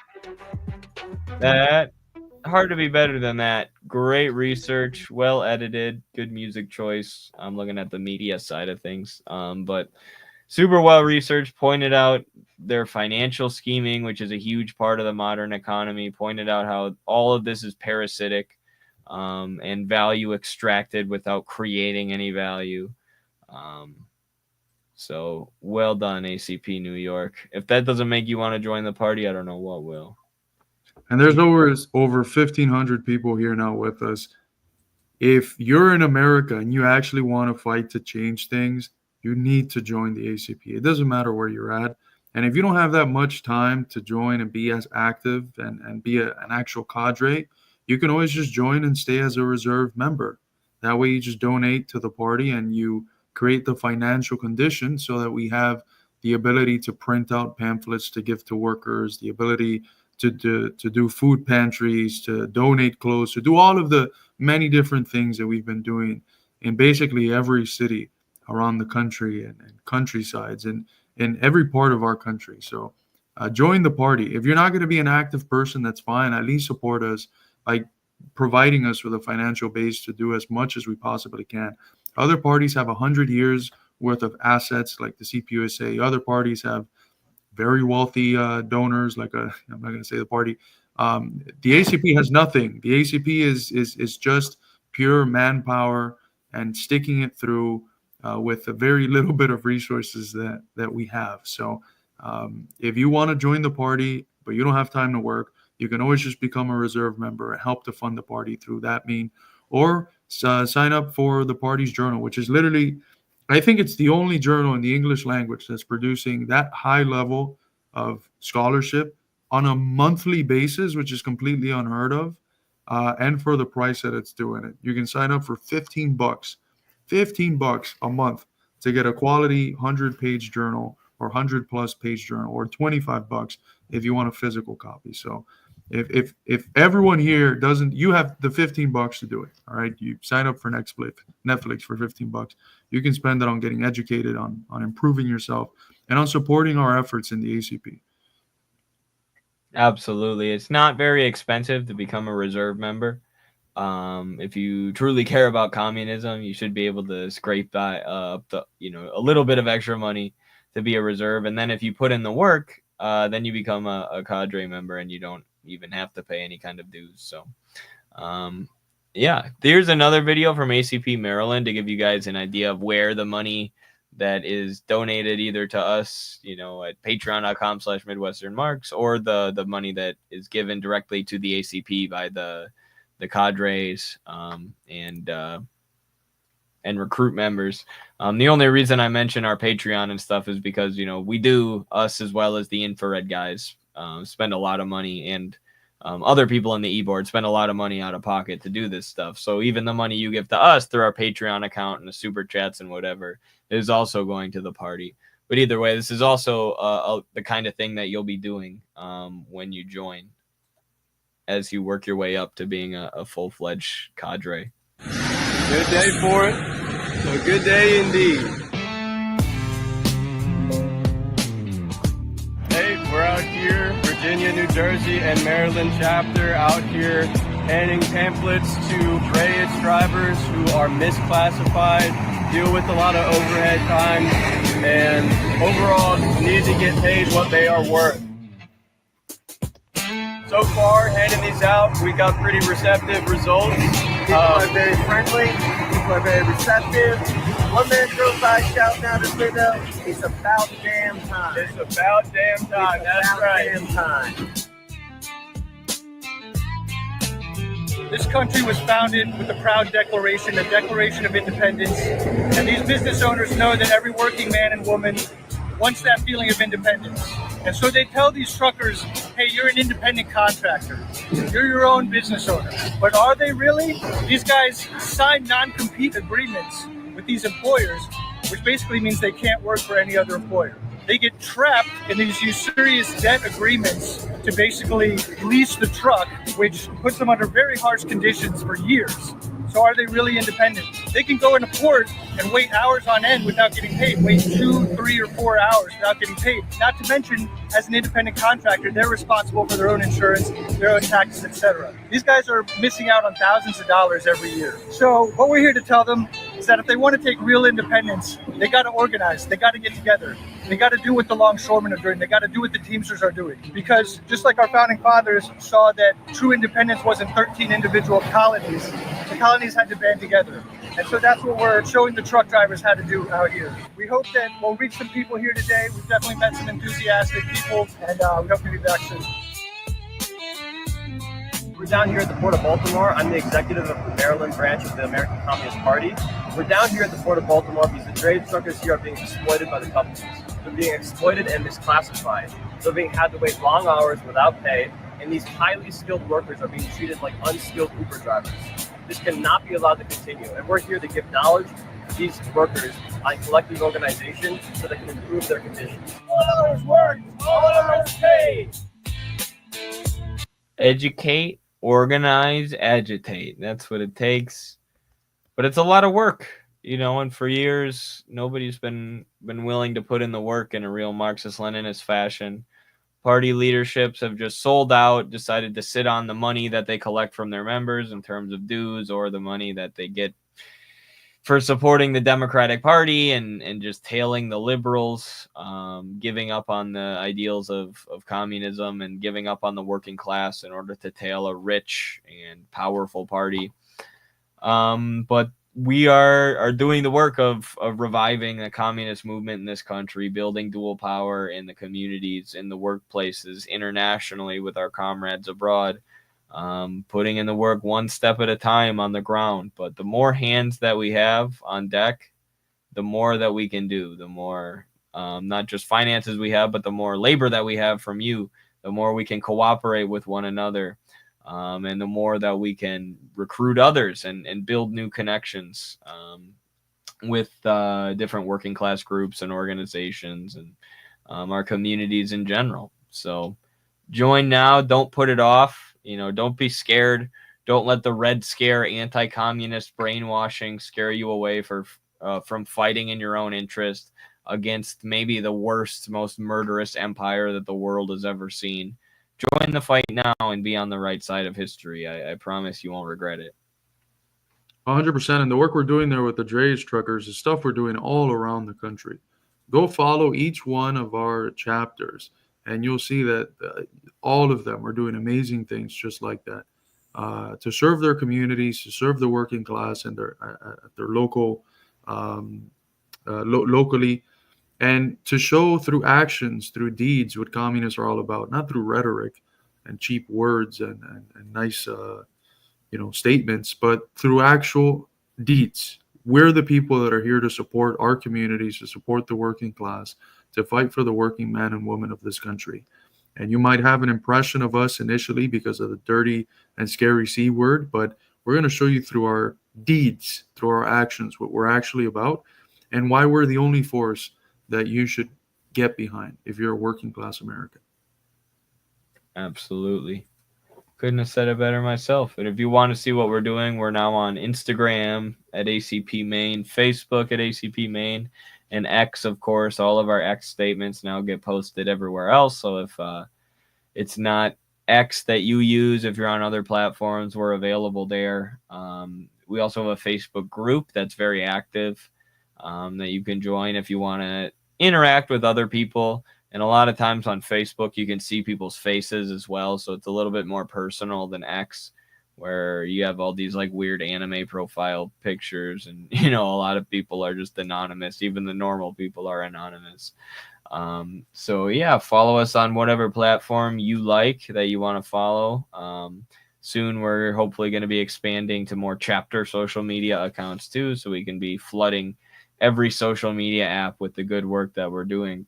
That hard to be better than that. Great research, well edited, good music choice. I'm looking at the media side of things, but super well researched. Pointed out their financial scheming, which is a huge part of the modern economy. Pointed out how all of this is parasitic and value extracted without creating any value. So well done, ACP New York. If that doesn't make you want to join the party, I don't know what will. And there's over 1,500 people here now with us. If you're in America and you actually want to fight to change things, you need to join the ACP. It doesn't matter where you're at. And if you don't have that much time to join and be as active and be an actual cadre, you can always just join and stay as a reserve member. That way you just donate to the party and you create the financial conditions so that we have the ability to print out pamphlets to give to workers, the ability to do food pantries, to donate clothes, to do all of the many different things that we've been doing in basically every city around the country and countrysides and in every part of our country. So join the party. If you're not going to be an active person, that's fine. At least support us by providing us with a financial base to do as much as we possibly can. Other parties have 100 years worth of assets like the CPUSA. Other parties have very wealthy donors, like I'm not going to say the party. The ACP has nothing. The ACP is just pure manpower and sticking it through with a very little bit of resources that we have. So if you want to join the party, but you don't have time to work, you can always just become a reserve member and help to fund the party through that mean, or sign up for the party's journal, which is literally, I think it's the only journal in the English language that's producing that high level of scholarship on a monthly basis, which is completely unheard of, and for the price that it's doing it. You can sign up for $15 a month to get a quality 100-page journal or 100-plus page journal, or $25 if you want a physical copy. So If everyone here doesn't, you have the $15 to do it. All right, you sign up for Netflix for $15. You can spend that on getting educated, on improving yourself, and on supporting our efforts in the ACP. Absolutely. It's not very expensive to become a reserve member. If you truly care about communism, you should be able to scrape that up a little bit of extra money to be a reserve. And then if you put in the work, then you become a cadre member and you don't even have to pay any kind of dues. So, yeah, there's another video from ACP Maryland to give you guys an idea of where the money that is donated either to us, at patreon.com/MidwesternMarks, or the money that is given directly to the ACP by the cadres and recruit members. The only reason I mention our Patreon and stuff is because, we do, us as well as the infrared guys, spend a lot of money, and other people in the e-board spend a lot of money out of pocket to do this stuff. So even the money you give to us through our Patreon account and the super chats and whatever is also going to the party. But either way, this is also the kind of thing that you'll be doing when you join, as you work your way up to being a full-fledged cadre. Good day for it. A good day indeed. Hey, we're out here, Virginia, New Jersey, and Maryland chapter, out here handing pamphlets to drayage drivers who are misclassified, deal with a lot of overhead time, and overall need to get paid what they are worth. So far, handing these out, we got pretty receptive results. People are very friendly. People are very receptive. One man drove by shouting out his window, "It's about damn time." It's about damn time. That's right. Damn time. This country was founded with a proud declaration, a Declaration of Independence, and these business owners know that every working man and woman wants that feeling of independence. And so they tell these truckers, hey, you're an independent contractor. You're your own business owner. But are they really? These guys sign non-compete agreements with these employers, which basically means they can't work for any other employer. They get trapped in these usurious debt agreements to basically lease the truck, which puts them under very harsh conditions for years. So are they really independent? They can go in a port and wait hours on end without getting paid, wait 2, 3, or 4 hours without getting paid. Not to mention, as an independent contractor, they're responsible for their own insurance, their own taxes, etc. These guys are missing out on thousands of dollars every year. So what we're here to tell them is that if they want to take real independence, they got to organize, they got to get together. They got to do what the longshoremen are doing. They got to do what the Teamsters are doing. Because just like our founding fathers saw that true independence wasn't 13 individual colonies, the colonies had to band together. And so that's what we're showing the truck drivers how to do out here. We hope that we'll reach some people here today. We've definitely met some enthusiastic people, and we hope to be back soon. We're down here at the Port of Baltimore. I'm the executive of the Maryland branch of the American Communist Party. We're down here at the Port of Baltimore because the trade truckers here are being exploited by the companies. They're being exploited and misclassified. They're being had to wait long hours without pay, and these highly skilled workers are being treated like unskilled Uber drivers. This cannot be allowed to continue, and we're here to give knowledge to these workers on collective organization so they can improve their conditions. All hours worked, all hours paid. Educate, organize, agitate. That's what it takes. But it's a lot of work, and for years, nobody's been willing to put in the work in a real Marxist-Leninist fashion. Party leaderships have just sold out, decided to sit on the money that they collect from their members in terms of dues, or the money that they get for supporting the Democratic Party and just tailing the liberals, giving up on the ideals of communism and giving up on the working class in order to tail a rich and powerful party. But we are doing the work of reviving the communist movement in this country, building dual power in the communities, in the workplaces, internationally with our comrades abroad, putting in the work one step at a time on the ground. But the more hands that we have on deck, the more that we can do, the more not just finances we have, but the more labor that we have from you, the more we can cooperate with one another. And the more that we can recruit others and build new connections with different working class groups and organizations and our communities in general. So Join now. Don't put it off. Don't be scared. Don't let the Red Scare anti-communist brainwashing scare you away from fighting in your own interest against maybe the worst, most murderous empire that the world has ever seen. Join the fight now and be on the right side of history. I promise you won't regret it. 100%. And the work we're doing there with the drayage truckers is stuff we're doing all around the country. Go follow each one of our chapters, and you'll see that all of them are doing amazing things just like that, to serve their communities, to serve the working class and their local, locally, and to show through actions, through deeds, what communists are all about, not through rhetoric and cheap words and nice statements, but through actual deeds. We're the people that are here to support our communities, to support the working class, to fight for the working man and woman of this country. And you might have an impression of us initially because of the dirty and scary C word, but we're going to show you through our deeds, through our actions, what we're actually about and why we're the only force that you should get behind if you're a working class American. Absolutely. Couldn't have said it better myself. And if you want to see what we're doing, we're now on Instagram at ACP Maine, Facebook at ACP Maine, and X, of course. All of our X statements now get posted everywhere else. So if it's not X that you use, if you're on other platforms, we're available there. We also have a Facebook group that's very active that you can join if you want to interact with other people. And a lot of times on Facebook, you can see people's faces as well. So it's a little bit more personal than X, where you have all these like weird anime profile pictures. And, a lot of people are just anonymous. Even the normal people are anonymous. So yeah, follow us on whatever platform you like that you want to follow. Soon we're hopefully going to be expanding to more chapter social media accounts too, so we can be flooding every social media app with the good work that we're doing.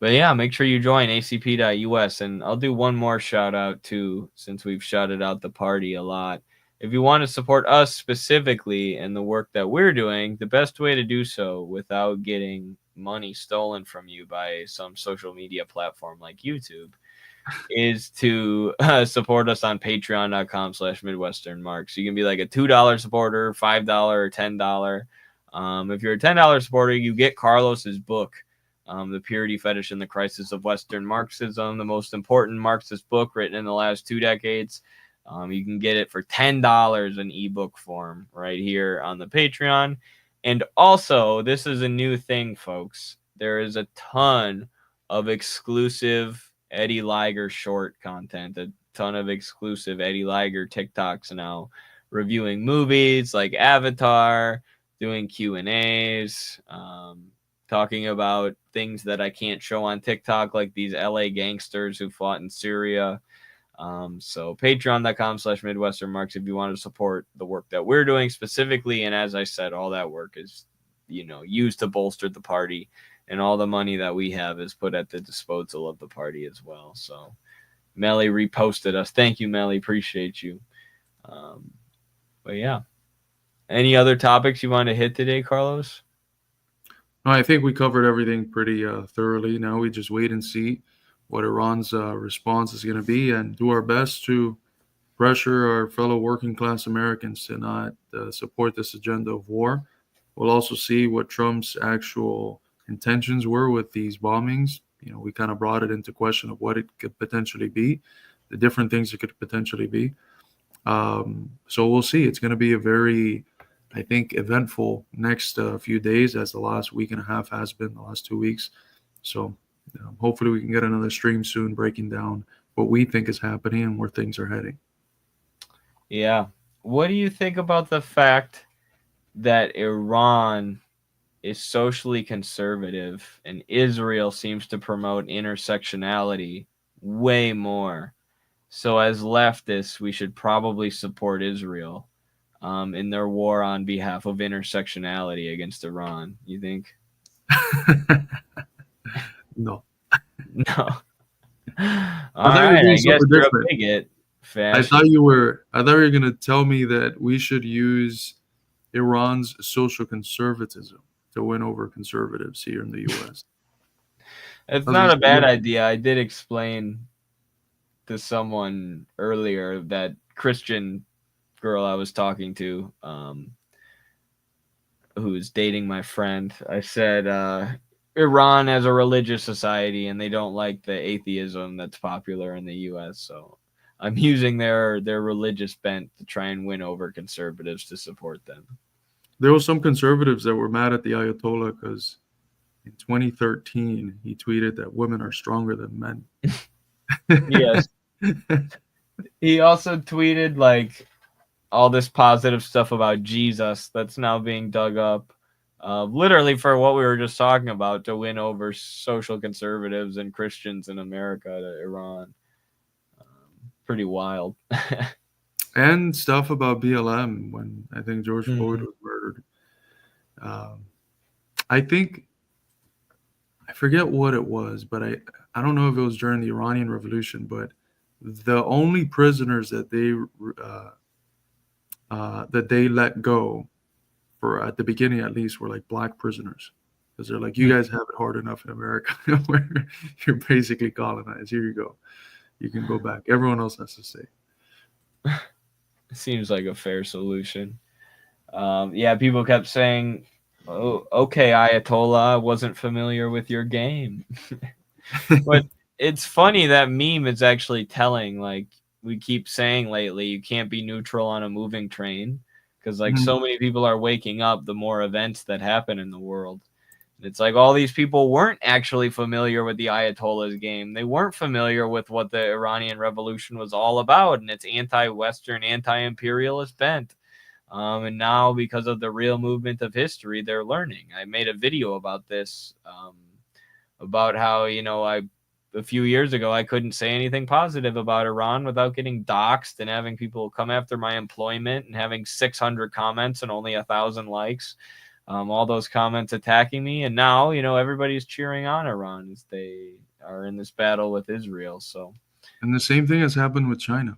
But yeah, make sure you join acp.us. And I'll do one more shout out too, since we've shouted out the party a lot. If you want to support us specifically and the work that we're doing, the best way to do so without getting money stolen from you by some social media platform like YouTube is to support us on patreon.com/MidwesternMarks. You can be like a $2 supporter, $5 or $10. If you're a $10 supporter, you get Carlos's book, The Purity, Fetish, and the Crisis of Western Marxism, the most important Marxist book written in the last 2 decades. You can get it for $10 in ebook form right here on the Patreon. And also, this is a new thing, folks. There is a ton of exclusive Eddie Liger short content, a ton of exclusive Eddie Liger TikToks now, reviewing movies like Avatar, doing Q&As, talking about things that I can't show on TikTok, like these LA gangsters who fought in Syria. So patreon.com/MidwesternMarks if you want to support the work that we're doing specifically. And as I said, all that work is, used to bolster the party, and all the money that we have is put at the disposal of the party as well. So Melly reposted us. Thank you, Melly. Appreciate you. But yeah. Any other topics you want to hit today, Carlos? No, I think we covered everything pretty thoroughly. Now we just wait and see what Iran's response is going to be and do our best to pressure our fellow working class Americans to not support this agenda of war. We'll also see what Trump's actual intentions were with these bombings. We kind of brought it into question of what it could potentially be, the different things it could potentially be. So we'll see. It's going to be a very, I think, eventful next few days, as the last week and a half has been, the last 2 weeks. So hopefully we can get another stream soon breaking down what we think is happening and where things are heading. Yeah. What do you think about the fact that Iran is socially conservative and Israel seems to promote intersectionality way more? So as leftists, we should probably support Israel in their war on behalf of intersectionality against Iran. You think? No. No. All right, I guess you're a bigot. I thought you were going to tell me that we should use Iran's social conservatism to win over conservatives here in the U.S. It's not a bad idea. I did explain to someone earlier, that Christian girl I was talking to, who was dating my friend. I said Iran has a religious society and they don't like the atheism that's popular in the U.S. So I'm using their religious bent to try and win over conservatives to support them. There were some conservatives that were mad at the Ayatollah because in 2013 he tweeted that women are stronger than men. Yes. He also tweeted like all this positive stuff about Jesus that's now being dug up, literally for what we were just talking about, to win over social conservatives and Christians in America to Iran. Pretty wild. And stuff about BLM when I think George Floyd was murdered. I think, I forget what it was, but I don't know if it was during the Iranian Revolution, but the only prisoners that they let go, for at the beginning at least, were like black prisoners, because they're like, you guys have it hard enough in America where you're basically colonized. Here you go, you can go back. Everyone else has to stay. Seems like a fair solution. Yeah, people kept saying, "Oh, okay, Ayatollah, I wasn't familiar with your game." But it's funny, that meme is actually telling. Like, we keep saying lately, you can't be neutral on a moving train, because like so many people are waking up the more events that happen in the world. It's like all these people weren't actually familiar with the Ayatollah's game. They weren't familiar with what the Iranian Revolution was all about, and its anti-Western, anti-imperialist bent. And now, because of the real movement of history, they're learning. I made a video about this, about how, a few years ago, I couldn't say anything positive about Iran without getting doxxed and having people come after my employment and having 600 comments and only 1,000 likes. All those comments attacking me. And now, everybody's cheering on Iran as they are in this battle with Israel. So, and the same thing has happened with China.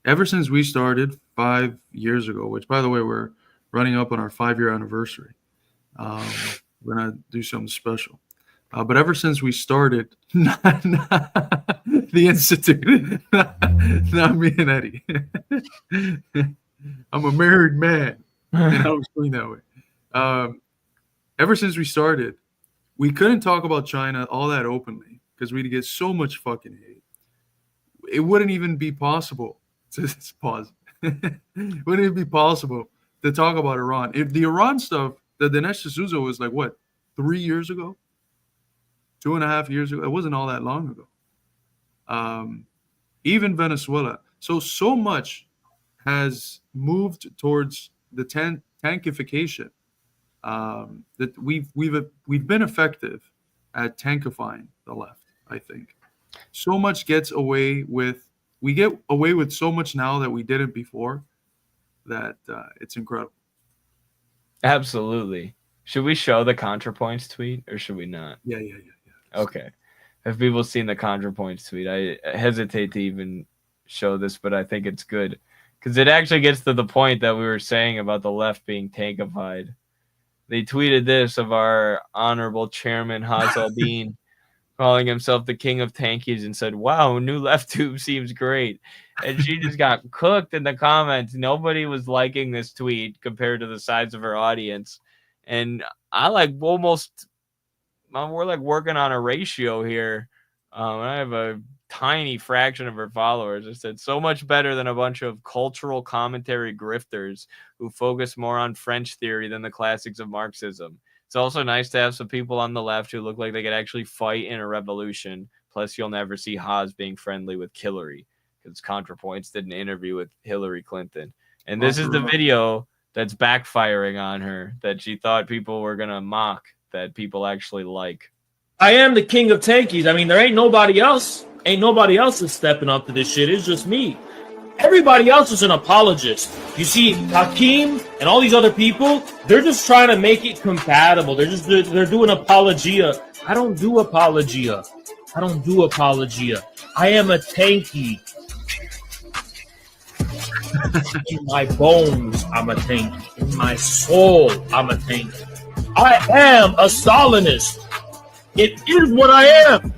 Ever since we started 5 years ago, which, by the way, we're running up on our 5-year anniversary. We're going to do something special. But ever since we started, not the Institute, not me and Eddie. I'm a married man, and I was feeling that way. Ever since we started, we couldn't talk about China all that openly because we'd get so much fucking hate. It wouldn't even be possible. Just pause. Wouldn't it be possible to talk about Iran? If the Iran stuff, the Dinesh D'Souza was like, what, 3 years ago? 2.5 years ago? It wasn't all that long ago. Even Venezuela. So much has moved towards the tankification that we've been effective at tankifying the left, I think. So much gets away with, we get away with so much now that we didn't before, that it's incredible. Absolutely. Should we show the ContraPoints tweet or should we not? Yeah. Okay. Have people seen the ContraPoints tweet? I hesitate to even show this, but I think it's good because it actually gets to the point that we were saying about the left being tankified. They tweeted this of our honorable chairman, Haz al-Din, calling himself the king of tankies, and said, "Wow, new left tube seems great." And she just got cooked in the comments. Nobody was liking this tweet compared to the size of her audience. And I we're like working on a ratio here. I have a tiny fraction of her followers. I said, so much better than a bunch of cultural commentary grifters who focus more on French theory than the classics of Marxism. It's also nice to have some people on the left who look like they could actually fight in a revolution. Plus, you'll never see Haas being friendly with Hillary because ContraPoints did an interview with Hillary Clinton. And this is the video that's backfiring on her, that she thought people were going to mock, that people actually like. I am the king of tankies. I mean, there ain't nobody else. Ain't nobody else is stepping up to this shit. It's just me. Everybody else is an apologist. You see, Hakeem and all these other people, they're just trying to make it compatible. They're doing apologia. I don't do apologia. I am a tanky. In my bones, I'm a tanky. In my soul, I'm a tanky. I am a Stalinist. It is what I am.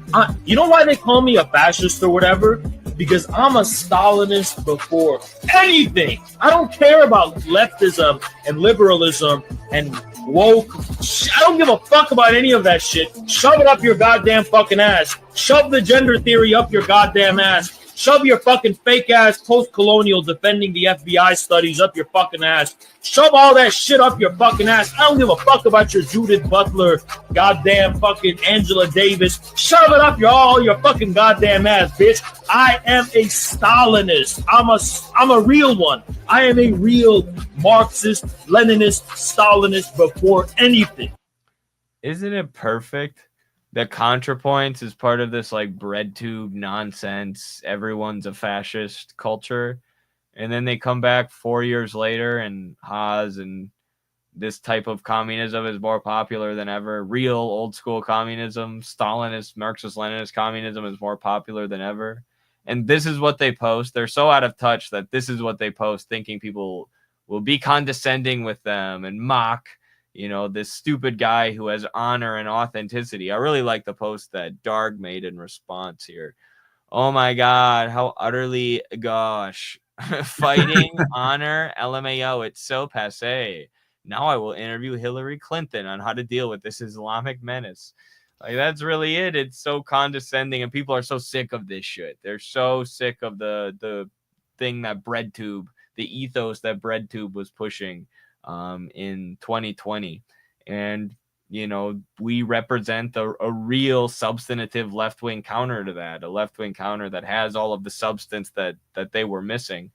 You know why they call me a fascist or whatever? Because I'm a Stalinist before anything. I don't care about leftism and liberalism and woke. I don't give a fuck about any of that shit. Shove it up your goddamn fucking ass. Shove the gender theory up your goddamn ass. Shove your fucking fake ass post-colonial defending the FBI studies up your fucking ass. Shove all that shit up your fucking ass. I don't give a fuck about your Judith Butler, goddamn fucking Angela Davis. Shove it up all your fucking goddamn ass, bitch. I am a Stalinist. I'm a real one. I am a real Marxist, Leninist, Stalinist before anything. Isn't it perfect? The ContraPoints is part of this like bread tube nonsense. Everyone's a fascist culture. And then they come back 4 years later and Haas and this type of communism is more popular than ever. Real old school communism, Stalinist, Marxist, Leninist communism is more popular than ever. And this is what they post. They're so out of touch that this is what they post, thinking people will be condescending with them and mock, you know, this stupid guy who has honor and authenticity. I really like the post that Darg made in response here. Oh my God, how utterly gosh. Fighting, honor, LMAO, it's so passe. Now I will interview Hillary Clinton on how to deal with this Islamic menace. Like, that's really it. It's so condescending, and people are so sick of this shit. They're so sick of the thing that BreadTube, the ethos that BreadTube was pushing in 2020. And, you know, we represent a real substantive left-wing counter to that, a left-wing counter that has all of the substance that they were missing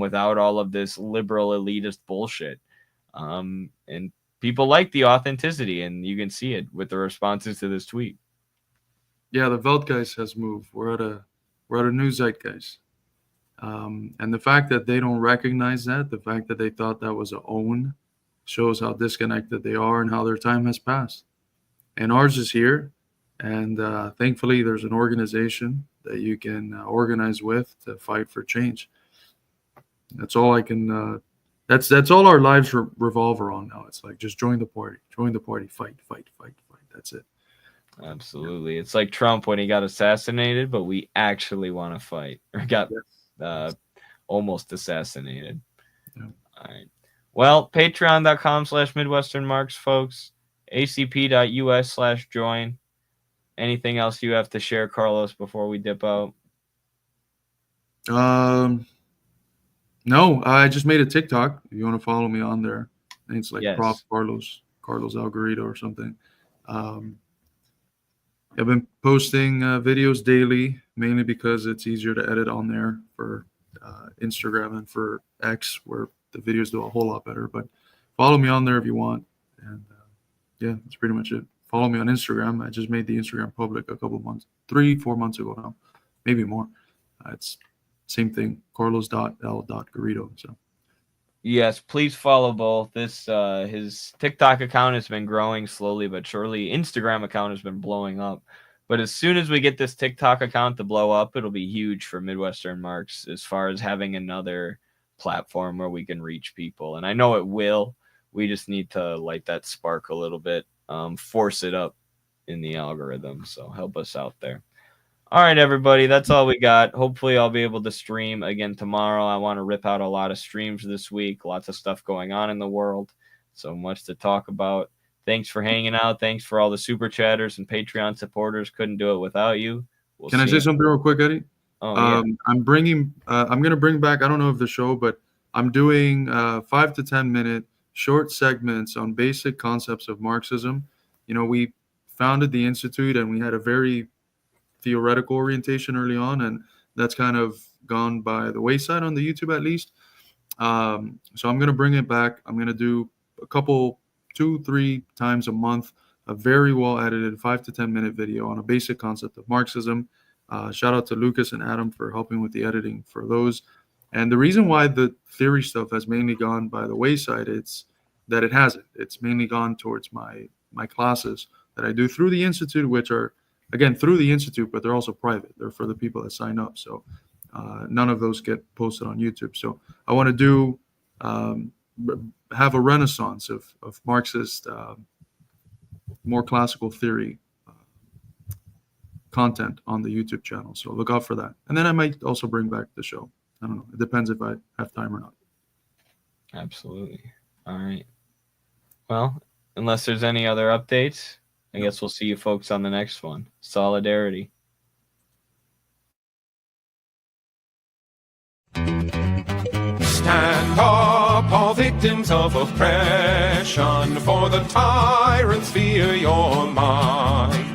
without all of this liberal elitist bullshit. And people like the authenticity, and you can see it with the responses to this tweet. Yeah, the Weltgeist has moved. We're at a new zeitgeist. And the fact that they don't recognize that, the fact that they thought that was a own, shows how disconnected they are and how their time has passed. And ours is here. And thankfully, there's an organization that you can organize with to fight for change. That's all I can. That's all our lives revolve around now. It's like, just join the party, fight. That's it. Absolutely. It's like Trump when he got assassinated, but we actually want to fight, or got almost assassinated. Yeah. All right. Well, patreon.com/MidwesternMarks, folks. acp.us/join. Anything else you have to share, Carlos, before we dip out? No, I just made a TikTok. If you want to follow me on there, I think it's like Prof. Carlos Algarito or something. I've been posting videos daily, mainly because it's easier to edit on there for Instagram and for X, where the videos do a whole lot better. But follow me on there if you want. And yeah, that's pretty much it. Follow me on Instagram. I just made the Instagram public a couple months, 3-4 months ago now, maybe more. It's same thing, carlos.l.garrido. So yes, please follow both. This his TikTok account has been growing slowly but surely. Instagram account has been blowing up. But as soon as we get this TikTok account to blow up, it'll be huge for Midwestern Marks as far as having another platform where we can reach people. And I know it will. We just need to light that spark a little bit, force it up in the algorithm. So help us out there. All right, everybody, that's all we got. Hopefully I'll be able to stream again tomorrow. I want to rip out a lot of streams this week. Lots of stuff going on in the world. So much to talk about. Thanks for hanging out. Thanks for all the super chatters and Patreon supporters. Couldn't do it without you. Can I say something real quick, Eddie? Oh, yeah. I'm going to bring back, I don't know if the show, but I'm doing 5 to 10 minute short segments on basic concepts of Marxism. You know, we founded the Institute and we had a very theoretical orientation early on, and that's kind of gone by the wayside on the YouTube, at least. So I'm going to bring it back. I'm going to do a couple, 2-3 times a month, a very well edited 5 to 10 minute video on a basic concept of Marxism. Shout out to Lucas and Adam for helping with the editing for those. And the reason why the theory stuff has mainly gone by the wayside, it's that it hasn't. It's mainly gone towards my classes that I do through the Institute, which are, again, through the Institute, but they're also private. They're for the people that sign up. So none of those get posted on YouTube. So I want to do, have a renaissance of Marxist, more classical theory content on the YouTube channel. So look out for that. And then I might also bring back the show. I don't know. It depends if I have time or not. Absolutely. All right. Well, unless there's any other updates, I guess we'll see you folks on the next one. Solidarity. Stand up, all victims of oppression, for the tyrants fear your might.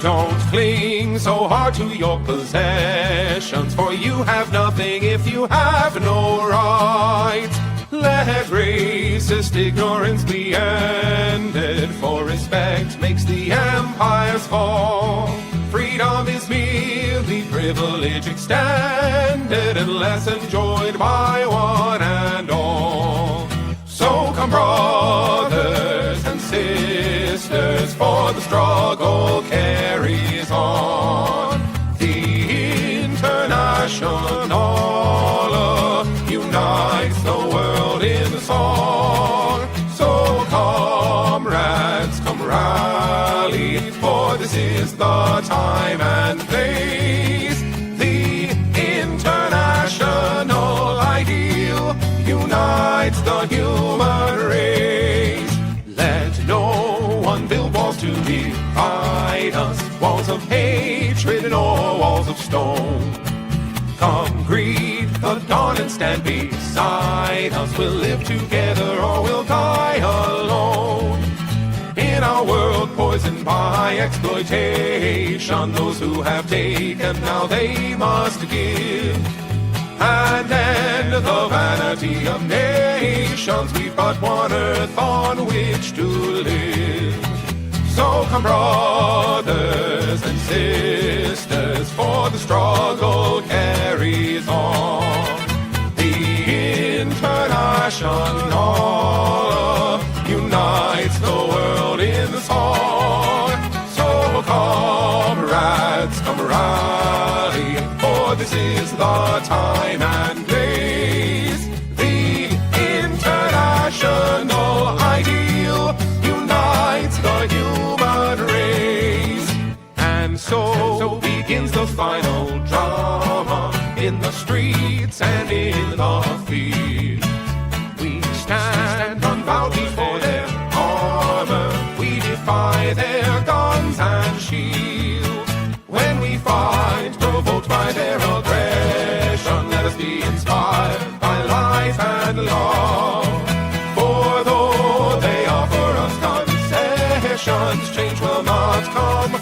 Don't cling so hard to your possessions, for you have nothing if you have no right. Let racist ignorance be ended, for respect makes the empires fall. Freedom is merely privilege extended, unless enjoyed by one and all. So come, brothers and sisters, for the struggle carries on. The International unites the world in song. So comrades, come rally, for this is the time and place. The international ideal unites the human race. Let no one build walls to divide us, walls of hatred nor walls of stone. Come greet the dawn and stand beside us. We'll live together or we'll die alone. In our world poisoned by exploitation, those who have taken, now they must give. And end the vanity of nations, we've but one earth on which to live. So come, brothers and sisters, for the struggle carries on. The International unites the world in the song. So comrades, come rally, for this is the time and place. The international ideal unites the human race. And so begins the final drama, in the streets and in the field. We stand unbowed before their armor, we defy their guns and shields. When we fight, provoked by their aggression, let us be inspired by life and love. For though they offer us concessions, change will not come